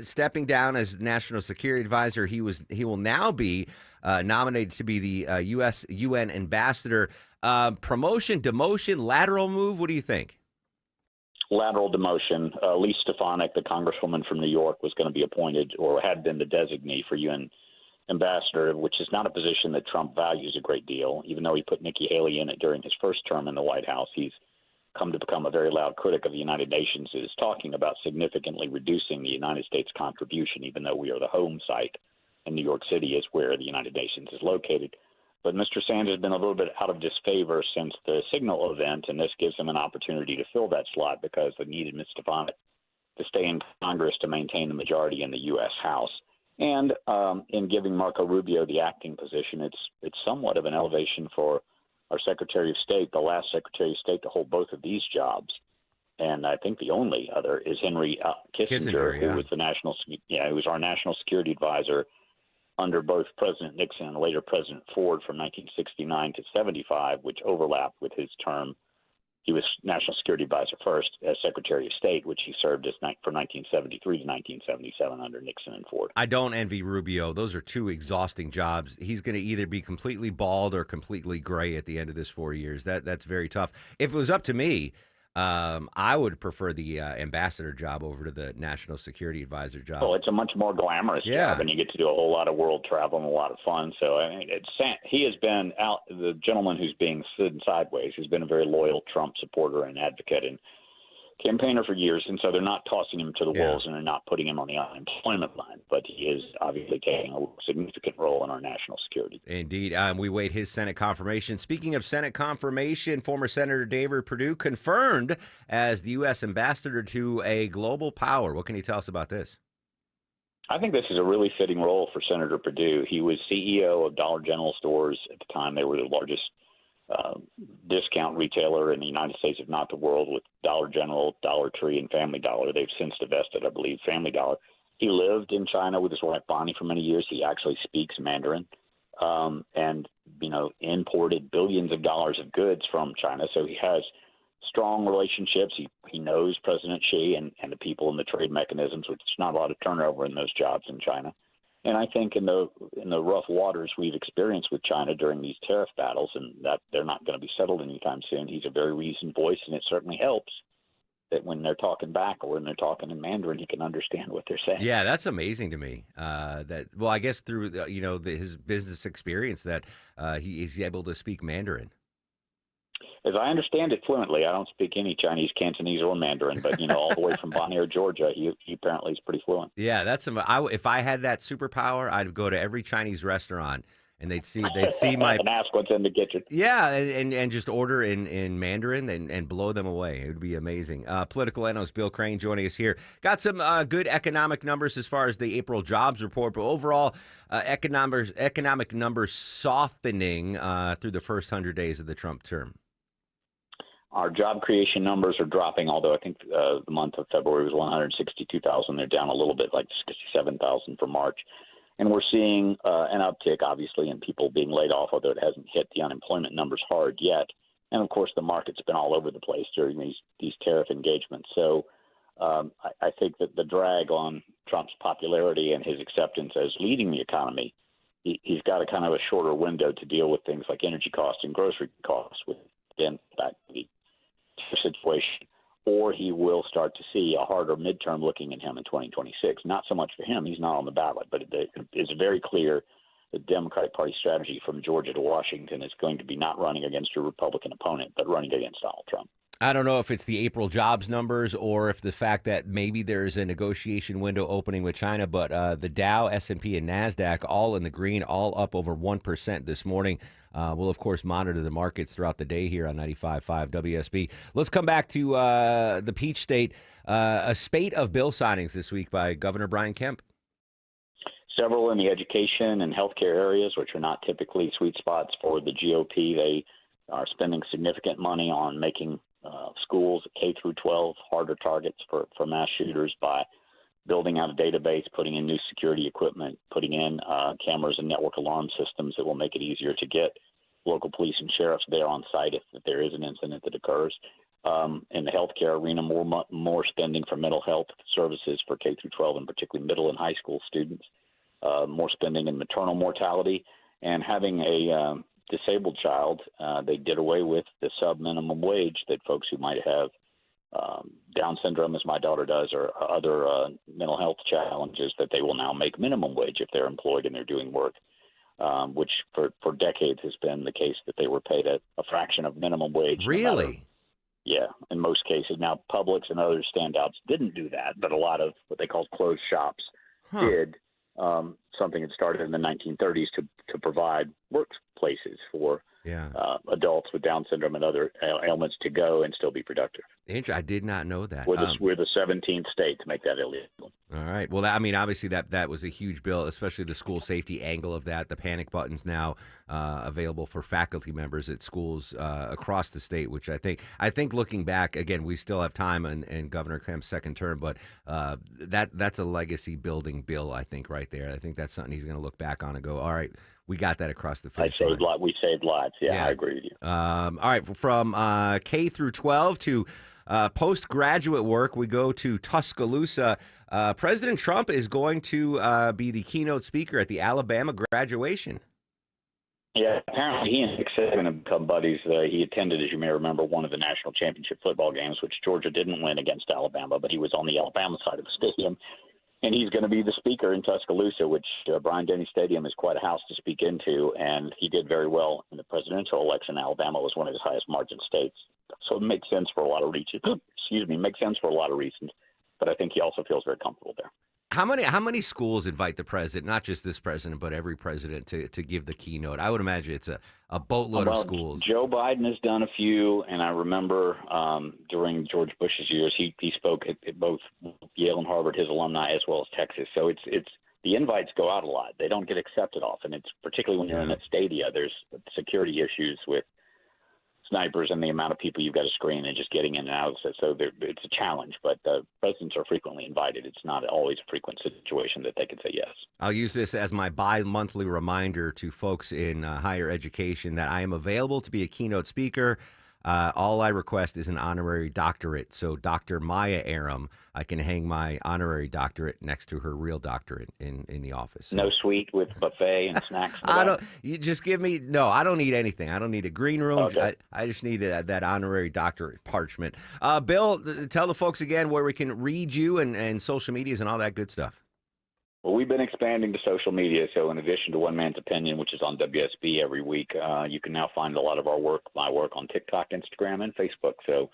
Speaker 11: Stepping down as National Security Advisor, he will now be nominated to be the U.S. UN ambassador. Promotion, demotion, lateral move. What do you think?
Speaker 8: Lateral demotion. Elise Stefanik, the congresswoman from New York, was going to be appointed or had been the designee for UN ambassador, which is not a position that Trump values a great deal. Even though he put Nikki Haley in it during his first term in the White House, he's come to become a very loud critic of the United Nations, is talking about significantly reducing the United States contribution, even though we are the home site and New York City is where the United Nations is located. But Mr. Sanders has been a little bit out of disfavor since the Signal event, and this gives him an opportunity to fill that slot because they needed Ms. Stefanik to stay in Congress to maintain the majority in the U.S. House. And in giving Marco Rubio the acting position, it's somewhat of an elevation for our Secretary of State, the last Secretary of State to hold both of these jobs. And I think the only other is Henry Kissinger, who was who was our national security advisor under both President Nixon and later President Ford from 1969 to 75, which overlapped with his term. He was National Security Advisor first as Secretary of State, which he served as from 1973 to 1977 under Nixon and Ford.
Speaker 11: I don't envy Rubio. Those are two exhausting jobs. He's going to either be completely bald or completely gray at the end of this 4 years. That's very tough. If it was up to me, I would prefer the ambassador job over to the National Security Advisor job.
Speaker 8: Well, it's a much more glamorous job, and you get to do a whole lot of world travel and a lot of fun. So I mean, he has been out. The gentleman who's being sitting sideways has been a very loyal Trump supporter and advocate and campaigner for years, and so they're not tossing him to the wolves and they're not putting him on the unemployment line. But he is obviously taking a significant role in our national security.
Speaker 11: Indeed. We wait his Senate confirmation. Speaking of Senate confirmation, former Senator David Perdue confirmed as the U.S. ambassador to a global power. What can you tell us about this?
Speaker 8: I think this is a really fitting role for Senator Perdue. He was CEO of Dollar General stores at the time. They were the largest discount retailer in the United States, if not the world, with Dollar General, Dollar Tree, and Family Dollar. They've since divested, I believe, Family Dollar. He lived in China with his wife Bonnie for many years. He actually speaks Mandarin, and imported billions of dollars of goods from China. So he has strong relationships. He knows President Xi and the people in the trade mechanisms, which is not a lot of turnover in those jobs in China. And I think in the rough waters we've experienced with China during these tariff battles, and that they're not going to be settled anytime soon, he's a very reasoned voice, and it certainly helps that when they're talking back or when they're talking in Mandarin, he can understand what they're saying.
Speaker 11: Yeah, that's amazing to me. I guess through his business experience that he's able to speak Mandarin.
Speaker 8: As I understand it fluently, I don't speak any Chinese, Cantonese, or Mandarin, but all the way from Bonnier, Georgia, he apparently is pretty fluent.
Speaker 11: Yeah, if I had that superpower, I'd go to every Chinese restaurant and they'd see my
Speaker 8: and ask what's in the kitchen.
Speaker 11: Yeah, and just order in Mandarin and blow them away. It would be amazing. Political analyst Bill Crane joining us here. Got some good economic numbers as far as the April jobs report, but overall economic numbers softening through the first 100 days of the Trump term.
Speaker 8: Our job creation numbers are dropping, although I think the month of February was 162,000. They're down a little bit, like 67,000 for March. And we're seeing an uptick, obviously, in people being laid off, although it hasn't hit the unemployment numbers hard yet. And, of course, the market's been all over the place during these tariff engagements. So I think that the drag on Trump's popularity and his acceptance as leading the economy, he's got a kind of a shorter window to deal with things like energy costs and grocery costs with, again, back to the situation, or he will start to see a harder midterm looking at him in 2026. Not so much for him, he's not on the ballot, but it's very clear the Democratic Party strategy from Georgia to Washington is going to be not running against a Republican opponent, but running against Donald Trump.
Speaker 11: I don't know if it's the April jobs numbers or if the fact that maybe there's a negotiation window opening with China, but the Dow, S&P, and NASDAQ all in the green, all up over 1% this morning. We'll, of course, monitor the markets throughout the day here on 95.5 WSB. Let's come back to the Peach State. A spate of bill signings this week by Governor Brian Kemp.
Speaker 8: Several in the education and healthcare areas, which are not typically sweet spots for the GOP. They are spending significant money on making schools K through 12 harder targets for mass shooters by building out a database, putting in new security equipment, putting in cameras and network alarm systems that will make it easier to get local police and sheriffs there on site if there is an incident that occurs. In the healthcare arena, more spending for mental health services for K through 12 and particularly middle and high school students. More spending in maternal mortality, and having a disabled child. They did away with the sub-minimum wage that folks who might have Down syndrome, as my daughter does, or other mental health challenges, that they will now make minimum wage if they're employed and they're doing work, which for decades has been the case, that they were paid a fraction of minimum wage.
Speaker 11: Really?
Speaker 8: Yeah, in most cases. Now, Publix and other standouts didn't do that, but a lot of what they called closed shops did. Something that started in the 1930s to provide workplaces for adults with Down syndrome and other ailments to go and still be productive.
Speaker 11: I did not know that.
Speaker 8: We're the 17th state to make that illegal.
Speaker 11: All right. Well, obviously that was a huge bill, especially the school safety angle of that. The panic buttons now available for faculty members at schools across the state, which I think looking back, again, we still have time in Governor Kemp's second term, but that's a legacy building bill, I think, right there. I think that's something he's going to look back on and go, all right, we got that across the finish line.
Speaker 8: We saved lives. Yeah, I agree with you.
Speaker 11: All right. From K through 12 to postgraduate work, we go to Tuscaloosa. President Trump is going to be the keynote speaker at the Alabama graduation.
Speaker 8: Yeah, apparently he and Nick Saban have become buddies. He attended, as you may remember, one of the national championship football games, which Georgia didn't win against Alabama, but he was on the Alabama side of the stadium. And he's going to be the speaker in Tuscaloosa, which Bryant-Denny Stadium is quite a house to speak into. And he did very well in the presidential election. Alabama was one of his highest margin states. So it makes sense for a lot of reasons. Makes sense for a lot of reasons. But I think he also feels very comfortable there.
Speaker 11: How many schools invite the president, not just this president, but every president to give the keynote? I would imagine it's a boatload of schools.
Speaker 8: Joe Biden has done a few, and I remember during George Bush's years, he spoke at both Yale and Harvard, his alumni, as well as Texas. So it's the invites go out a lot. They don't get accepted often. It's particularly when you're in a stadia. There's security issues with snipers and the amount of people you've got to screen and just getting in and out. So it's a challenge, but presidents are frequently invited. It's not always a frequent situation that they can say yes.
Speaker 11: I'll use this as my bi-monthly reminder to folks in higher education that I am available to be a keynote speaker. All I request is an honorary doctorate. So Dr. Maya Aram, I can hang my honorary doctorate next to her real doctorate in the office.
Speaker 8: No suite with buffet and snacks.
Speaker 11: You just give me, no, I don't need anything. I don't need a green room.
Speaker 8: Okay.
Speaker 11: I just need that honorary doctorate parchment. Bill, tell the folks again where we can read you and social medias and all that good stuff.
Speaker 8: Well, we've been expanding to social media. So in addition to One Man's Opinion, which is on WSB every week, you can now find a lot of my work on TikTok, Instagram, and Facebook. So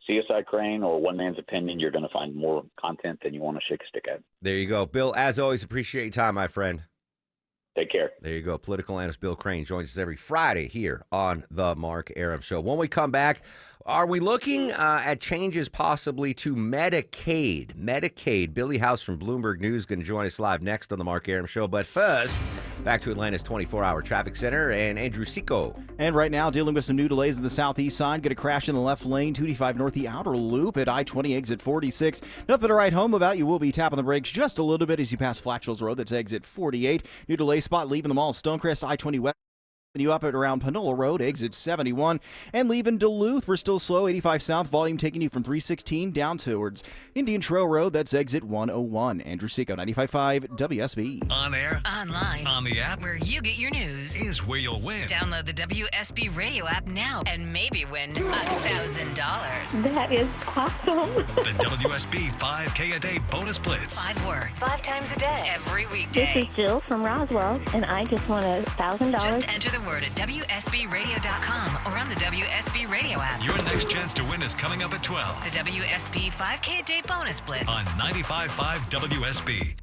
Speaker 8: CSI Crane or One Man's Opinion, you're going to find more content than you want to shake a stick at.
Speaker 11: There you go. Bill, as always, appreciate your time, my friend.
Speaker 8: Take care.
Speaker 11: There you go. Political analyst Bill Crane joins us every Friday here on the Mark Aram Show. When we come back, are we looking at changes possibly to Medicaid? Medicaid. Billy House from Bloomberg News going to join us live next on the Mark Aram Show. But first, back to Atlanta's 24-hour traffic center and Andrew Seco.
Speaker 18: And right now, dealing with some new delays in the southeast side. Going to crash in the left lane, 285 north, the outer loop at I-20 exit 46. Nothing to write home about. You will be tapping the brakes just a little bit as you pass Flatchills Road. That's exit 48. New delay spot leaving the mall, Stonecrest, I-20 west. You up at around Panola Road, exit 71, and leaving Duluth, we're still slow, 85 south, volume taking you from 316 down towards Indian Trail Road, that's exit 101. Andrew Seco, 95.5 WSB.
Speaker 16: On air,
Speaker 17: online,
Speaker 16: on the app,
Speaker 17: where you get your news,
Speaker 16: is where you'll win.
Speaker 17: Download the WSB radio app now and maybe win $1,000.
Speaker 1: That is awesome.
Speaker 16: The WSB 5K a day bonus blitz.
Speaker 17: 5 words, 5 times a day, every weekday.
Speaker 1: This is Jill from Roswell, and I just won $1,000.
Speaker 17: Just enter the word at WSBradio.com or on the WSB radio app.
Speaker 16: Your next chance to win is coming up at 12.
Speaker 17: The WSB 5K a day bonus blitz
Speaker 16: on 95.5 WSB.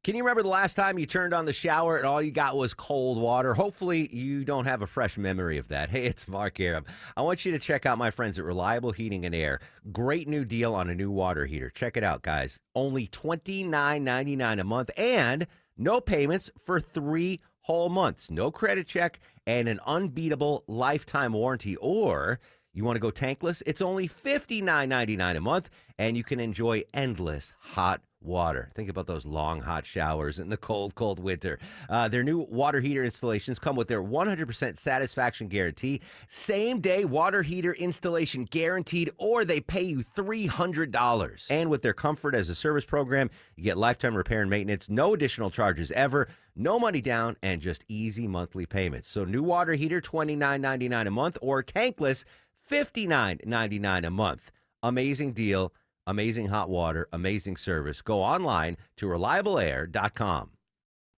Speaker 11: Can you remember the last time you turned on the shower and all you got was cold water? Hopefully you don't have a fresh memory of that. Hey, it's Mark Aram. I want you to check out my friends at Reliable Heating and Air. Great new deal on a new water heater. Check it out, guys. Only $29.99 a month and no payments for 3 whole months. No credit check and an unbeatable lifetime warranty. Or you want to go tankless? It's only $59.99 a month and you can enjoy endless hot water. Think about those long, hot showers in the cold, cold winter. Their new water heater installations come with their 100% satisfaction guarantee, same-day water heater installation guaranteed, or they pay you $300. And with their Comfort as a Service program, you get lifetime repair and maintenance, no additional charges ever, no money down, and just easy monthly payments. So new water heater, $29.99 a month, or tankless, $59.99 a month. Amazing deal. Amazing hot water, amazing service. Go online to reliableair.com.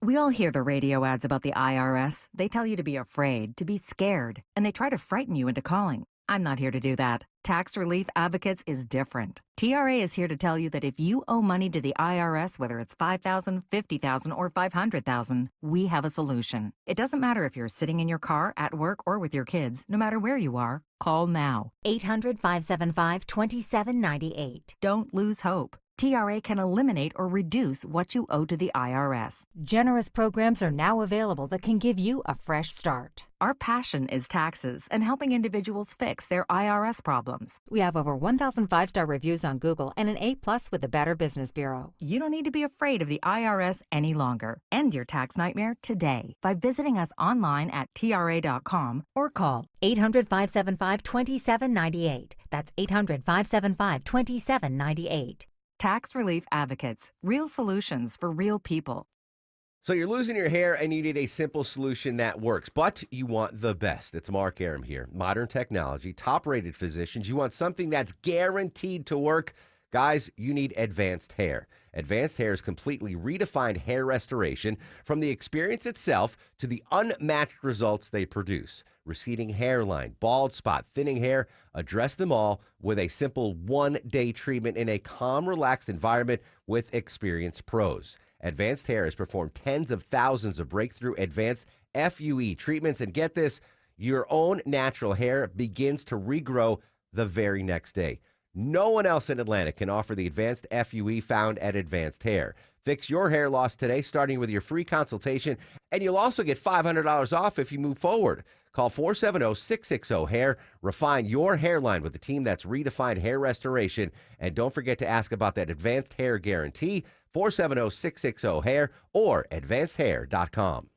Speaker 3: We all hear the radio ads about the IRS. They tell you to be afraid, to be scared, and they try to frighten you into calling. I'm not here to do that. Tax Relief Advocates is different. TRA is here to tell you that if you owe money to the IRS, whether it's $5,000, $50,000, or $500,000, we have a solution. It doesn't matter if you're sitting in your car, at work, or with your kids. No matter where you are, call now.
Speaker 7: 800-575-2798.
Speaker 3: Don't lose hope. TRA can eliminate or reduce what you owe to the IRS.
Speaker 7: Generous programs are now available that can give you a fresh start.
Speaker 3: Our passion is taxes and helping individuals fix their IRS problems.
Speaker 7: We have over 1,000 5-star reviews on Google and an A+ with the Better Business Bureau.
Speaker 3: You don't need to be afraid of the IRS any longer. End your tax nightmare today by visiting us online at TRA.com
Speaker 7: or call 800-575-2798. That's 800-575-2798.
Speaker 3: Tax Relief Advocates. Real solutions for real people.
Speaker 11: So you're losing your hair and you need a simple solution that works, but you want the best. It's Mark Aram here. Modern technology, top-rated physicians. You want something that's guaranteed to work. Guys, you need Advanced Hair. Advanced Hair's completely redefined hair restoration, from the experience itself to the unmatched results they produce. Receding hairline, bald spot, thinning hair, address them all with a simple one-day treatment in a calm, relaxed environment with experienced pros. Advanced Hair has performed tens of thousands of breakthrough advanced FUE treatments, and get this, your own natural hair begins to regrow the very next day. No one else in Atlanta can offer the advanced FUE found at Advanced Hair. Fix your hair loss today, starting with your free consultation, and you'll also get $500 off if you move forward. Call 470-660-HAIR. Refine your hairline with a team that's redefined hair restoration. And don't forget to ask about that Advanced Hair Guarantee, 470-660-HAIR or advancedhair.com.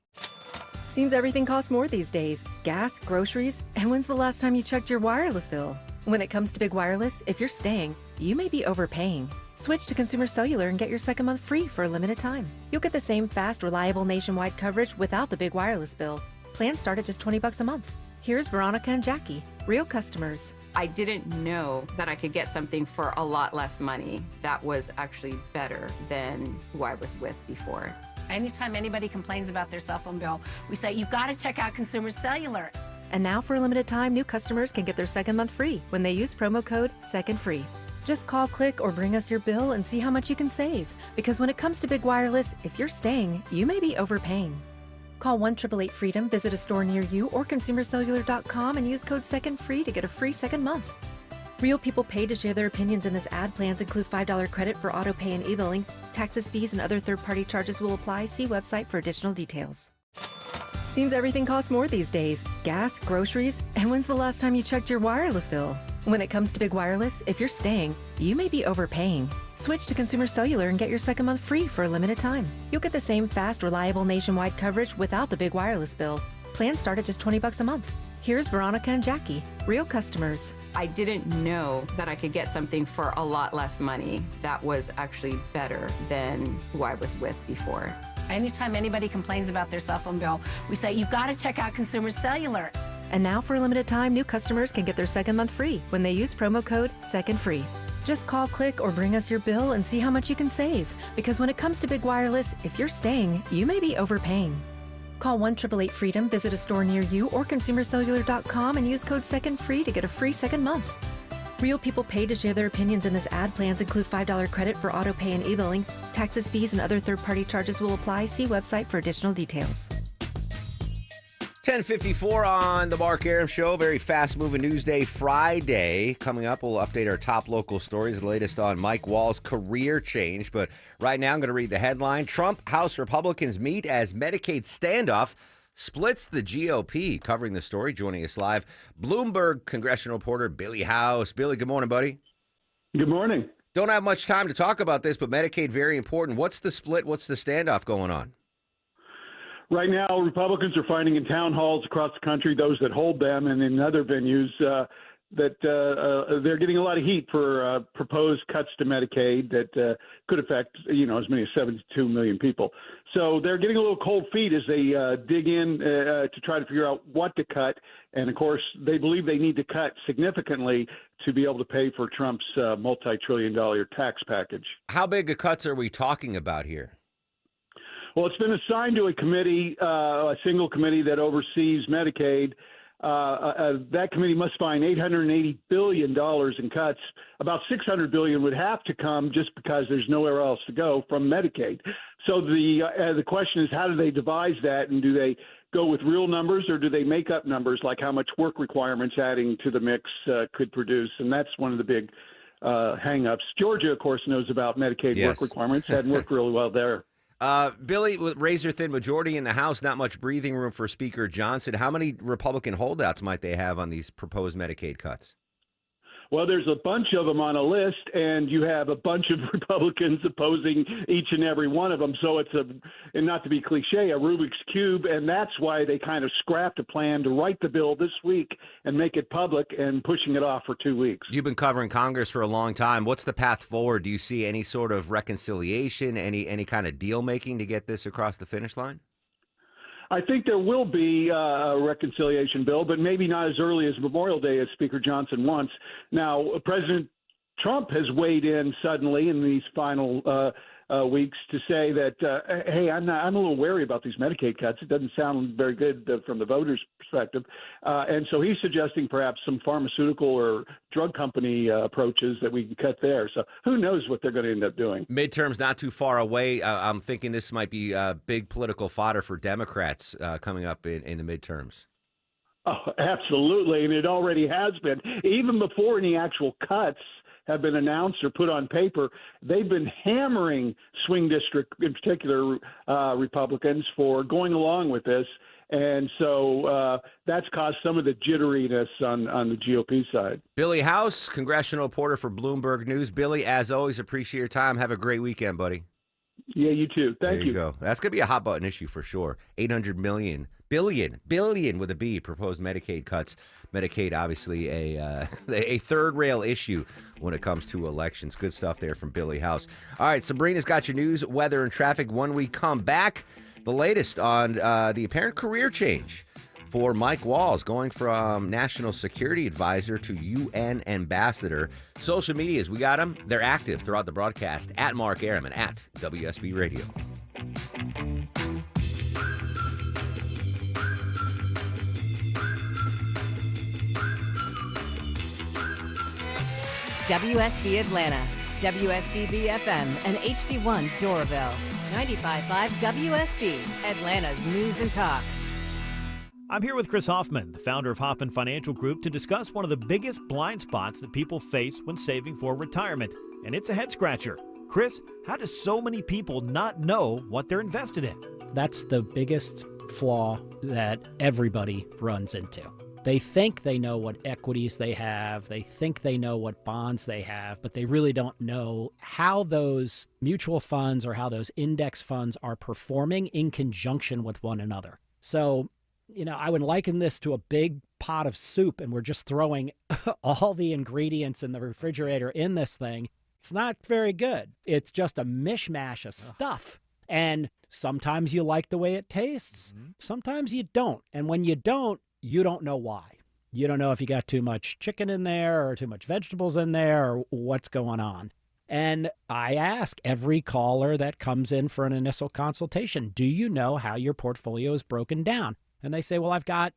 Speaker 9: Seems everything costs more these days. Gas, groceries, and when's the last time you checked your wireless bill? When it comes to Big Wireless, if you're staying, you may be overpaying. Switch to Consumer Cellular and get your second month free for a limited time. You'll get the same fast, reliable nationwide coverage without the big wireless bill. Plans start at just $20 a month. Here's Veronica and Jackie, real customers.
Speaker 10: I didn't know that I could get something for a lot less money that was actually better than who I was with before.
Speaker 12: Anytime anybody complains about their cell phone bill, we say, you've got to check out Consumer Cellular.
Speaker 9: And now for a limited time, new customers can get their second month free when they use promo code SECONDFREE. Just call, click, or bring us your bill and see how much you can save. Because when it comes to Big Wireless, if you're staying, you may be overpaying. Call 1-888-FREEDOM, visit a store near you, or consumercellular.com and use code SECONDFREE to get a free second month. Real people paid to share their opinions in this ad. Plans include $5 credit for auto pay and e-billing. Taxes, fees, and other third-party charges will apply. See website for additional details. Seems everything costs more these days. Gas, groceries, and when's the last time you checked your wireless bill? When it comes to Big Wireless, if you're staying, you may be overpaying. Switch to Consumer Cellular and get your second month free for a limited time. You'll get the same fast, reliable nationwide coverage without the big wireless bill. Plans start at just $20 a month. Here's Veronica and Jackie, real customers.
Speaker 10: I didn't know that I could get something for a lot less money that was actually better than who I was with before.
Speaker 12: Anytime anybody complains about their cell phone bill, we say, you've got to check out Consumer Cellular.
Speaker 9: And now for a limited time, new customers can get their second month free when they use promo code SECONDFREE. Just call, click, or bring us your bill and see how much you can save. Because when it comes to Big Wireless, if you're staying, you may be overpaying. Call 1-888-FREEDOM, visit a store near you, or consumercellular.com and use code SECONDFREE to get a free second month. Real people paid to share their opinions in this ad. Plans include $5 credit for auto pay and e-billing. Taxes, fees, and other third-party charges will apply. See website for additional details.
Speaker 11: 10:54 on the Mark Arum Show. Very fast-moving news day Friday. Coming up, we'll update our top local stories, the latest on Mike Wall's career change. But right now, I'm going to read the headline. Trump House Republicans meet as Medicaid standoff splits the GOP. Covering the story, joining us live, Bloomberg congressional reporter Billy House. Billy, good morning, buddy.
Speaker 13: Good morning.
Speaker 11: Don't have much time to talk about this, but Medicaid, very important. What's the split? What's the standoff going on?
Speaker 13: Right now, Republicans are finding in town halls across the country, those that hold them, and in other venues, that they're getting a lot of heat for proposed cuts to Medicaid that could affect, as many as 72 million people. So they're getting a little cold feet as they dig in to try to figure out what to cut. And, of course, they believe they need to cut significantly to be able to pay for Trump's multi-trillion-dollar tax package.
Speaker 11: How big of cuts are we talking about here?
Speaker 13: Well, it's been assigned to a committee, a single committee that oversees Medicaid. That committee must find $880 billion in cuts. About $600 billion would have to come just because there's nowhere else to go from Medicaid. So the question is, how do they devise that, and do they go with real numbers, or do they make up numbers like how much work requirements adding to the mix could produce? And that's one of the big hang-ups. Georgia, of course, knows about Medicaid work requirements. Hadn't worked really well there.
Speaker 11: Billy, with razor-thin majority in the House, not much breathing room for Speaker Johnson. How many Republican holdouts might they have on these proposed Medicaid cuts?
Speaker 13: Well, there's a bunch of them on a list, and you have a bunch of Republicans opposing each and every one of them. So it's and not to be cliche, a Rubik's Cube, and that's why they kind of scrapped a plan to write the bill this week and make it public and pushing it off for 2 weeks.
Speaker 11: You've been covering Congress for a long time. What's the path forward? Do you see any sort of reconciliation, any kind of deal-making to get this across the finish line?
Speaker 13: I think there will be a reconciliation bill, but maybe not as early as Memorial Day as Speaker Johnson wants. Now, President Trump has weighed in suddenly in these final weeks to say that, hey, I'm a little wary about these Medicaid cuts. It doesn't sound very good from the voters' perspective. And so he's suggesting perhaps some pharmaceutical or drug company approaches that we can cut there. So who knows what they're going to end up doing.
Speaker 11: Midterms not too far away. I'm thinking this might be big political fodder for Democrats coming up in the midterms.
Speaker 13: Oh, absolutely. And it already has been. Even before any actual cuts have been announced or put on paper, they've been hammering swing district, in particular Republicans, for going along with this. And so that's caused some of the jitteriness on the GOP side.
Speaker 11: Billy House, congressional reporter for Bloomberg News. Billy, as always, appreciate your time. Have a great weekend, buddy.
Speaker 13: Yeah, you too. Thank you.
Speaker 11: There you go. That's going to be a hot button issue for sure. $800 million billion with a B, proposed Medicaid cuts. Medicaid, obviously, a third rail issue when it comes to elections. Good stuff there from Billy House. All right, Sabrina's got your news, weather, and traffic. When we come back, the latest on the apparent career change for Mike Walls, going from National Security Advisor to UN Ambassador. Social medias, we got them. They're active throughout the broadcast. At Mark Aram and at WSB Radio.
Speaker 4: WSB Atlanta, WSBB FM, and HD1 Doraville. 95.5 WSB, Atlanta's News and Talk.
Speaker 6: I'm here with Chris Hoffman, the founder of Hoffman Financial Group, to discuss one of the biggest blind spots that people face when saving for retirement, and it's a head scratcher. Chris, how do so many people not know what they're invested in?
Speaker 14: That's the biggest flaw that everybody runs into. They think they know what equities they have, they think they know what bonds they have, but they really don't know how those mutual funds or how those index funds are performing in conjunction with one another. So, I would liken this to a big pot of soup, and we're just throwing all the ingredients in the refrigerator in this thing. It's not very good. It's just a mishmash of stuff. And sometimes you like the way it tastes. Sometimes you don't. And when you don't know why. You don't know if you got too much chicken in there or too much vegetables in there or what's going on. And I ask every caller that comes in for an initial consultation, do you know how your portfolio is broken down? And they say, well, I've got,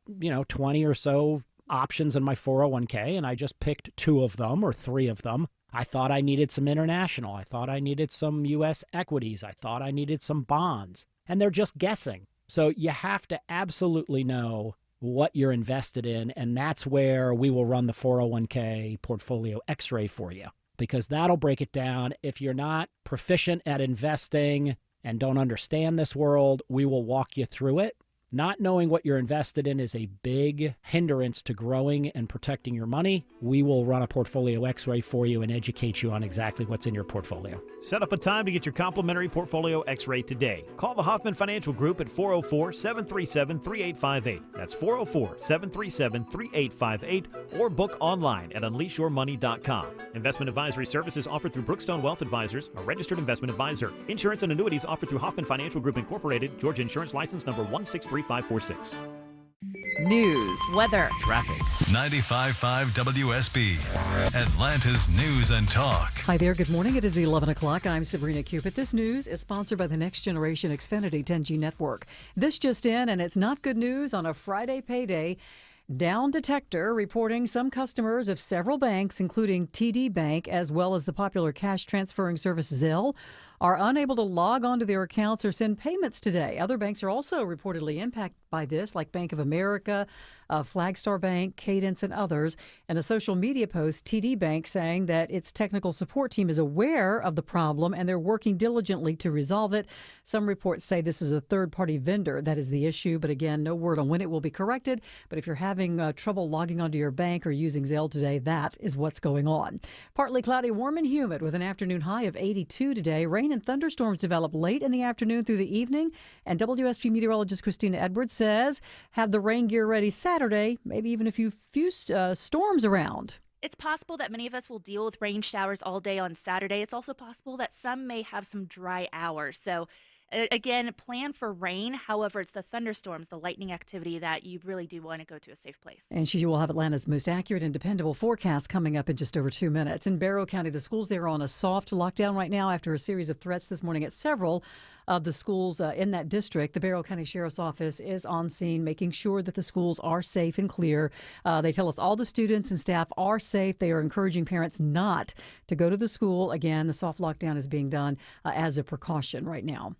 Speaker 14: 20 or so options in my 401k, and I just picked 2 of them or 3 of them. I thought I needed some international. I thought I needed some U.S. equities. I thought I needed some bonds. And they're just guessing. So you have to absolutely know what you're invested in, and that's where we will run the 401k portfolio x-ray for you, because that'll break it down. If you're not proficient at investing and don't understand this world, we will walk you through it. Not knowing what you're invested in is a big hindrance to growing and protecting your money. We will run a portfolio x-ray for you and educate you on exactly what's in your portfolio.
Speaker 6: Set up a time to get your complimentary portfolio x-ray today. Call the Hoffman Financial Group at 404-737-3858. That's 404-737-3858, or book online at unleashyourmoney.com. Investment advisory services offered through Brookstone Wealth Advisors, a registered investment advisor. Insurance and annuities offered through Hoffman Financial Group Incorporated, Georgia Insurance License number 163546.
Speaker 4: News, weather,
Speaker 16: traffic. 95.5 WSB, Atlanta's News and Talk.
Speaker 15: Hi there. Good morning. It is 11 o'clock. I'm Sabrina Cupid. This news is sponsored by the Next Generation Xfinity 10G network. This just in, and it's not good news on a Friday payday. Down Detector reporting some customers of several banks, including TD Bank, as well as the popular cash transferring service Zelle, are unable to log onto their accounts or send payments today. Other banks are also reportedly impacted by this, like Bank of America, Flagstar Bank, Cadence, and others. In a social media post, TD Bank saying that its technical support team is aware of the problem and they're working diligently to resolve it. Some reports say this is a third-party vendor that is the issue, but again, no word on when it will be corrected. But if you're having trouble logging onto your bank or using Zelle today, that is what's going on. Partly cloudy, warm and humid with an afternoon high of 82 today. Rain and thunderstorms develop late in the afternoon through the evening. And WSP meteorologist Christina Edwards says have the rain gear ready Saturday, maybe even a few storms around.
Speaker 2: It's possible that many of us will deal with rain showers all day on Saturday. It's also possible that some may have some dry hours. So again, plan for rain. However, it's the thunderstorms, the lightning activity that you really do want to go to a safe place.
Speaker 15: And she will have Atlanta's most accurate and dependable forecast coming up in just over 2 minutes. In Barrow County, the schools there are on a soft lockdown right now after a series of threats this morning at several of the schools in that district. The Barrow County Sheriff's Office is on scene, making sure that the schools are safe and clear. They tell us all the students and staff are safe. They are encouraging parents not to go to the school. Again, the soft lockdown is being done as a precaution right now.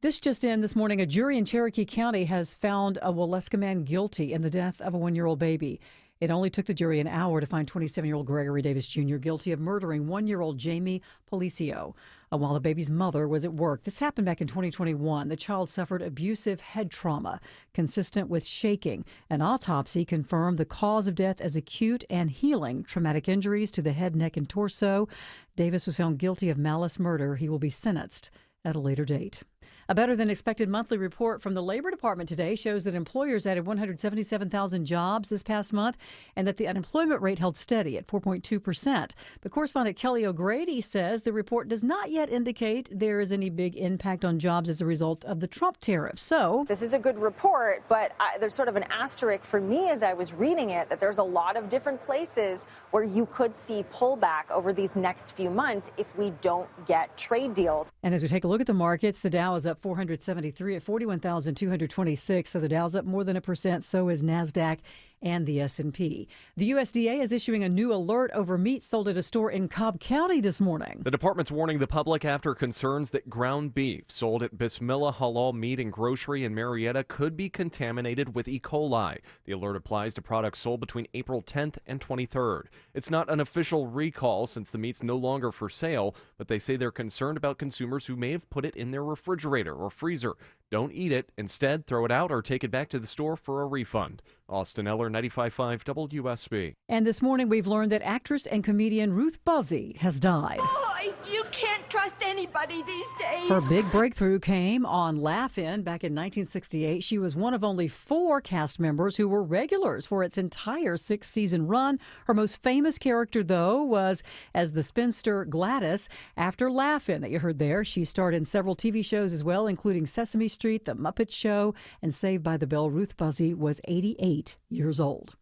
Speaker 15: This just in this morning, a jury in Cherokee County has found a Waleska man guilty in the death of a 1-year-old baby. It only took the jury an hour to find 27-year-old Gregory Davis Jr. guilty of murdering 1-year-old Jamie Policio while the baby's mother was at work. This happened back in 2021. The child suffered abusive head trauma consistent with shaking. An autopsy confirmed the cause of death as acute and healing traumatic injuries to the head, neck, and torso. Davis was found guilty of malice murder. He will be sentenced at a later date. A better than expected monthly report from the Labor Department today shows that employers added 177,000 jobs this past month and that the unemployment rate held steady at 4.2%. But correspondent Kelly O'Grady says the report does not yet indicate there is any big impact on jobs as a result of the Trump tariffs. So
Speaker 19: this is a good report, but there's sort of an asterisk for me as I was reading it that there's a lot of different places where you could see pullback over these next few months if we don't get trade deals.
Speaker 15: And as we take a look at the markets, the Dow is up 473 at 41,226. So the Dow's up more than 1%. So is NASDAQ and the S&P. The USDA is issuing a new alert over meat sold at a store in Cobb County this morning.
Speaker 20: The department's warning the public after concerns that ground beef sold at Bismillah Halal Meat and Grocery in Marietta could be contaminated with E. coli. The alert applies to products sold between April 10th and 23rd. It's not an official recall since the meat's no longer for sale, but they say they're concerned about consumers who may have put it in their refrigerator or freezer. Don't eat it. Instead, throw it out or take it back to the store for a refund. Austin Eller, 95.5 WSB.
Speaker 15: And this morning, we've learned that actress and comedian Ruth Buzzi has died.
Speaker 21: Oh, you can't trust anybody these days.
Speaker 15: Her big breakthrough came on Laugh-In back in 1968. She was one of only 4 cast members who were regulars for its entire 6-season run. Her most famous character, though, was as the spinster Gladys. After Laugh-In that you heard there, she starred in several TV shows as well, including Sesame Street, The Muppet Show, and Saved by the Bell. Ruth Buzzi was 88 years old.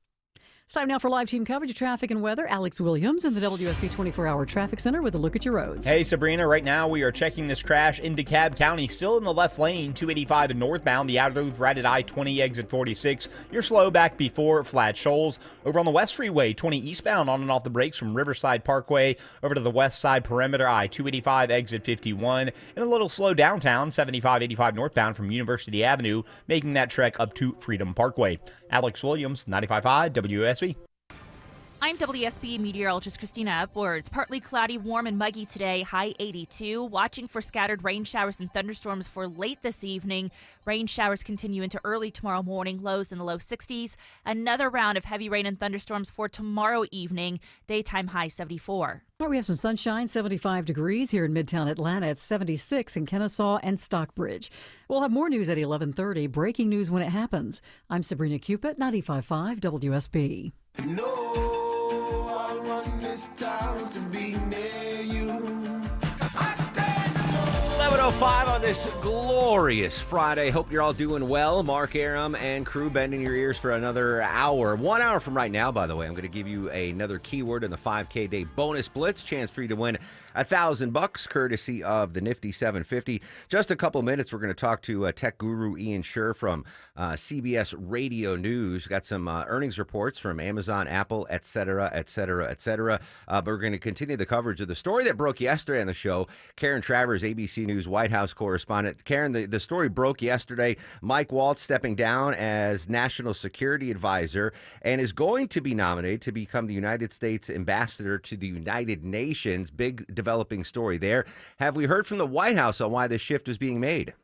Speaker 15: It's time now for live team coverage of traffic and weather. Alex Williams in the WSB 24-hour traffic center with a look at your roads.
Speaker 22: Hey, Sabrina. Right now, we are checking this crash in DeKalb County. Still in the left lane, 285 and northbound. The outer loop right at I-20, exit 46. You're slow back before Flat Shoals. Over on the West Freeway, 20 eastbound on and off the brakes from Riverside Parkway over to the west side perimeter, I-285, exit 51. And a little slow downtown, 75-85 northbound from University Avenue, making that trek up to Freedom Parkway. Alex Williams, 95.5 WSB.
Speaker 2: I'm WSB meteorologist Christina Upwards. Partly cloudy, warm, and muggy today, high 82. Watching for scattered rain showers and thunderstorms for late this evening. Rain showers continue into early tomorrow morning, lows in the low 60s. Another round of heavy rain and thunderstorms for tomorrow evening, daytime high 74.
Speaker 15: All right, we have some sunshine, 75 degrees here in Midtown Atlanta. It's 76 in Kennesaw and Stockbridge. We'll have more news at 11:30. Breaking news when it happens. I'm Sabrina Cupid, 95.5 WSB.
Speaker 5: I'll run this town to be near you.
Speaker 11: 11:05 on this glorious Friday. Hope you're all doing well. Mark Aram and crew bending your ears for another hour. 1 hour from right now, by the way, I'm going to give you another keyword in the 5K Day Bonus Blitz. Chance for you to win $1,000 courtesy of the Nifty 750. Just a couple minutes, we're going to talk to tech guru Ian Sherr from CBS Radio News. Got some earnings reports from Amazon, Apple, et cetera, et cetera, et cetera. But we're going to continue the coverage of the story that broke yesterday on the show. Karen Travers, ABC News White House correspondent. Karen, the story broke yesterday. Mike Waltz stepping down as National Security Advisor and is going to be nominated to become the United States Ambassador to the United Nations. Big developing story there. Have we heard from the White House on why this shift is being made?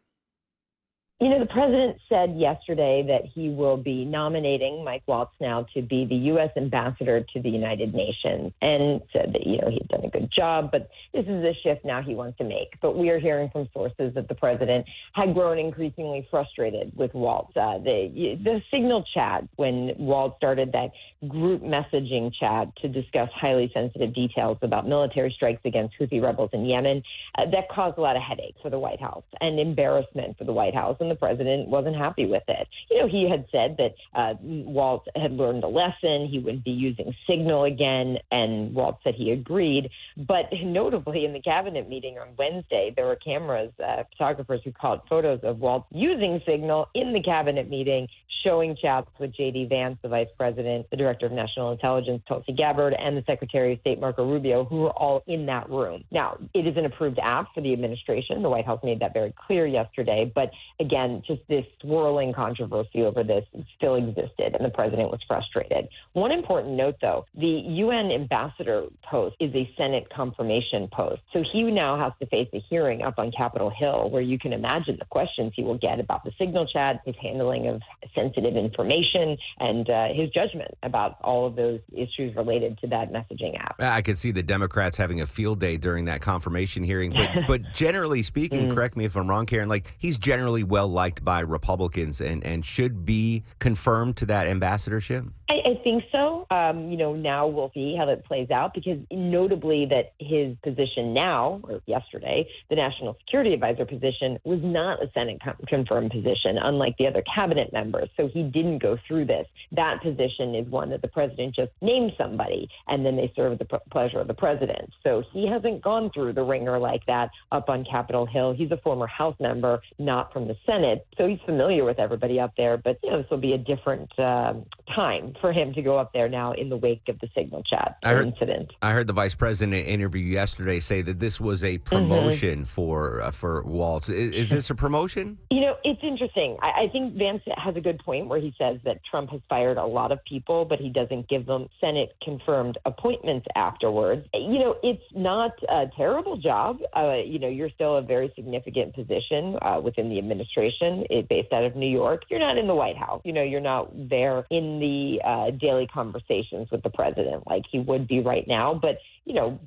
Speaker 19: You know, the president said yesterday that he will be nominating Mike Waltz now to be the U.S. ambassador to the United Nations, and said that, he'd done a good job, but this is a shift now he wants to make. But we are hearing from sources that the president had grown increasingly frustrated with Waltz. The Signal chat, when Waltz started that group messaging chat to discuss highly sensitive details about military strikes against Houthi rebels in Yemen, that caused a lot of headache for the White House and embarrassment for the White House. And the president wasn't happy with it. He had said that Waltz had learned a lesson. He wouldn't be using Signal again, and Waltz said he agreed. But notably, in the cabinet meeting on Wednesday, there were cameras, photographers who caught photos of Waltz using Signal in the cabinet meeting, showing chats with J.D. Vance, the vice president, the director of national intelligence, Tulsi Gabbard, and the secretary of state, Marco Rubio, who were all in that room. Now, it is an approved app for the administration. The White House made that very clear yesterday. But again, and just this swirling controversy over this still existed, and the president was frustrated. One important note, though, the UN ambassador post is a Senate confirmation post. So he now has to face a hearing up on Capitol Hill where you can imagine the questions he will get about the signal chat, his handling of sensitive information, and his judgment about all of those issues related to that messaging app.
Speaker 11: I could see the Democrats having a field day during that confirmation hearing. But generally speaking, correct me if I'm wrong, Karen, like he's generally well liked by Republicans and should be confirmed to that ambassadorship.
Speaker 19: I think so. Now we'll see how that plays out, because notably that his position now, or yesterday, the National Security Advisor position was not a Senate confirmed position, unlike the other cabinet members. So he didn't go through this. That position is one that the president just named somebody, and then they serve the pleasure of the president. So he hasn't gone through the ringer like that up on Capitol Hill. He's a former House member, not from the Senate. So he's familiar with everybody up there. But, this will be a different time for him to go up there now in the wake of the signal chat incident.
Speaker 11: I heard the vice president interview yesterday say that this was a promotion for Waltz. Is this a promotion?
Speaker 19: It's interesting. I think Vance has a good point where he says that Trump has fired a lot of people, but he doesn't give them Senate-confirmed appointments afterwards. It's not a terrible job. You're still a very significant position within the administration, based out of New York. You're not in the White House. You're not there in the daily conversations with the president like he would be right now. But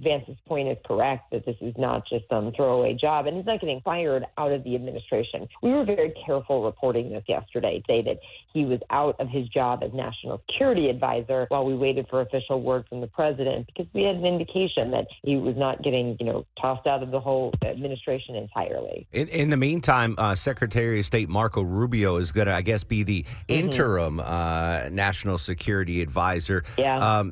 Speaker 19: Vance's point is correct that this is not just some throwaway job, and he's not getting fired out of the administration. We were very careful reporting this yesterday, say that he was out of his job as National Security Advisor while we waited for official word from the president, because we had an indication that he was not getting, tossed out of the whole administration entirely.
Speaker 11: In the meantime, Secretary of State Marco Rubio is going to, I guess, be the interim National Security Advisor.
Speaker 19: Yeah.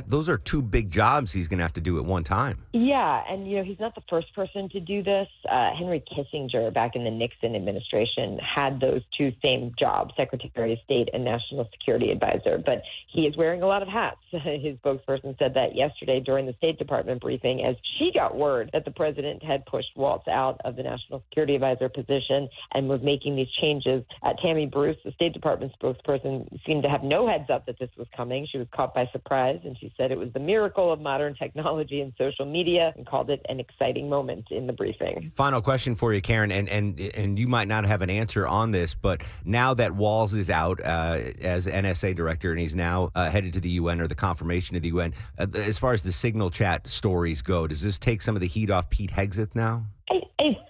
Speaker 11: Those are two big jobs he's going to have to do at one time.
Speaker 19: Yeah, and he's not the first person to do this. Henry Kissinger, back in the Nixon administration, had those two same jobs, Secretary of State and National Security Advisor. But he is wearing a lot of hats. His spokesperson said that yesterday during the State Department briefing, as she got word that the president had pushed Waltz out of the National Security Advisor position and was making these changes. Tammy Bruce, the State Department spokesperson, seemed to have no heads up that this was coming. She was caught by surprise, and she said it was the miracle of modern technology and social media, and called it an exciting moment in the briefing.
Speaker 11: Final question for you, Karen, and you might not have an answer on this, but now that Walz is out as NSA director and he's now headed to the UN, or the confirmation of the UN, as far as the signal chat stories go, does this take some of the heat off Pete Hegseth now?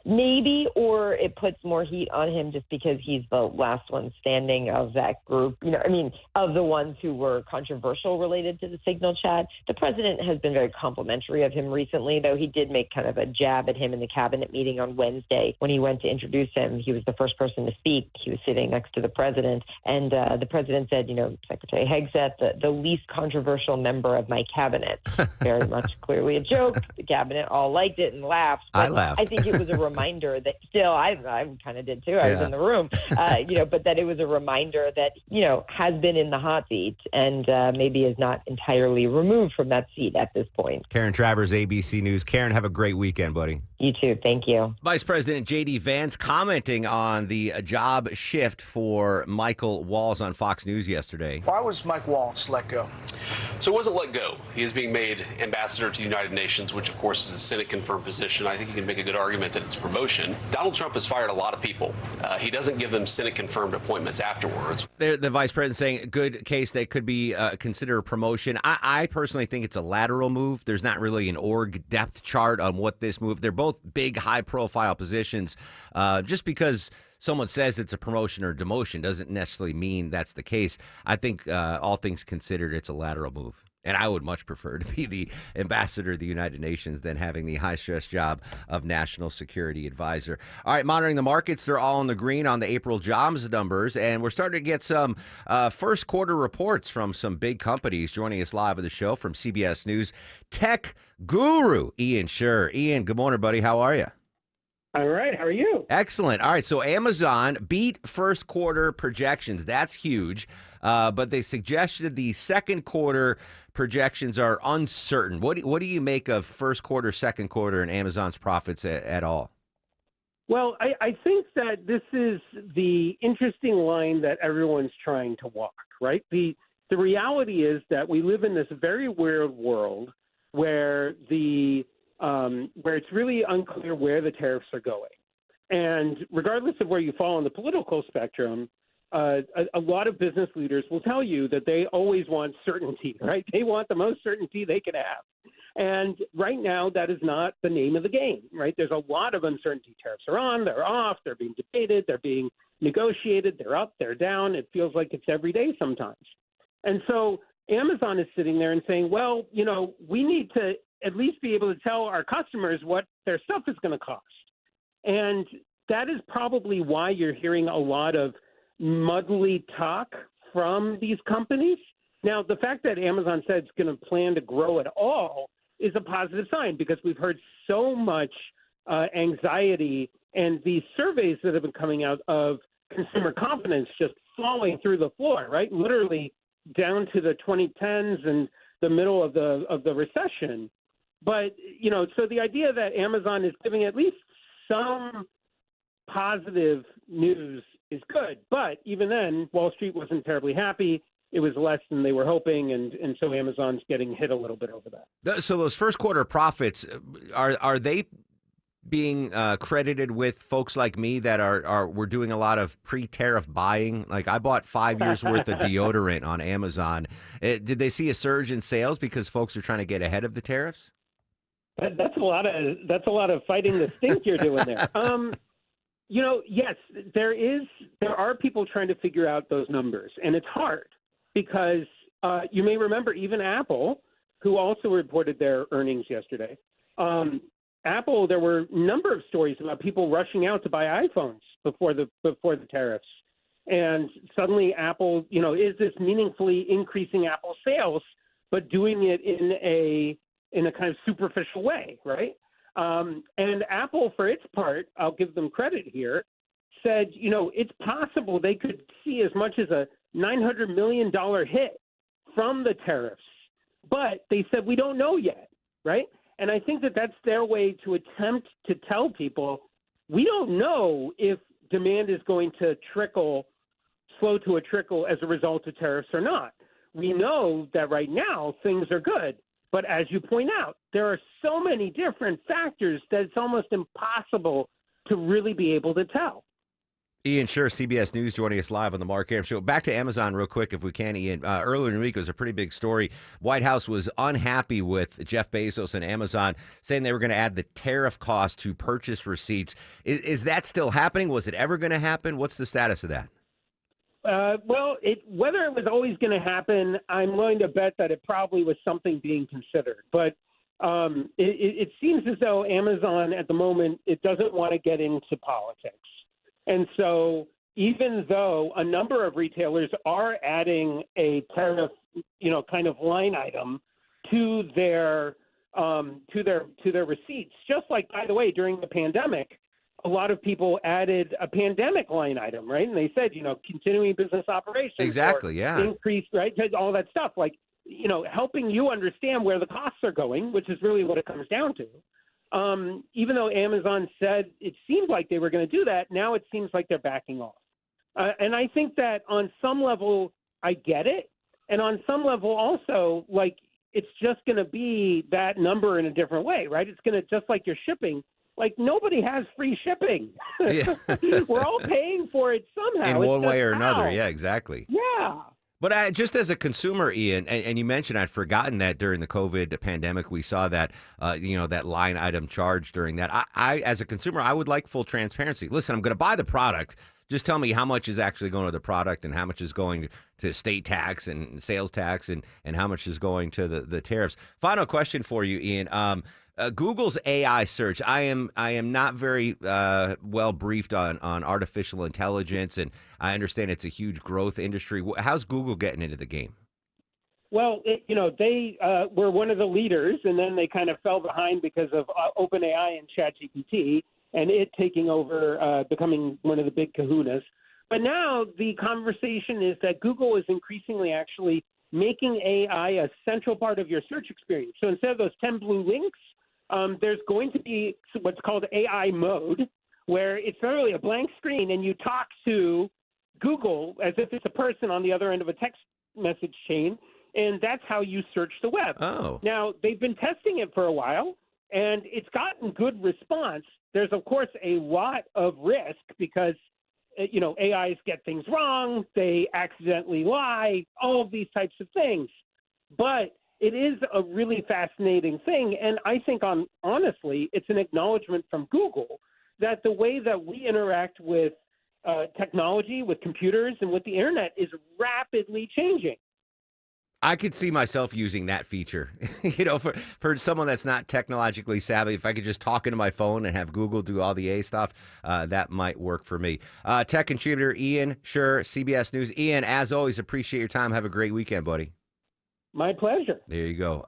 Speaker 19: Maybe, or it puts more heat on him just because he's the last one standing of that group, of the ones who were controversial related to the signal chat. The president has been very complimentary of him recently, though he did make kind of a jab at him in the cabinet meeting on Wednesday when he went to introduce him. He was the first person to speak. He was sitting next to the president, and the president said, Secretary Hegseth, the least controversial member of my cabinet. Very much clearly a joke. The cabinet all liked it and laughed. But
Speaker 11: I laughed.
Speaker 19: I think it was a reminder that still, I kind of did too. I was in the room, but that it was a reminder that, has been in the hot seat and maybe is not entirely removed from that seat at this point.
Speaker 11: Karen Travers, ABC News. Karen, have a great weekend, buddy.
Speaker 19: You too. Thank you.
Speaker 11: Vice President J.D. Vance commenting on the job shift for Michael Walz on Fox News yesterday.
Speaker 8: Why was Mike Waltz let go?
Speaker 18: So it wasn't let go. He is being made ambassador to the United Nations, which of course is a Senate-confirmed position. I think you can make a good argument that it's a promotion. Donald Trump has fired a lot of people. He doesn't give them Senate-confirmed appointments afterwards.
Speaker 11: The vice president saying a good case that could be considered a promotion. I personally think it's a lateral move. There's not really an org depth chart on what this move. They're both big, high-profile positions. Just because someone says it's a promotion or demotion doesn't necessarily mean that's the case. I think all things considered, it's a lateral move. And I would much prefer to be the ambassador of the United Nations than having the high-stress job of National Security Advisor. All right, monitoring the markets, they're all in the green on the April jobs numbers, and we're starting to get some first quarter reports from some big companies. Joining us live on the show from CBS News, tech guru Ian Sherr. Ian, good morning, buddy. How are you?
Speaker 23: All right. How are you?
Speaker 11: Excellent. All right. So Amazon beat first quarter projections. That's huge. But they suggested the second quarter projections are uncertain. What do you make of first quarter, second quarter, and Amazon's profits at all?
Speaker 23: Well, I think that this is the interesting line that everyone's trying to walk, right? The reality is that we live in this very weird world where where it's really unclear where the tariffs are going. And regardless of where you fall on the political spectrum, a lot of business leaders will tell you that they always want certainty, right? They want the most certainty they can have. And right now, that is not the name of the game, right? There's a lot of uncertainty. Tariffs are on, they're off, they're being debated, they're being negotiated, they're up, they're down. It feels like it's every day sometimes. And so Amazon is sitting there and saying, well, we need to at least be able to tell our customers what their stuff is going to cost. And that is probably why you're hearing a lot of muddly talk from these companies. Now, the fact that Amazon said it's going to plan to grow at all is a positive sign, because we've heard so much anxiety, and these surveys that have been coming out of consumer confidence just falling through the floor, right? Literally down to the 2010s and the middle of the recession. But, so the idea that Amazon is giving at least some positive news is good. But even then, Wall Street wasn't terribly happy. It was less than they were hoping, and so Amazon's getting hit a little bit over that.
Speaker 11: So those first quarter profits, are they being credited with folks like me that we're doing a lot of pre-tariff buying? Like, I bought 5 years worth of deodorant on Amazon. Did they see a surge in sales because folks are trying to get ahead of the tariffs?
Speaker 23: That's a lot of fighting the stink you're doing there. Yes, there are people trying to figure out those numbers, and it's hard because you may remember even Apple, who also reported their earnings yesterday. Apple, there were a number of stories about people rushing out to buy iPhones before the tariffs, and suddenly Apple, is this meaningfully increasing Apple sales, but doing it in a kind of superficial way, right? And Apple, for its part, I'll give them credit here, said, it's possible they could see as much as a $900 million hit from the tariffs. But they said, we don't know yet, right? And I think that that's their way to attempt to tell people, we don't know if demand is going to slow to a trickle as a result of tariffs or not. We know that right now things are good. But as you point out, there are so many different factors that it's almost impossible to really be able to tell.
Speaker 11: Ian Sherr, CBS News, joining us live on the Mark Arum Show. Back to Amazon real quick, if we can, Ian. Earlier in the week, it was a pretty big story. White House was unhappy with Jeff Bezos and Amazon, saying they were going to add the tariff cost to purchase receipts. Is that still happening? Was it ever going to happen? What's the status of that?
Speaker 23: Whether it was always going to happen, I'm willing to bet that it probably was something being considered. But it seems as though Amazon at the moment, it doesn't want to get into politics. And so even though a number of retailers are adding a tariff, kind of line item to their receipts, just like, by the way, during the pandemic, a lot of people added a pandemic line item, right? And they said, continuing business operations.
Speaker 11: Exactly, yeah.
Speaker 23: Increase, right? All that stuff, like, helping you understand where the costs are going, which is really what it comes down to. Even though Amazon said it seemed like they were going to do that, now it seems like they're backing off. And I think that on some level, I get it. And on some level also, like, it's just going to be that number in a different way, right? It's going to, just like your shipping, like, nobody has free shipping.
Speaker 11: Yeah.
Speaker 23: We're all paying for it somehow.
Speaker 11: In one way or
Speaker 23: how.
Speaker 11: another. Yeah, exactly.
Speaker 23: Yeah.
Speaker 11: But just as a consumer, Ian, and you mentioned, I'd forgotten that during the COVID pandemic, we saw that, that line item charge during that. I, as a consumer, I would like full transparency. Listen, I'm going to buy the product. Just tell me how much is actually going to the product and how much is going to state tax and sales tax and how much is going to the tariffs. Final question for you, Ian. Google's AI search. I am not very well briefed on artificial intelligence, and I understand it's a huge growth industry. How's Google getting into the game?
Speaker 23: Well, they were one of the leaders, and then they kind of fell behind because of OpenAI and ChatGPT, and it taking over, becoming one of the big kahunas. But now the conversation is that Google is increasingly actually making AI a central part of your search experience. So instead of those 10 blue links, there's going to be what's called AI mode, where it's literally a blank screen and you talk to Google as if it's a person on the other end of a text message chain, and that's how you search the web.
Speaker 11: Oh.
Speaker 23: Now, they've been testing it for a while, and it's gotten good response. There's, of course, a lot of risk because, AIs get things wrong, they accidentally lie, all of these types of things. But it is a really fascinating thing, and I think, honestly, it's an acknowledgement from Google that the way that we interact with technology, with computers, and with the internet is rapidly changing.
Speaker 11: I could see myself using that feature, for someone that's not technologically savvy. If I could just talk into my phone and have Google do all the A stuff, that might work for me. Tech contributor Ian Sherr, CBS News. Ian, as always, appreciate your time. Have a great weekend, buddy.
Speaker 23: My pleasure.
Speaker 11: There you go.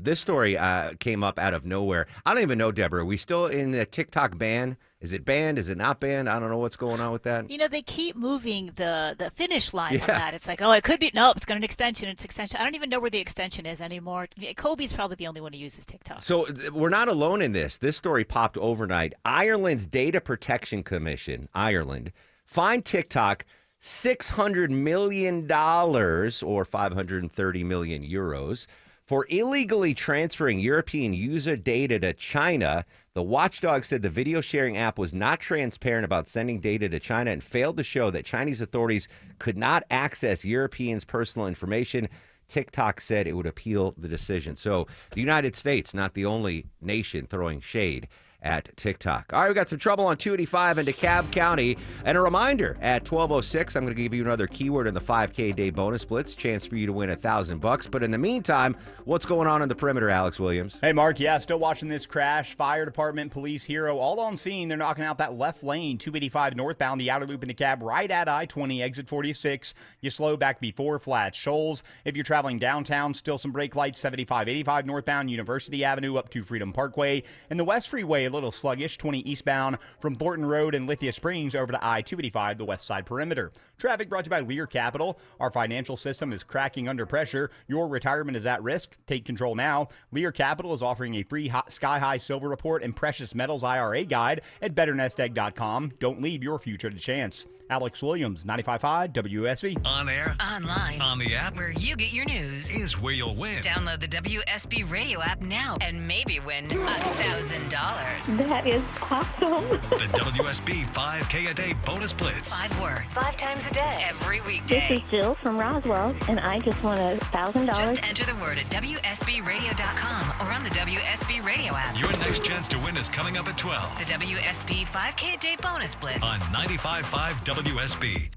Speaker 11: This story came up out of nowhere. I don't even know, Deborah. Are we still in the TikTok ban? Is it banned? Is it not banned? I don't know what's going on with that.
Speaker 1: They keep moving the finish line on that. It's like, oh, it could be. No, it's got an extension. It's extension. I don't even know where the extension is anymore. Kobe's probably the only one who uses TikTok.
Speaker 11: So we're not alone in this. This story popped overnight. Ireland's Data Protection Commission, Ireland, fined TikTok $600 million or 530 million euros for illegally transferring European user data to China. The watchdog said the video sharing app was not transparent about sending data to China and failed to show that Chinese authorities could not access Europeans' personal information. TikTok said it would appeal the decision. So the United States, not the only nation throwing shade at TikTok. All right, we got some trouble on 285 in DeKalb County. And a reminder, at 12:06, I'm going to give you another keyword in the 5K day bonus blitz. Chance for you to win $1,000. But in the meantime, what's going on in the perimeter, Alex Williams?
Speaker 22: Hey, Mark. Yeah, still watching this crash. Fire department, police, hero, all on scene. They're knocking out that left lane, 285 northbound, the outer loop in DeKalb, right at I-20, exit 46. You slow back before Flat Shoals. If you're traveling downtown, still some brake lights, 75-85 northbound, University Avenue up to Freedom Parkway. And the West Freeway, a little sluggish, 20 eastbound from Thornton Road and Lithia Springs over to I-285, the west side perimeter. Traffic brought to you by Lear Capital. Our financial system is cracking under pressure. Your retirement is at risk. Take control now. Lear Capital is offering a free Sky High Silver Report and Precious Metals IRA guide at betternestegg.com. Don't leave your future to chance. Alex Williams, 95.5 WSB.
Speaker 16: On air,
Speaker 7: online,
Speaker 16: on the app,
Speaker 7: where you get your news,
Speaker 16: is where you'll win.
Speaker 7: Download the WSB radio app now and maybe win $1,000.
Speaker 19: That is awesome.
Speaker 16: The WSB 5K a day bonus blitz.
Speaker 7: 5 words, 5 times a day, every weekday.
Speaker 19: This is Jill from Roswell, and I just won $1,000.
Speaker 7: Just enter the word at WSBradio.com or on the WSB radio app.
Speaker 16: Your next chance to win is coming up at 12.
Speaker 7: The WSB 5K a day bonus blitz
Speaker 16: on 95.5 WSB.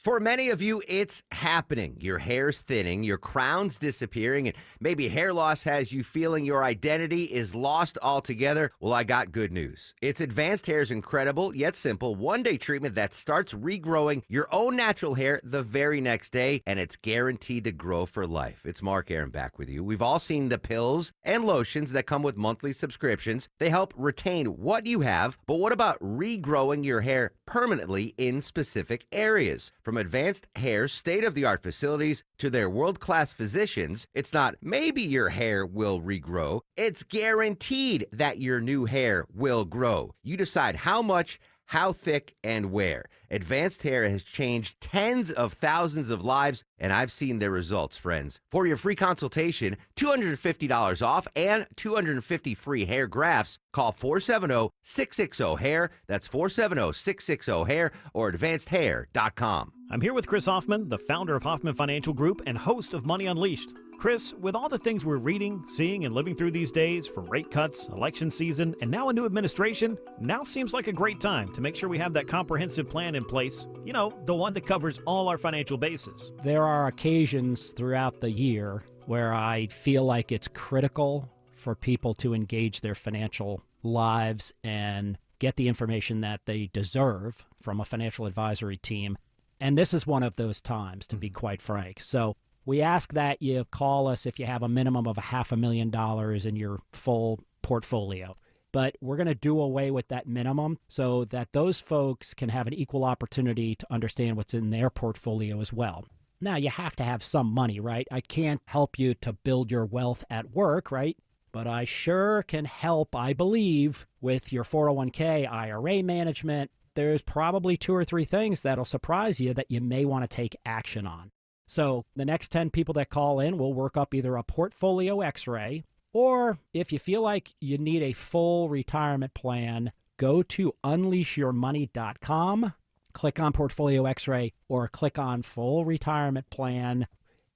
Speaker 11: For many of you, it's happening. Your hair's thinning, your crown's disappearing, and maybe hair loss has you feeling your identity is lost altogether. Well, I got good news. It's Advanced Hair's incredible yet simple one-day treatment that starts regrowing your own natural hair the very next day, and it's guaranteed to grow for life. It's Mark Aron back with you. We've all seen the pills and lotions that come with monthly subscriptions. They help retain what you have, but what about regrowing your hair permanently in specific areas? From Advanced Hair's state-of-the-art facilities to their world-class physicians, it's not maybe your hair will regrow. It's guaranteed that your new hair will grow. You decide how much, how thick, and where. Advanced Hair has changed tens of thousands of lives, and I've seen their results, friends. For your free consultation, $250 off and 250 free hair grafts, call 470-660-HAIR. That's 470-660-HAIR or advancedhair.com.
Speaker 6: I'm here with Chris Hoffman, the founder of Hoffman Financial Group and host of Money Unleashed. Chris, with all the things we're reading, seeing, and living through these days, from rate cuts, election season, and now a new administration, now seems like a great time to make sure we have that comprehensive plan in place, you know, the one that covers all our financial bases.
Speaker 14: There are occasions throughout the year where I feel like it's critical for people to engage their financial lives and get the information that they deserve from a financial advisory team. And this is one of those times, to be quite frank. So we ask that you call us if you have a minimum of $500,000 in your full portfolio. But we're going to do away with that minimum so that those folks can have an equal opportunity to understand what's in their portfolio as well. Now, you have to have some money, right? I can't help you to build your wealth at work, right? but I sure can help, I believe, with your 401k, IRA management. There's probably 2 or 3 things that'll surprise you that you may want to take action on. So the next 10 people that call in will work up either a portfolio x-ray, or if you feel like you need a full retirement plan, go to unleashyourmoney.com, click on portfolio x-ray, or click on full retirement plan.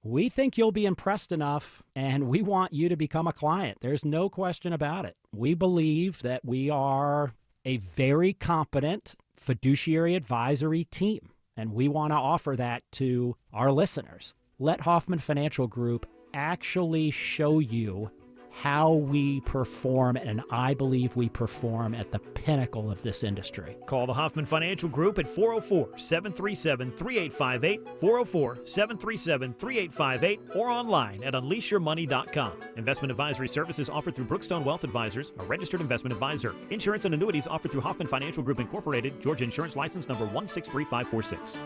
Speaker 14: We think you'll be impressed enough, and we want you to become a client. There's no question about it. We believe that we are a very competent fiduciary advisory team, and we want to offer that to our listeners. Let Hoffman Financial Group actually show you how we perform, and I believe we perform at the pinnacle of this industry.
Speaker 6: Call the Hoffman Financial Group at 404-737-3858, 404-737-3858, or online at unleashyourmoney.com. Investment advisory services offered through Brookstone Wealth Advisors, a registered investment advisor. Insurance and annuities offered through Hoffman Financial Group Incorporated, Georgia Insurance License number 163546.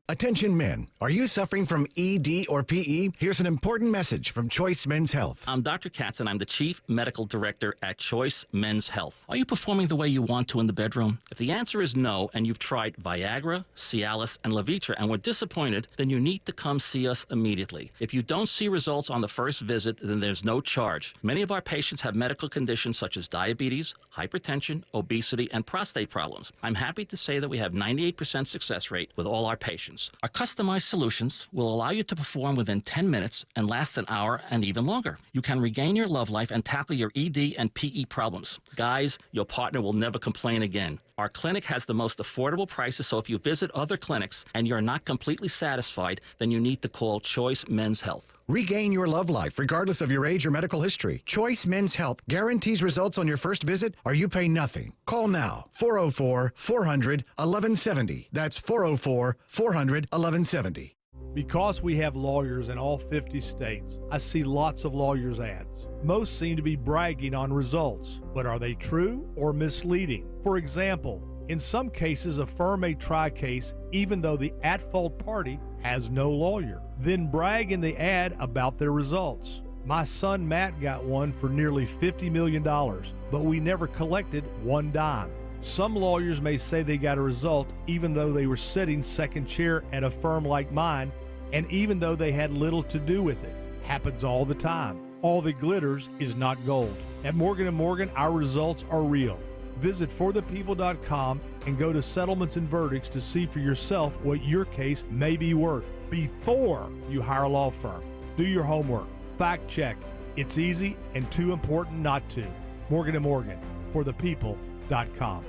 Speaker 3: Attention men, are you suffering from ED or PE? Here's an important message from Choice Men's Health.
Speaker 10: I'm Dr. Katz, and I'm the Chief Medical Director at Choice Men's Health. Are you performing the way you want to in the bedroom? If the answer is no, and you've tried Viagra, Cialis, and Levitra and were disappointed, then you need to come see us immediately. If you don't see results on the first visit, then there's no charge. Many of our patients have medical conditions such as diabetes, hypertension, obesity, and prostate problems. I'm happy to say that we have 98% success rate with all our patients. Our customized solutions will allow you to perform within 10 minutes and last an hour and even longer. You can regain your love life and tackle your ED and PE problems. Guys, your partner will never complain again. Our clinic has the most affordable prices, so if you visit other clinics and you're not completely satisfied, then you need to call Choice Men's Health.
Speaker 3: Regain your love life regardless of your age or medical history. Choice Men's Health guarantees results on your first visit or you pay nothing. Call now, 404-400-1170. That's 404-400-1170.
Speaker 17: Because we have lawyers in all 50 states, I see lots of lawyers' ads. Most seem to be bragging on results, but are they true or misleading? For example, in some cases, a firm may try a case even though the at-fault party has no lawyer, then brag in the ad about their results. My son Matt got one for nearly $50 million, but we never collected one dime. Some lawyers may say they got a result even though they were sitting second chair at a firm like mine, and even though they had little to do with it. Happens all the time. All that glitters is not gold. At Morgan & Morgan, our results are real. Visit forthepeople.com and go to Settlements and Verdicts to see for yourself what your case may be worth before you hire a law firm. Do your homework. Fact check. It's easy and too important not to. Morgan & Morgan, forthepeople.com.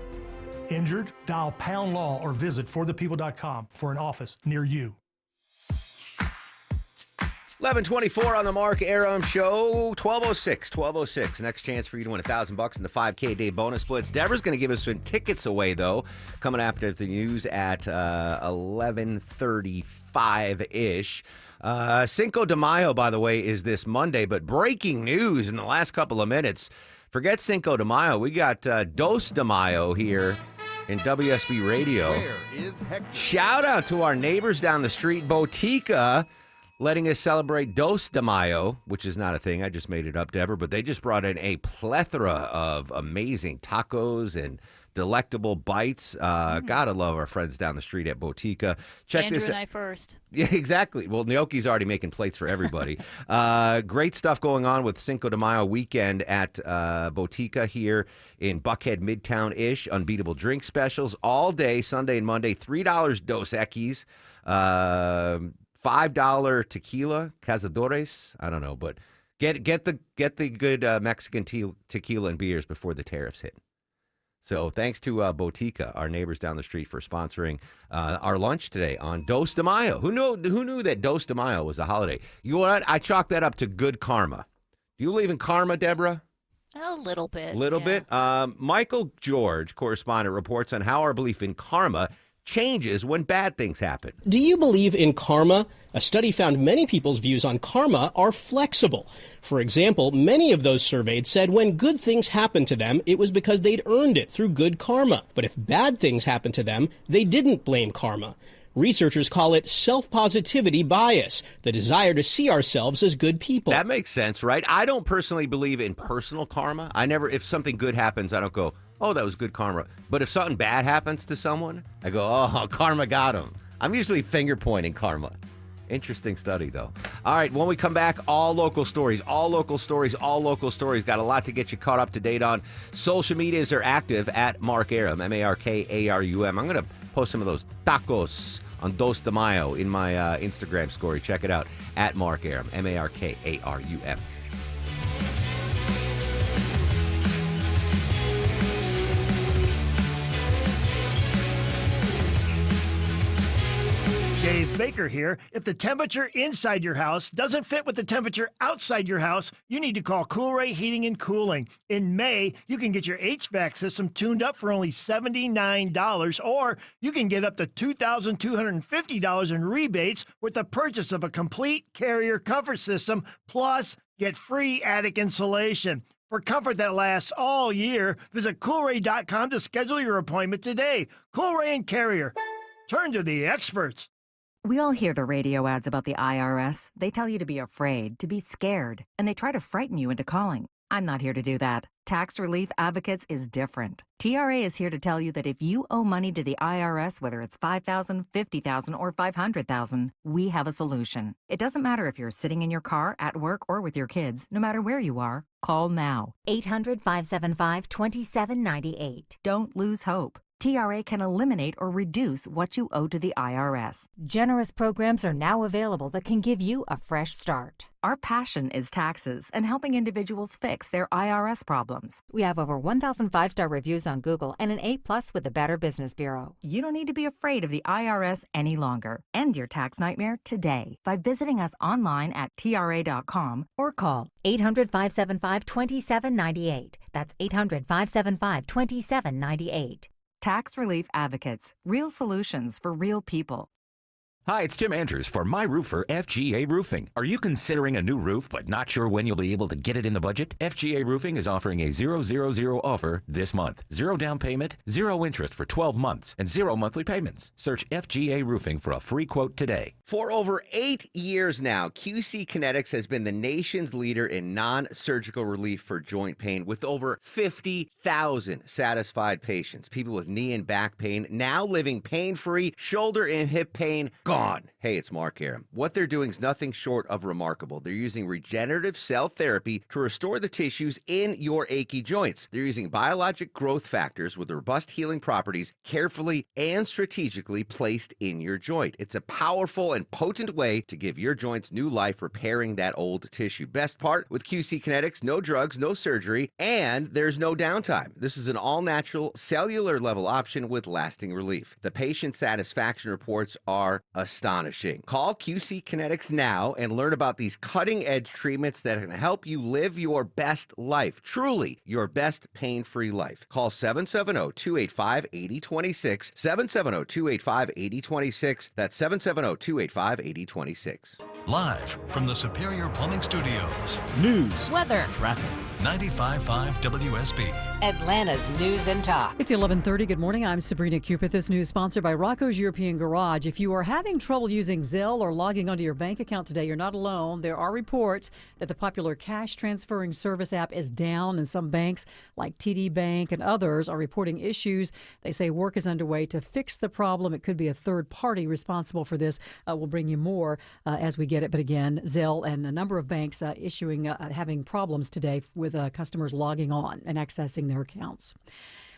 Speaker 24: Injured? Dial pound law or visit forthepeople.com for an office near you.
Speaker 11: 11:24 on the Mark Arum Show. 12:06. Next chance for you to win $1,000 in the 5K day bonus splits. Deborah's going to give us some tickets away, though, coming after the news at 11:35-ish. Cinco de Mayo, by the way, is this Monday, but breaking news in the last couple of minutes. Forget Cinco de Mayo. We got Dos de Mayo here in WSB Radio.
Speaker 25: Where is Hector?
Speaker 11: Shout out to our neighbors down the street, Botica, letting us celebrate Dos de Mayo, which is not a thing. I just made it up, Deborah. But they just brought in a plethora of amazing tacos and delectable bites. Gotta love our friends down the street at Botica. Check
Speaker 1: Andrew
Speaker 11: this
Speaker 1: and I first.
Speaker 11: Yeah, exactly. Well, Gnocchi's already making plates for everybody. Great stuff going on with Cinco de Mayo weekend at Botica here in Buckhead, Midtown-ish. Unbeatable drink specials all day, Sunday and Monday. $3 Dos Equis. $5 tequila, Cazadores. I don't know, but get the good Mexican tequila and beers before the tariffs hit. So thanks to Botica, our neighbors down the street, for sponsoring our lunch today on Dos de Mayo. Who knew that Dos de Mayo was a holiday? You know what? I chalk that up to good karma. Do you believe in karma, Deborah?
Speaker 1: A little bit.
Speaker 11: Bit. Michael George, correspondent, reports on how our belief in karma changes when bad things happen.
Speaker 26: Do you believe in karma? A study found many people's views on karma are flexible. For example, many of those surveyed said when good things happened to them, it was because they'd earned it through good karma. But if bad things happened to them, they didn't blame karma. Researchers call it self-positivity bias, the desire to see ourselves as good people.
Speaker 11: That makes sense, right? I don't personally believe in personal karma. If something good happens, I don't go, oh, that was good karma. But if something bad happens to someone, I go, oh, karma got him. I'm usually finger pointing karma. Interesting study, though. All right, when we come back, all local stories. Got a lot to get you caught up to date on. Social medias are active at Mark Arum, MarkArum. I'm going to post some of those tacos on Dos de Mayo in my Instagram story. Check it out, at Mark Arum, Markarum.
Speaker 4: Dave Baker here. If the temperature inside your house doesn't fit with the temperature outside your house, you need to call Coolray Heating and Cooling. In May, you can get your HVAC system tuned up for only $79, or you can get up to $2,250 in rebates with the purchase of a complete Carrier comfort system, plus get free attic insulation. For comfort that lasts all year, visit Coolray.com to schedule your appointment today. Coolray and Carrier. Turn to the experts.
Speaker 9: We all hear the radio ads about the IRS. They tell you to be afraid, to be scared, and they try to frighten you into calling. I'm not here to do that. Tax Relief Advocates is different. TRA is here to tell you that if you owe money to the IRS, whether it's $5,000, $50,000, or $500,000, we have a solution. It doesn't matter if you're sitting in your car, at work, or with your kids. No matter where you are, call now. 800-575-2798. Don't lose hope. TRA can eliminate or reduce what you owe to the IRS. Generous programs are now available that can give you a fresh start. Our passion is taxes and helping individuals fix their IRS problems. We have over 1,000 5-star reviews on Google and an A+ with the Better Business Bureau. You don't need to be afraid of the IRS any longer. End your tax nightmare today by visiting us online at TRA.com or call 800-575-2798. That's 800-575-2798. Tax Relief Advocates. Real solutions for real people.
Speaker 12: Hi, it's Tim Andrews for My Roofer FGA Roofing. Are you considering a new roof but not sure when you'll be able to get it in the budget? FGA Roofing is offering a 000 offer this month. 0 down payment, 0 interest for 12 months, and 0 monthly payments. Search FGA Roofing for a free quote today.
Speaker 11: For over 8 years now, QC Kinetics has been the nation's leader in non-surgical relief for joint pain, with over 50,000 satisfied patients. People with knee and back pain now living pain-free, shoulder and hip pain gone. Hey, it's Mark Arum. What they're doing is nothing short of remarkable. They're using regenerative cell therapy to restore the tissues in your achy joints. They're using biologic growth factors with robust healing properties carefully and strategically placed in your joint. It's a powerful and potent way to give your joints new life, repairing that old tissue. Best part, with QC Kinetics, no drugs, no surgery, and there's no downtime. This is an all-natural, cellular level option with lasting relief. The patient satisfaction reports are astonishing. Call QC Kinetics now and learn about these cutting-edge treatments that can help you live your best life, truly your best pain-free life. Call 770-285-8026, 770-285-8026. That's 770-285-8026.
Speaker 16: Live from the Superior Plumbing Studios.
Speaker 15: News,
Speaker 7: weather,
Speaker 16: traffic. 95.5 WSB.
Speaker 7: Atlanta's News and Talk.
Speaker 15: It's 11:30. Good morning. I'm Sabrina Cupid. This news sponsored by Rocco's European Garage. If you are having trouble using Zelle or logging onto your bank account today, you're not alone. There are reports that the popular cash transferring service app is down, and some banks like TD Bank and others are reporting issues. They say work is underway to fix the problem. It could be a third party responsible for this. We'll bring you more as we get it. But again, Zelle and a number of banks having problems today with customers logging on and accessing their accounts.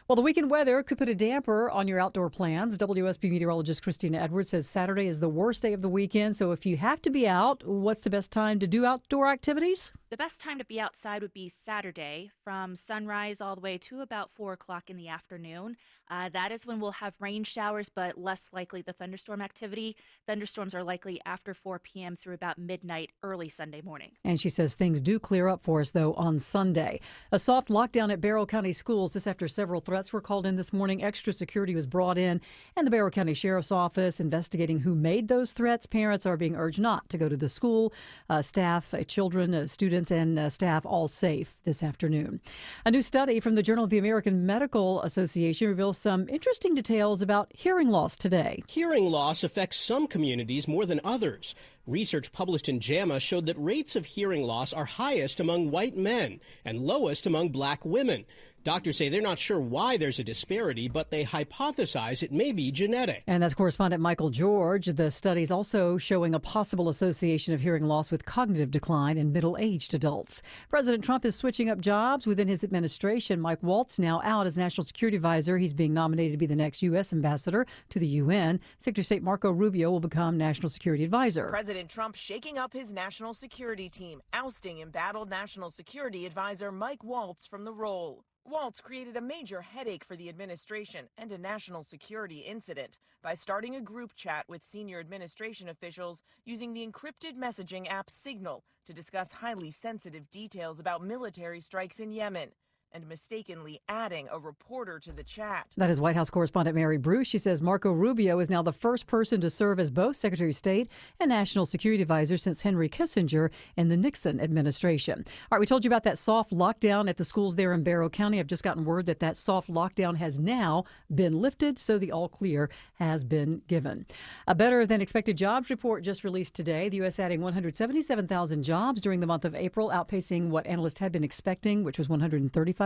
Speaker 15: Well, the weekend weather could put a damper on your outdoor plans. WSB meteorologist Christina Edwards says Saturday is the worst day of the weekend. So if you have to be out, what's the best time to do outdoor activities?
Speaker 2: The best time to be outside would be Saturday from sunrise all the way to about 4 o'clock in the afternoon. That is when we'll have rain showers, but less likely the thunderstorm activity. Thunderstorms are likely after 4 p.m. through about midnight, early Sunday morning.
Speaker 15: And she says things do clear up for us, though, on Sunday. A soft lockdown at Barrow County schools just after several threats threats were called in this morning. Extra security was brought in, and the Barrow County Sheriff's Office investigating who made those threats. Parents are being urged not to go to the school. Staff, children, students, and staff all safe this afternoon. A new study from the Journal of the American Medical Association reveals some interesting details about hearing loss today.
Speaker 26: Hearing loss affects some communities more than others. Research published in JAMA showed that rates of hearing loss are highest among white men and lowest among black women. Doctors say they're not sure why there's a disparity, but they hypothesize it may be genetic.
Speaker 15: And that's correspondent Michael George. The study's also showing a possible association of hearing loss with cognitive decline in middle-aged adults. President Trump is switching up jobs within his administration. Mike Waltz now out as National Security Advisor. He's being nominated to be the next U.S. ambassador to the UN. Secretary of State Marco Rubio will become National Security Advisor.
Speaker 5: President Trump shaking up his national security team, ousting embattled National Security Advisor Mike Waltz from the role. Waltz created a major headache for the administration and a national security incident by starting a group chat with senior administration officials using the encrypted messaging app Signal to discuss highly sensitive details about military strikes in Yemen, and mistakenly adding a reporter to the chat.
Speaker 15: That is White House correspondent Mary Bruce. She says Marco Rubio is now the first person to serve as both Secretary of State and National Security Advisor since Henry Kissinger in the Nixon administration. All right, we told you about that soft lockdown at the schools there in Barrow County. I've just gotten word that that soft lockdown has now been lifted, so the all clear has been given. A better than expected jobs report just released today. The U.S. adding 177,000 jobs during the month of April, outpacing what analysts had been expecting, which was 135,000.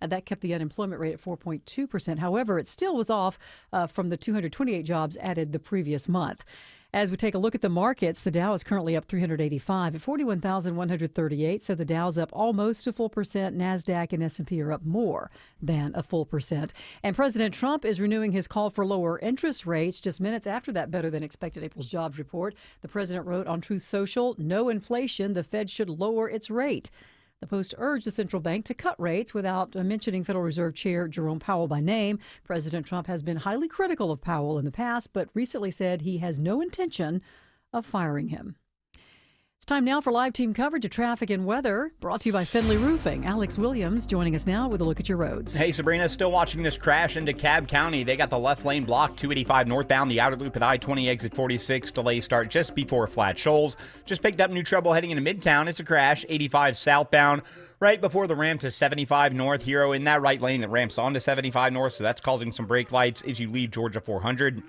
Speaker 15: And that kept the unemployment rate at 4.2%. However, it still was off from the 228 jobs added the previous month. As we take a look at the markets, the Dow is currently up 385 at 41,138. So the Dow's up almost a full percent. NASDAQ and S&P are up more than a full percent. And President Trump is renewing his call for lower interest rates just minutes after that better than expected April's jobs report. The president wrote on Truth Social, "No inflation. The Fed should lower its rate." The Post urged the central bank to cut rates without mentioning Federal Reserve Chair Jerome Powell by name. President Trump has been highly critical of Powell in the past, but recently said he has no intention of firing him. It's time now for live team coverage of traffic and weather, brought to you by Findlay Roofing. Alex Williams joining us now with a look at your roads.
Speaker 22: Hey, Sabrina, still watching this crash into DeKalb County. They got the left lane blocked, 285 northbound, the outer loop at I-20 exit 46. Delay start just before Flat Shoals. Just picked up new trouble heading into Midtown. It's a crash, 85 southbound, right before the ramp to 75 north. Hero in that right lane that ramps onto 75 north, so that's causing some brake lights as you leave Georgia 400.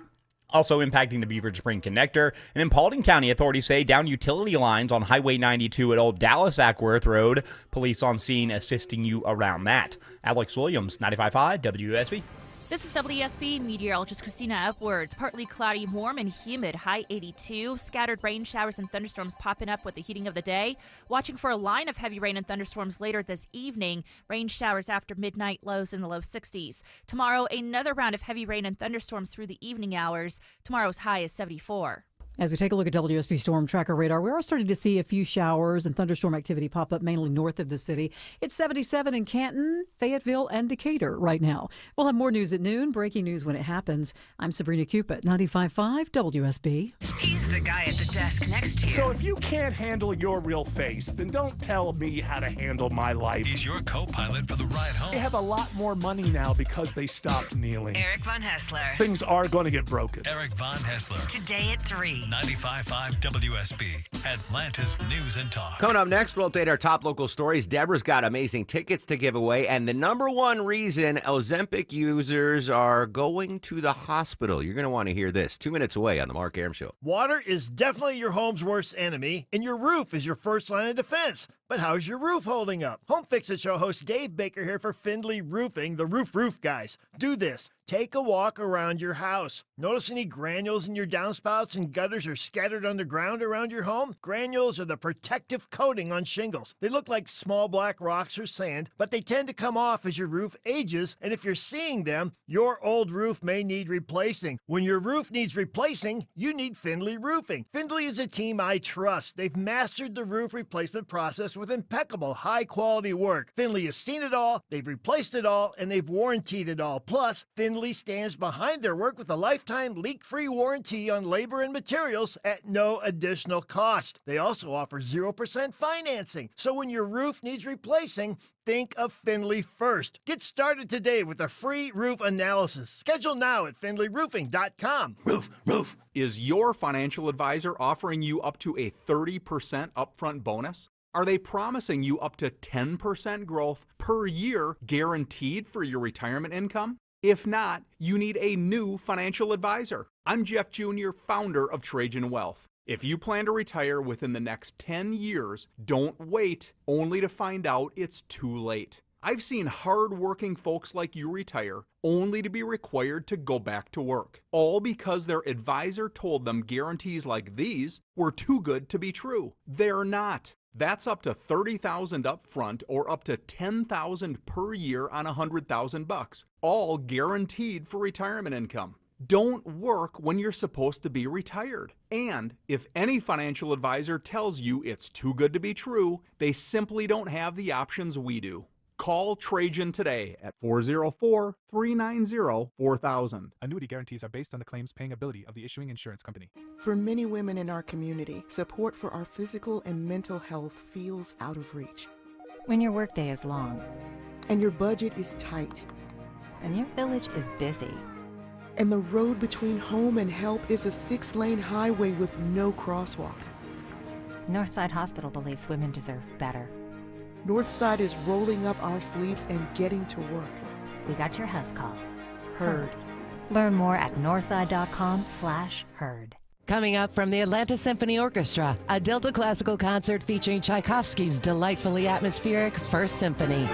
Speaker 22: Also impacting the Beaver Spring connector. And in Paulding County, authorities say down utility lines on Highway 92 at Old Dallas Ackworth Road. Police on scene assisting you around that. Alex Williams, 95.5 WSB.
Speaker 2: This is WSB meteorologist Christina Upwards. Partly cloudy, warm and humid, high 82. Scattered rain showers and thunderstorms popping up with the heating of the day. Watching for a line of heavy rain and thunderstorms later this evening. Rain showers after midnight, lows in the low 60s. Tomorrow, another round of heavy rain and thunderstorms through the evening hours. Tomorrow's high is 74.
Speaker 15: As we take a look at WSB Storm Tracker radar, we are starting to see a few showers and thunderstorm activity pop up mainly north of the city. It's 77 in Canton, Fayetteville, and Decatur right now. We'll have more news at noon, breaking news when it happens. I'm Sabrina Cupid, 95.5 WSB.
Speaker 7: He's the guy at the desk next to you.
Speaker 8: So if you can't handle your real face, then don't tell me how to handle my life.
Speaker 16: He's your co-pilot for the ride home.
Speaker 8: They have a lot more money now because they stopped kneeling.
Speaker 7: Eric Von Hessler.
Speaker 8: Things are going to get broken.
Speaker 16: Eric Von Hessler.
Speaker 7: Today at 3.
Speaker 16: 95.5 WSB, Atlanta's News and Talk.
Speaker 11: Coming up next, we'll update our top local stories. Deborah's got amazing tickets to give away, and the number one reason Ozempic users are going to the hospital. You're going to want to hear this 2 minutes away on the Mark Arum Show.
Speaker 4: Water is definitely your home's worst enemy, and your roof is your first line of defense. But how's your roof holding up? Home Fix It Show host Dave Baker here for Findlay Roofing, the roof guys. Do this. Take a walk around your house. Notice any granules in your downspouts and gutters are scattered underground around your home? Granules are the protective coating on shingles. They look like small black rocks or sand, but they tend to come off as your roof ages, and if you're seeing them, your old roof may need replacing. When your roof needs replacing, you need Findlay Roofing. Findlay is a team I trust. They've mastered the roof replacement process with with impeccable, high-quality work. Findlay has seen it all, they've replaced it all, and they've warrantied it all. Plus, Findlay stands behind their work with a lifetime leak-free warranty on labor and materials at no additional cost. They also offer 0% financing, so when your roof needs replacing, think of Findlay first. Get started today with a free roof analysis. Schedule now at FindlayRoofing.com.
Speaker 13: Roof. Is your financial advisor offering you up to a 30% upfront bonus? Are they promising you up to 10% growth per year guaranteed for your retirement income? If not, you need a new financial advisor. I'm Jeff Jr., founder of Trajan Wealth. If you plan to retire within the next 10 years, don't wait only to find out it's too late. I've seen hard-working folks like you retire only to be required to go back to work, all because their advisor told them guarantees like these were too good to be true. They're not. That's up to $30,000 up front or up to $10,000 per year on $100,000, all guaranteed for retirement income. Don't work when you're supposed to be retired. And if any financial advisor tells you it's too good to be true, they simply don't have the options we do. Call Trajan today at 404-390-4000.
Speaker 18: Annuity guarantees are based on the claims paying ability of the issuing insurance company.
Speaker 20: For many women in our community, support for our physical and mental health feels out of reach.
Speaker 9: When your workday is long.
Speaker 20: And your budget is tight.
Speaker 9: And your village is busy.
Speaker 20: And the road between home and help is a 6-lane highway with no crosswalk.
Speaker 9: Northside Hospital believes women deserve better.
Speaker 20: Northside is rolling up our sleeves and getting to work.
Speaker 9: We got your house call.
Speaker 20: Heard.
Speaker 9: Learn more at northside.com/heard.
Speaker 21: Coming up from the Atlanta Symphony Orchestra, a Delta classical concert featuring Tchaikovsky's delightfully atmospheric First Symphony.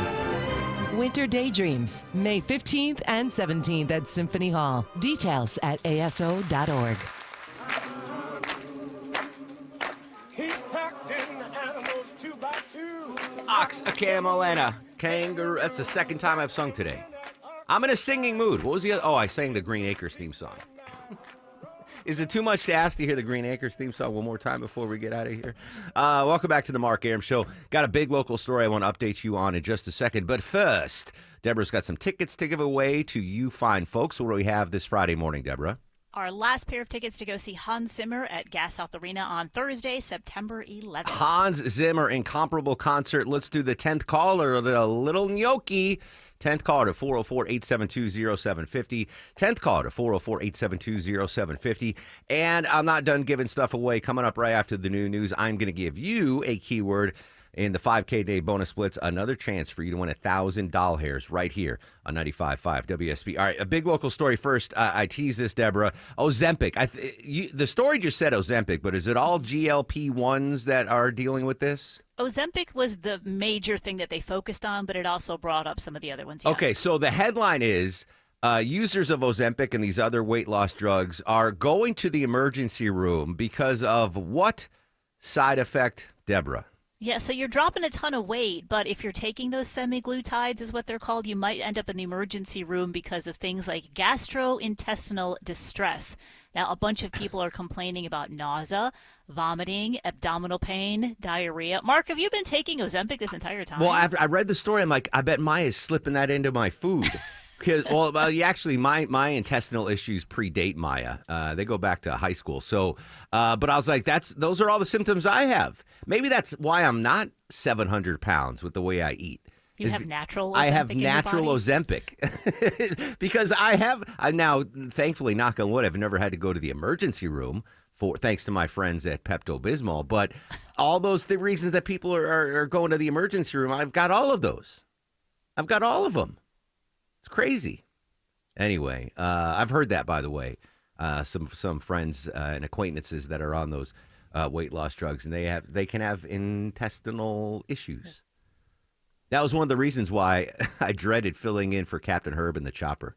Speaker 21: Winter Daydreams, May 15th and 17th at Symphony Hall. Details at aso.org.
Speaker 11: Ox, a camel, and a kangaroo. That's the second time I've sung today. I'm in a singing mood. What was the other? Oh, I sang the Green Acres theme song. Is it too much to ask to hear the Green Acres theme song one more time before we get out of here? Welcome back to the Mark Arum Show. Got a big local story I want to update you on in just a second. But first, Deborah's got some tickets to give away to you fine folks. What do we have this Friday morning, Deborah?
Speaker 1: Our last pair of tickets to go see Hans Zimmer at Gas South Arena on Thursday, September 11th.
Speaker 11: Hans Zimmer, incomparable concert. Let's do the 10th caller, a little gnocchi. 10th caller to 404-872-0750. 10th caller to 404-872-0750. And I'm not done giving stuff away. Coming up right after the new news, I'm going to give you a keyword in the 5K day bonus splits, another chance for you to win $1,000 hairs right here on 95.5 WSB. All right, a big local story first. I tease this, Deborah. Ozempic. The story just said Ozempic, but is it all GLP-1s that are dealing with this?
Speaker 1: Ozempic was the major thing that they focused on, but it also brought up some of the other ones. Yeah.
Speaker 11: Okay, so the headline is users of Ozempic and these other weight loss drugs are going to the emergency room because of what side effect, Deborah?
Speaker 1: Yeah, so you're dropping a ton of weight, but if you're taking those semaglutides, is what they're called, you might end up in the emergency room because of things like gastrointestinal distress. Now, a bunch of people are complaining about nausea, vomiting, abdominal pain, diarrhea. Mark, have you been taking Ozempic this entire time?
Speaker 11: Well, I read the story. I'm like, I bet Maya's slipping that into my food. Actually, my intestinal issues predate Maya. They go back to high school. So, but I was like, those are all the symptoms I have. Maybe that's why I'm not 700 pounds with the way I eat.
Speaker 1: You have natural Ozempic
Speaker 11: I have
Speaker 1: in your
Speaker 11: natural
Speaker 1: body?
Speaker 11: Ozempic. Because I now, thankfully, knock on wood, I've never had to go to the emergency room thanks to my friends at Pepto-Bismol. But all those the reasons that people are going to the emergency room, I've got all of those. I've got all of them. It's crazy. Anyway, I've heard that, by the way, some friends and acquaintances that are on those weight loss drugs, and they can have intestinal issues. That was one of the reasons why I dreaded filling in for Captain Herb in the chopper,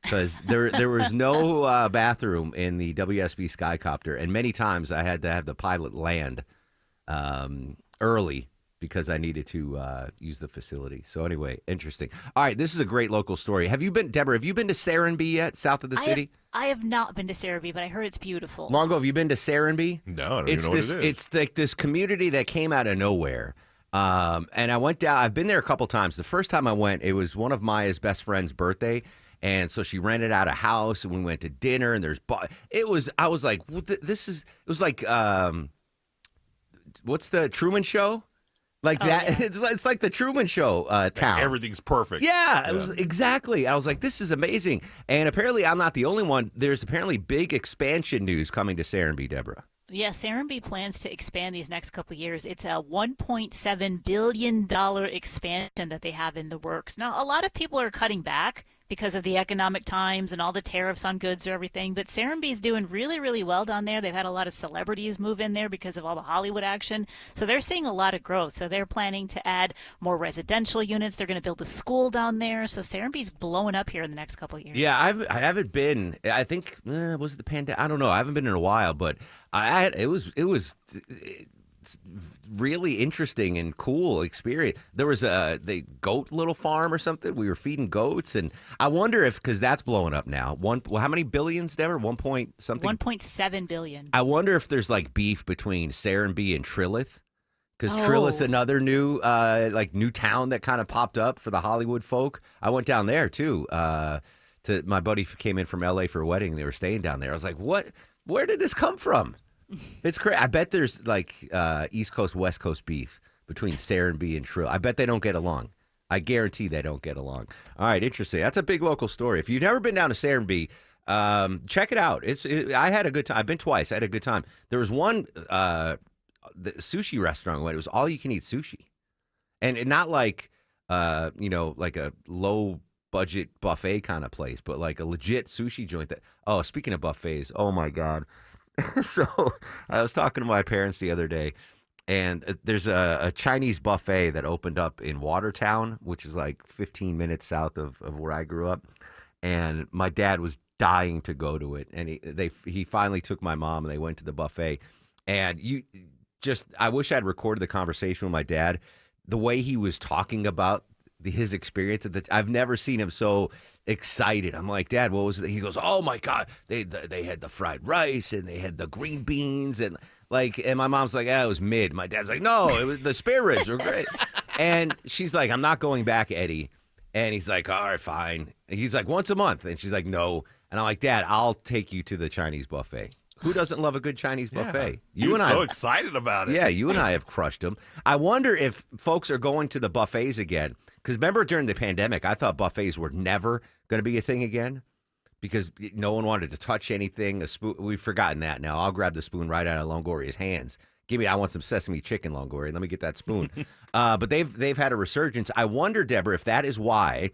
Speaker 11: because there was no bathroom in the WSB Skycopter, and many times I had to have the pilot land early because I needed to use the facility. So anyway, interesting. All right, this is a great local story. Deborah, have you been to Serenbe yet, south of the city?
Speaker 1: I have not been to Serenbe, but I heard it's beautiful.
Speaker 11: Longo, have you been to Serenbe?
Speaker 23: No, I don't even know what it is.
Speaker 11: It's like this community that came out of nowhere. And I went down. I've been there a couple times. The first time I went, it was one of Maya's best friend's birthday. And so she rented out a house, and we went to dinner. And I was like, this is. It was like, what's the Truman Show? Like that. Yeah. It's like the Truman Show town.
Speaker 6: Everything's perfect.
Speaker 11: Yeah, it was exactly. I was like, this is amazing. And apparently, I'm not the only one. There's apparently big expansion news coming to Serenbe, Deborah.
Speaker 1: Yeah, Serenbe plans to expand these next couple of years. It's a $1.7 billion expansion that they have in the works. Now, a lot of people are cutting back because of the economic times and all the tariffs on goods or everything, but Serenbe is doing really, really well down there. They've had a lot of celebrities move in there because of all the Hollywood action. So they're seeing a lot of growth. So they're planning to add more residential units. They're going to build a school down there. So Serenbe's blowing up here in the next couple of years.
Speaker 11: Yeah, I haven't been. I think was it the pandemic? I don't know. I haven't been in a while, but it was really interesting and cool experience. There was the goat little farm or something. We were feeding goats, and I wonder if, because that's blowing up now. How many billions, Deborah? 1 point something?
Speaker 1: 1.7 billion.
Speaker 11: I wonder if there's like beef between Serenbe and Trilith, because Trilith's another new town that kind of popped up for the Hollywood folk. I went down there too. My buddy came in from LA for a wedding, and they were staying down there. I was like, what? Where did this come from? It's crazy. I bet there's like East Coast, West Coast beef between Serenbe and Trill. I bet they don't get along. I guarantee they don't get along. All right, interesting. That's a big local story. If you've never been down to Serenbe, check it out. I had a good time. I've been twice. I had a good time. There was one the sushi restaurant. It was all you can eat sushi, and not like like a low budget buffet kind of place, but like a legit sushi joint. Speaking of buffets, oh my God. So I was talking to my parents the other day, and there's a Chinese buffet that opened up in Watertown, which is like 15 minutes south of where I grew up. And my dad was dying to go to it. And he finally took my mom, and they went to the buffet. And I wish I'd recorded the conversation with my dad. The way he was talking about his experience I've never seen him so excited. I'm like, Dad, what was it? He goes, oh my God, they had the fried rice, and they had the green beans, and my mom's like, it was mid. My dad's like, no, it was the spare ribs were great. And she's like, I'm not going back, Eddie. And he's like, all right, fine. And he's like, once a month. And she's like, no. And I'm like, Dad, I'll take you to the Chinese buffet. Who doesn't love a good Chinese buffet?
Speaker 6: You and I so excited about it.
Speaker 11: Yeah, you and I have crushed them. I wonder if folks are going to the buffets again. Because remember, during the pandemic, I thought buffets were never going to be a thing again because no one wanted to touch anything. A spoon, we've forgotten that now. I'll grab the spoon right out of Longoria's hands. I want some sesame chicken, Longoria. Let me get that spoon. But they've had a resurgence. I wonder, Deborah, if that is why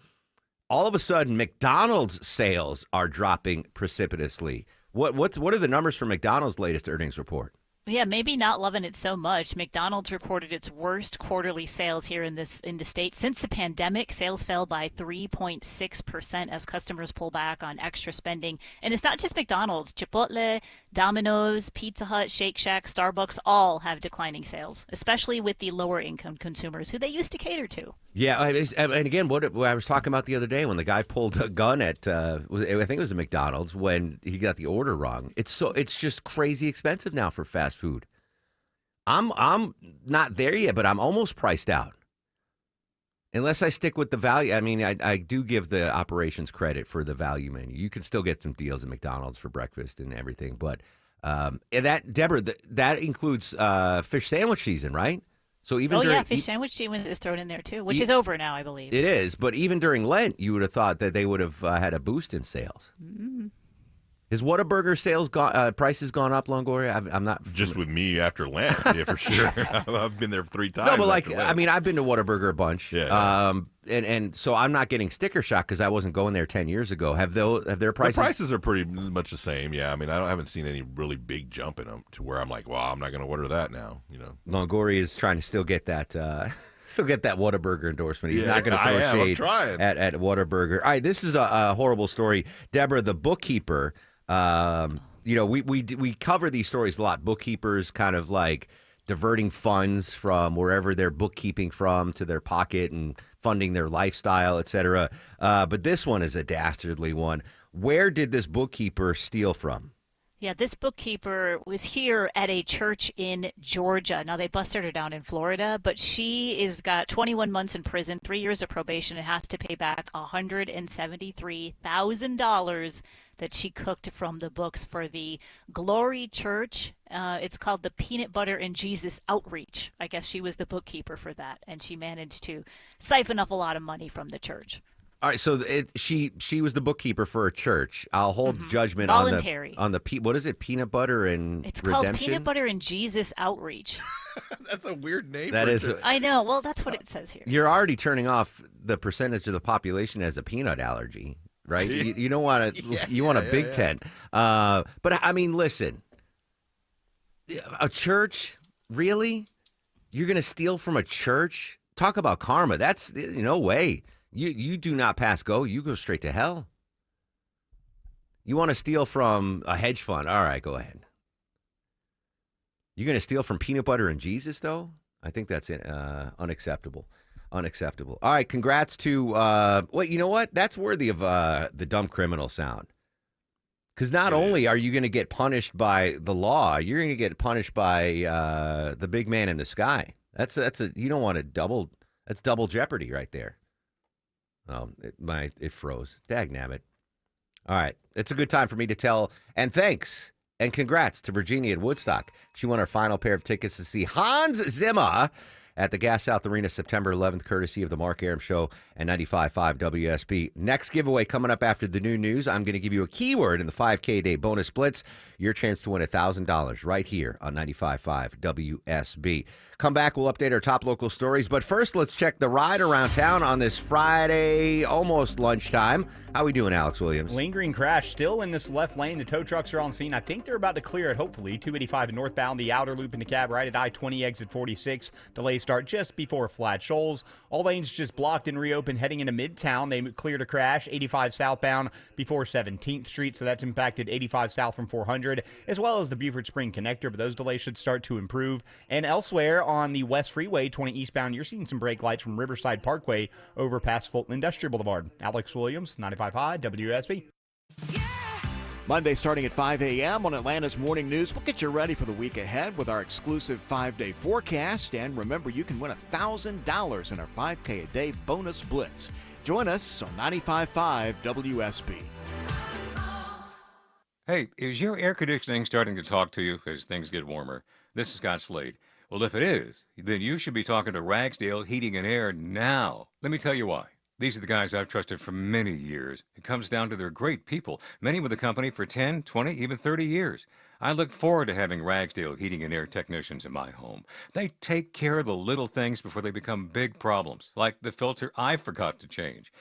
Speaker 11: all of a sudden McDonald's sales are dropping precipitously. What are the numbers for McDonald's latest earnings report?
Speaker 1: Yeah, maybe not loving it so much. McDonald's reported its worst quarterly sales here in the state since the pandemic. Sales fell by 3.6% as customers pull back on extra spending. And it's not just McDonald's. Chipotle, Domino's, Pizza Hut, Shake Shack, Starbucks all have declining sales, especially with the lower income consumers who they used to cater to.
Speaker 11: Yeah, and again, what I was talking about the other day when the guy pulled a gun at, I think it was a McDonald's when he got the order wrong. It's just crazy expensive now for fast food. I'm not there yet, but I'm almost priced out. Unless I stick with the value. I mean, I do give the operations credit for the value menu. You can still get some deals at McDonald's for breakfast and everything, but and that, Deborah, that includes fish sandwich season, right? So even
Speaker 1: fish sandwich season is thrown in there too, which is over now, I believe.
Speaker 11: It is, but even during Lent, you would have thought that they would have had a boost in sales.
Speaker 1: Mm-hmm.
Speaker 11: Has Whataburger sales prices gone up, Longoria? I'm not
Speaker 6: just with me after Lent, yeah, for sure. I've been there 3 times.
Speaker 11: No, but I've been to Whataburger a bunch.
Speaker 6: Yeah.
Speaker 11: And so I'm not getting sticker shock because I wasn't going there 10 years ago. Have their prices?
Speaker 6: The prices are pretty much the same. Yeah, I mean, I haven't seen any really big jump in them to where I'm like, well, I'm not going to order that now.
Speaker 11: Longoria is trying to still get that. Still get that Whataburger endorsement. He's not going to throw shade at Whataburger. All right, this is a horrible story. Deborah, the bookkeeper. We cover these stories a lot. Bookkeepers kind of like diverting funds from wherever they're bookkeeping from to their pocket and funding their lifestyle, etc. But this one is a dastardly one. Where did this bookkeeper steal from?
Speaker 1: Yeah, this bookkeeper was here at a church in Georgia. Now, they busted her down in Florida, but she is got 21 months in prison, 3 years of probation, and has to pay back $173,000 that she cooked from the books for the Glory Church. It's called the Peanut Butter and Jesus Outreach. I guess she was the bookkeeper for that, and she managed to siphon up a lot of money from the church.
Speaker 11: All right, so she was the bookkeeper for a church. I'll hold judgment
Speaker 1: Voluntary.
Speaker 11: on the what is it? Peanut butter and
Speaker 1: It's
Speaker 11: redemption?
Speaker 1: called Peanut Butter and Jesus Outreach.
Speaker 6: That's a weird name.
Speaker 11: That is.
Speaker 1: I know. Well, that's what it says here.
Speaker 11: You're already turning off the percentage of the population as a peanut allergy, right? You don't want to. You want a big tent. But I mean, listen. A church, really? You're going to steal from a church? Talk about karma. That's no way. You do not pass go. You go straight to hell. You want to steal from a hedge fund? All right, go ahead. You're going to steal from Peanut Butter and Jesus, though? I think that's unacceptable. Unacceptable. All right, congrats to, well, you know what? That's worthy of the dumb criminal sound. Because not only are you going to get punished by the law, you're going to get punished by the big man in the sky. You don't want to that's double jeopardy right there. It froze. Dagnabbit. All right. It's a good time for me to tell, and thanks and congrats to Virginia at Woodstock. She won her final pair of tickets to see Hans Zimmer at the Gas South Arena September 11th, courtesy of the Mark Arum Show and 95.5 WSB. Next giveaway coming up after the new news. I'm going to give you a keyword in the 5K Day Bonus Blitz. Your chance to win $1,000 right here on 95.5 WSB. Come back, we'll update our top local stories. But first, let's check the ride around town on this Friday, almost lunchtime. How we doing, Alex Williams?
Speaker 22: Lingering crash still in this left lane. The tow trucks are on scene. I think they're about to clear it, hopefully. 285 northbound, the outer loop in the cab right at I-20 exit 46. Delays start just before Flat Shoals. All lanes just blocked and reopened heading into Midtown. They cleared a crash. 85 southbound before 17th Street, so that's impacted 85 south from 400, as well as the Buford Spring connector, but those delays should start to improve. And elsewhere on the West Freeway, 20 eastbound, you're seeing some brake lights from Riverside Parkway over past Fulton Industrial Boulevard. Alex Williams, 95.5 WSB.
Speaker 3: Monday starting at 5 a.m. on Atlanta's Morning News. We'll get you ready for the week ahead with our exclusive 5-day forecast. And remember, you can win $1,000 in our 5K a day bonus blitz. Join us on 95.5 WSB.
Speaker 10: Hey, is your air conditioning starting to talk to you as things get warmer? This is Scott Slade. Well, if it is, then you should be talking to Ragsdale Heating and Air now. Let me tell you why. These are the guys I've trusted for many years. It comes down to they're great people, many with the company for 10, 20, even 30 years. I look forward to having Ragsdale Heating and Air technicians in my home. They take care of the little things before they become big problems, like the filter I forgot to change.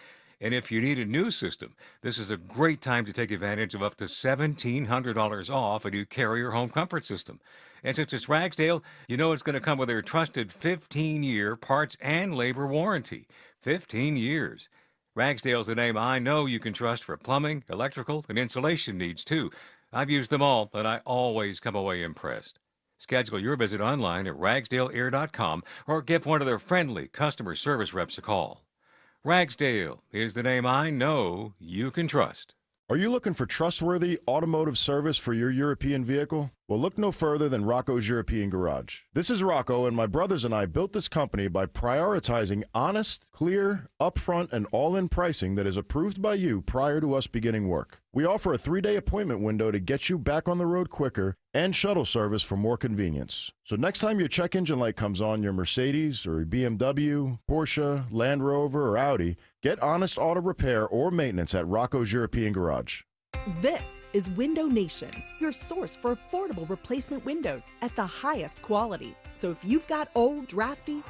Speaker 10: And if you need a new system, this is a great time to take advantage of up to $1,700 off a new Carrier home comfort system. And since it's Ragsdale, you know it's going to come with their trusted 15-year parts and labor warranty. 15 years. Ragsdale's the name I know you can trust for plumbing, electrical, and insulation needs, too. I've used them all, and I always come away impressed. Schedule your visit online at ragsdaleair.com or give one of their friendly customer service reps a call. Ragsdale is the name I know you can trust.
Speaker 14: Are you looking for trustworthy automotive service for your European vehicle? Well, look no further than Rocco's European Garage. This is Rocco, and my brothers and I built this company by prioritizing honest, clear, upfront, and all-in pricing that is approved by you prior to us beginning work. We offer a 3-day appointment window to get you back on the road quicker and shuttle service for more convenience. So next time your check engine light comes on your Mercedes or your BMW, Porsche, Land Rover, or Audi, get honest auto repair or maintenance at Rocco's European Garage.
Speaker 19: This is Window Nation, your source for affordable replacement windows at the highest quality. So if you've got old, drafty,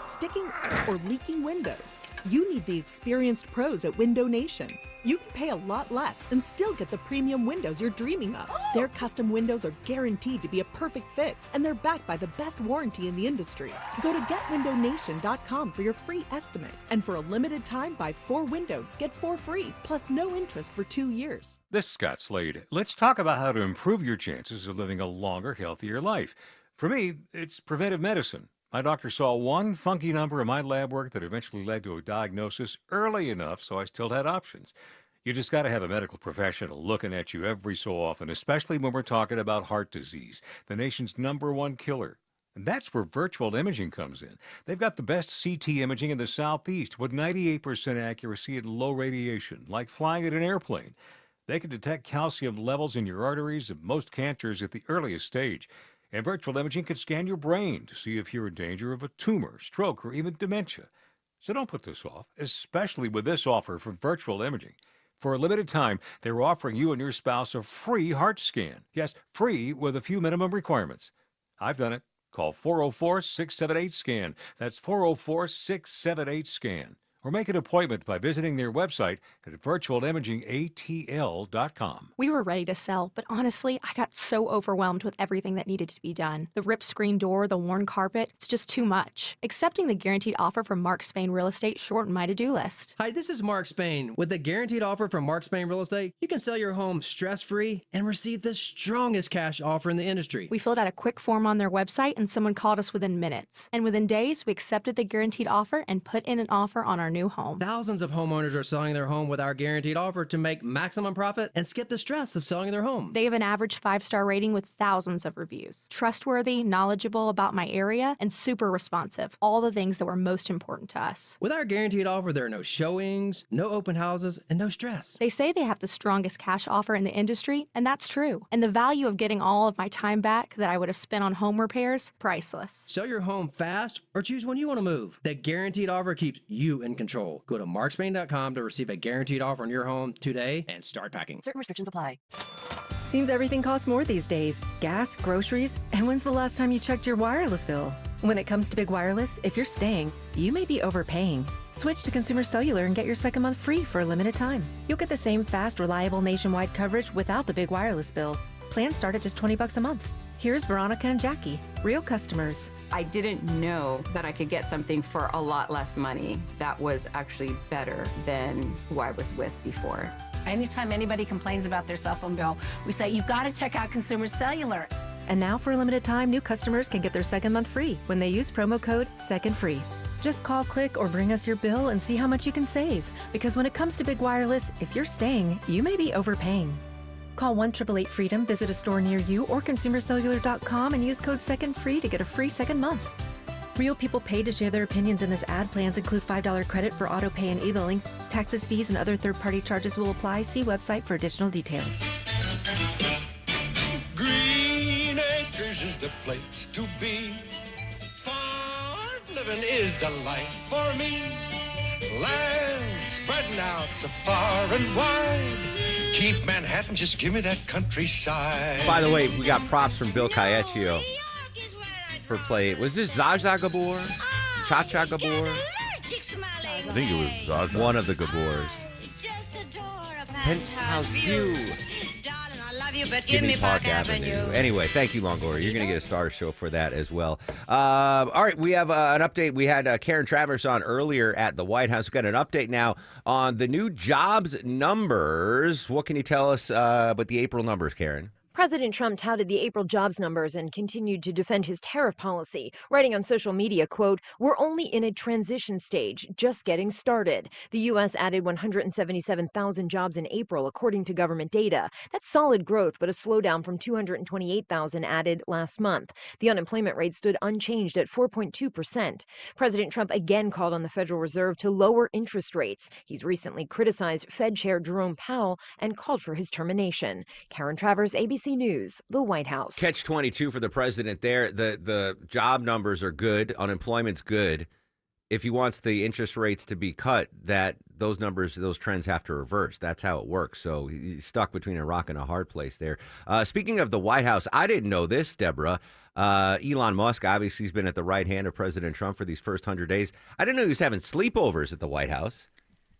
Speaker 19: sticking, or leaking windows, you need the experienced pros at Window Nation. You can pay a lot less and still get the premium windows you're dreaming of. Their custom windows are guaranteed to be a perfect fit, and they're backed by the best warranty in the industry. Go to getwindownation.com for your free estimate. And for a limited time, buy 4 windows, get 4 free, plus no interest for 2 years.
Speaker 10: This is Scott Slade. Let's talk about how to improve your chances of living a longer, healthier life. For me, it's preventive medicine. My doctor saw one funky number in my lab work that eventually led to a diagnosis early enough so I still had options. You just got to have a medical professional looking at you every so often, especially when we're talking about heart disease, the nation's #1 killer. And that's where virtual imaging comes in. They've got the best CT imaging in the Southeast with 98% accuracy and low radiation, like flying in an airplane. They can detect calcium levels in your arteries and most cancers at the earliest stage. And virtual imaging can scan your brain to see if you're in danger of a tumor, stroke, or even dementia. So don't put this off, especially with this offer for virtual imaging. For a limited time, they're offering you and your spouse a free heart scan. Yes, free with a few minimum requirements. I've done it. Call 404-678-SCAN. That's 404-678-SCAN. Or make an appointment by visiting their website at virtualimagingatl.com.
Speaker 12: We were ready to sell, but honestly, I got so overwhelmed with everything that needed to be done. The ripped screen door, the worn carpet, it's just too much. Accepting the guaranteed offer from Mark Spain Real Estate shortened my to-do list.
Speaker 17: Hi, this is Mark Spain. With the guaranteed offer from Mark Spain Real Estate, you can sell your home stress-free and receive the strongest cash offer in the industry.
Speaker 12: We filled out a quick form on their website and someone called us within minutes. And within days, we accepted the guaranteed offer and put in an offer on our new home.
Speaker 17: Thousands of homeowners are selling their home with our guaranteed offer to make maximum profit and skip the stress of selling their home.
Speaker 12: They have an average 5-star rating with thousands of reviews. Trustworthy, knowledgeable about my area, and super responsive. All the things that were most important to us.
Speaker 17: With our guaranteed offer, there are no showings, no open houses, and no stress.
Speaker 12: They say they have the strongest cash offer in the industry, and that's true. And the value of getting all of my time back that I would have spent on home repairs, priceless.
Speaker 17: Sell your home fast or choose when you want to move. That guaranteed offer keeps you in control. Go to markspain.com to receive a guaranteed offer on your home today and start packing.
Speaker 9: Certain restrictions apply.
Speaker 23: Seems everything costs more these days. Gas, groceries, and when's the last time you checked your wireless bill? When it comes to big wireless, if you're staying, you may be overpaying. Switch to Consumer Cellular and get your second month free for a limited time. You'll get the same fast, reliable nationwide coverage without the big wireless bill. Plans start at just $20 a month. Here's Veronica and Jackie, real customers.
Speaker 24: I didn't know that I could get something for a lot less money that was actually better than who I was with before.
Speaker 25: Anytime anybody complains about their cell phone bill, we say, you've got to check out Consumer Cellular.
Speaker 23: And now for a limited time, new customers can get their second month free when they use promo code SECONDFREE. Just call, click, or bring us your bill and see how much you can save. Because when it comes to big wireless, if you're staying, you may be overpaying. Call 1-888-FREEDOM, visit a store near you, or consumercellular.com and use code SECONDFREE to get a free second month. Real people paid to share their opinions in this ad. Plans include $5 credit for auto pay and e-billing. Taxes, fees, and other third-party charges will apply. See website for additional details.
Speaker 26: Green Acres is the place to be. Farm living is the life for me. Land spreading out so far and wide. Keep Manhattan, just give me that countryside.
Speaker 11: By the way, we got props from Bill Caiaccio for play. Was this Zsa Zsa Gabor? Cha Cha Gabor?
Speaker 6: I think it was Zsa Zsa.
Speaker 11: One of the Gabors. Penthouse View. Give me Park Avenue. Anyway, thank you, Longoria. You're going to get a star show for that as well. All right, we have an update. We had Karen Travers on earlier at the White House. We've got an update now on the new jobs numbers. What can you tell us about the April numbers, Karen?
Speaker 27: President Trump touted the April jobs numbers and continued to defend his tariff policy, writing on social media, quote, "We're only in a transition stage, just getting started." The U.S. added 177,000 jobs in April, according to government data. That's solid growth, but a slowdown from 228,000 added last month. The unemployment rate stood unchanged at 4.2%. President Trump again called on the Federal Reserve to lower interest rates. He's recently criticized Fed Chair Jerome Powell and called for his termination. Karen Travers, ABC News, the White House.
Speaker 11: Catch-22 for the president there. The job numbers are good. Unemployment's good. If he wants the interest rates to be cut, those trends have to reverse. That's how it works. So he's stuck between a rock and a hard place there. Speaking of the White House, I didn't know this, Deborah. Elon Musk, obviously, he's been at the right hand of President Trump for these first 100 days. I didn't know he was having sleepovers at the White House.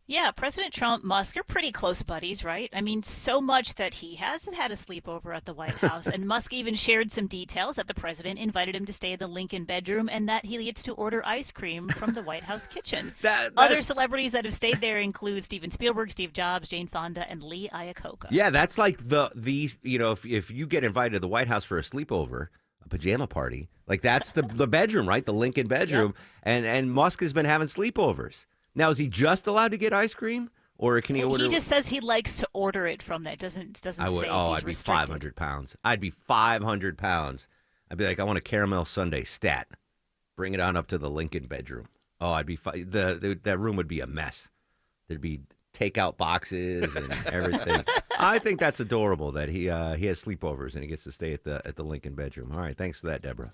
Speaker 1: Yeah, President Trump, Musk are pretty close buddies, right? I mean, so much that he has had a sleepover at the White House. And Musk even shared some details that the president invited him to stay in the Lincoln bedroom and that he gets to order ice cream from the White House kitchen. Other celebrities that have stayed there include Steven Spielberg, Steve Jobs, Jane Fonda, and Lee Iacocca.
Speaker 11: Yeah, that's like if you get invited to the White House for a sleepover, a pajama party, like that's the bedroom, right? The Lincoln bedroom. Yep. And Musk has been having sleepovers. Now, is he just allowed to get ice cream? Or can he order?
Speaker 1: He just says he likes to order it from that. Doesn't
Speaker 11: I would.
Speaker 1: say
Speaker 11: Oh,
Speaker 1: he's
Speaker 11: I'd be
Speaker 1: restricted.
Speaker 11: 500 pounds. I'd be 500 pounds. I'd be like, I want a caramel sundae stat. Bring it on up to the Lincoln bedroom. Oh, I'd be that room would be a mess. There'd be takeout boxes and everything. I think that's adorable that he has sleepovers and he gets to stay at the Lincoln bedroom. All right, thanks for that, Deborah.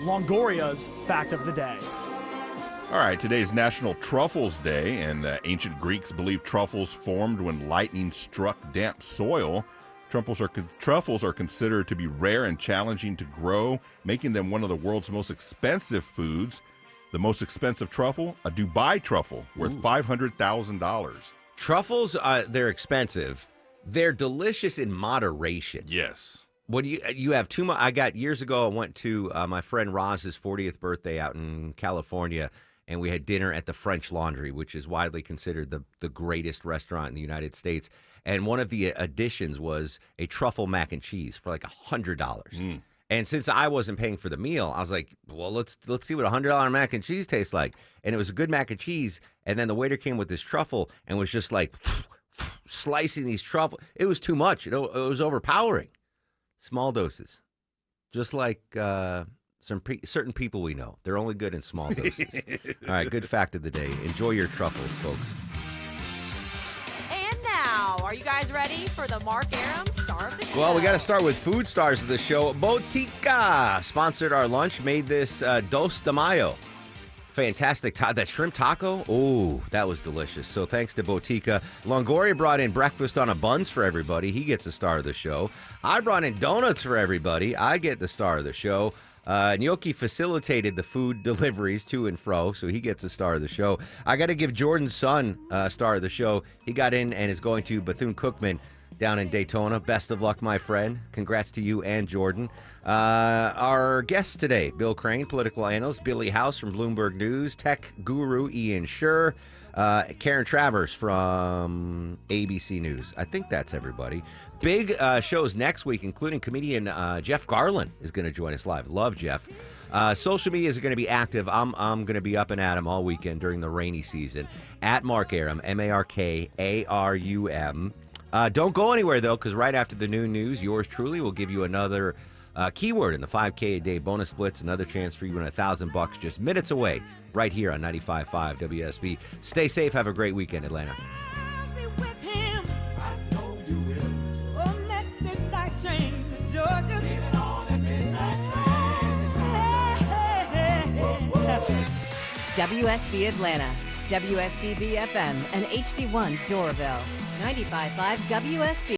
Speaker 2: Longoria's fact of the day.
Speaker 6: All right, today's National Truffles Day, and ancient Greeks believed truffles formed when lightning struck damp soil. Truffles are considered to be rare and challenging to grow, making them one of the world's most expensive foods. The most expensive truffle, a Dubai truffle, worth $500,000.
Speaker 11: Truffles, they're expensive. They're delicious in moderation.
Speaker 6: Yes.
Speaker 11: When you have too much, years ago, I went to my friend Roz's 40th birthday out in California, and we had dinner at the French Laundry, which is widely considered the greatest restaurant in the United States. And one of the additions was a truffle mac and cheese for like $100. And since I wasn't paying for the meal, I was like, well, let's see what $100 mac and cheese tastes like. And it was a good mac and cheese. And then the waiter came with this truffle and was just like slicing these truffles. It was too much. It was overpowering. Small doses. Just like certain people we know. They're only good in small doses. All right, good fact of the day. Enjoy your truffles, folks.
Speaker 4: And now, are you guys ready for the Mark Aram star of the show?
Speaker 11: Well, we got to start with food stars of the show. Botica sponsored our lunch, made this Dos de Mayo. Fantastic. That shrimp taco, oh, that was delicious. So thanks to Botica. Longoria brought in breakfast on a buns for everybody. He gets a star of the show. I brought in donuts for everybody. I get the star of the show. Gnocchi facilitated the food deliveries to and fro, so he gets a star of the show. I got to give Jordan's son a star of the show. He got in and is going to Bethune-Cookman down in Daytona. Best of luck, my friend. Congrats to you and Jordan. Our guests today, Bill Crane, political analyst, Billy House from Bloomberg News, tech guru Ian Scher, Karen Travers from ABC News. I think that's everybody. Big shows next week, including comedian Jeff Garlin is going to join us live. Love Jeff. Social media is going to be active. I'm going to be up and at him all weekend during the rainy season. At Mark Arum, MarkArum. Don't go anywhere, though, because right after the noon news, yours truly will give you another keyword in the 5K a day bonus splits. Another chance for you to win $1,000 just minutes away right here on 95.5 WSB. Stay safe. Have a great weekend, Atlanta.
Speaker 5: WSB Atlanta, WSB-FM, and HD1 Doraville. 95.5 WSB.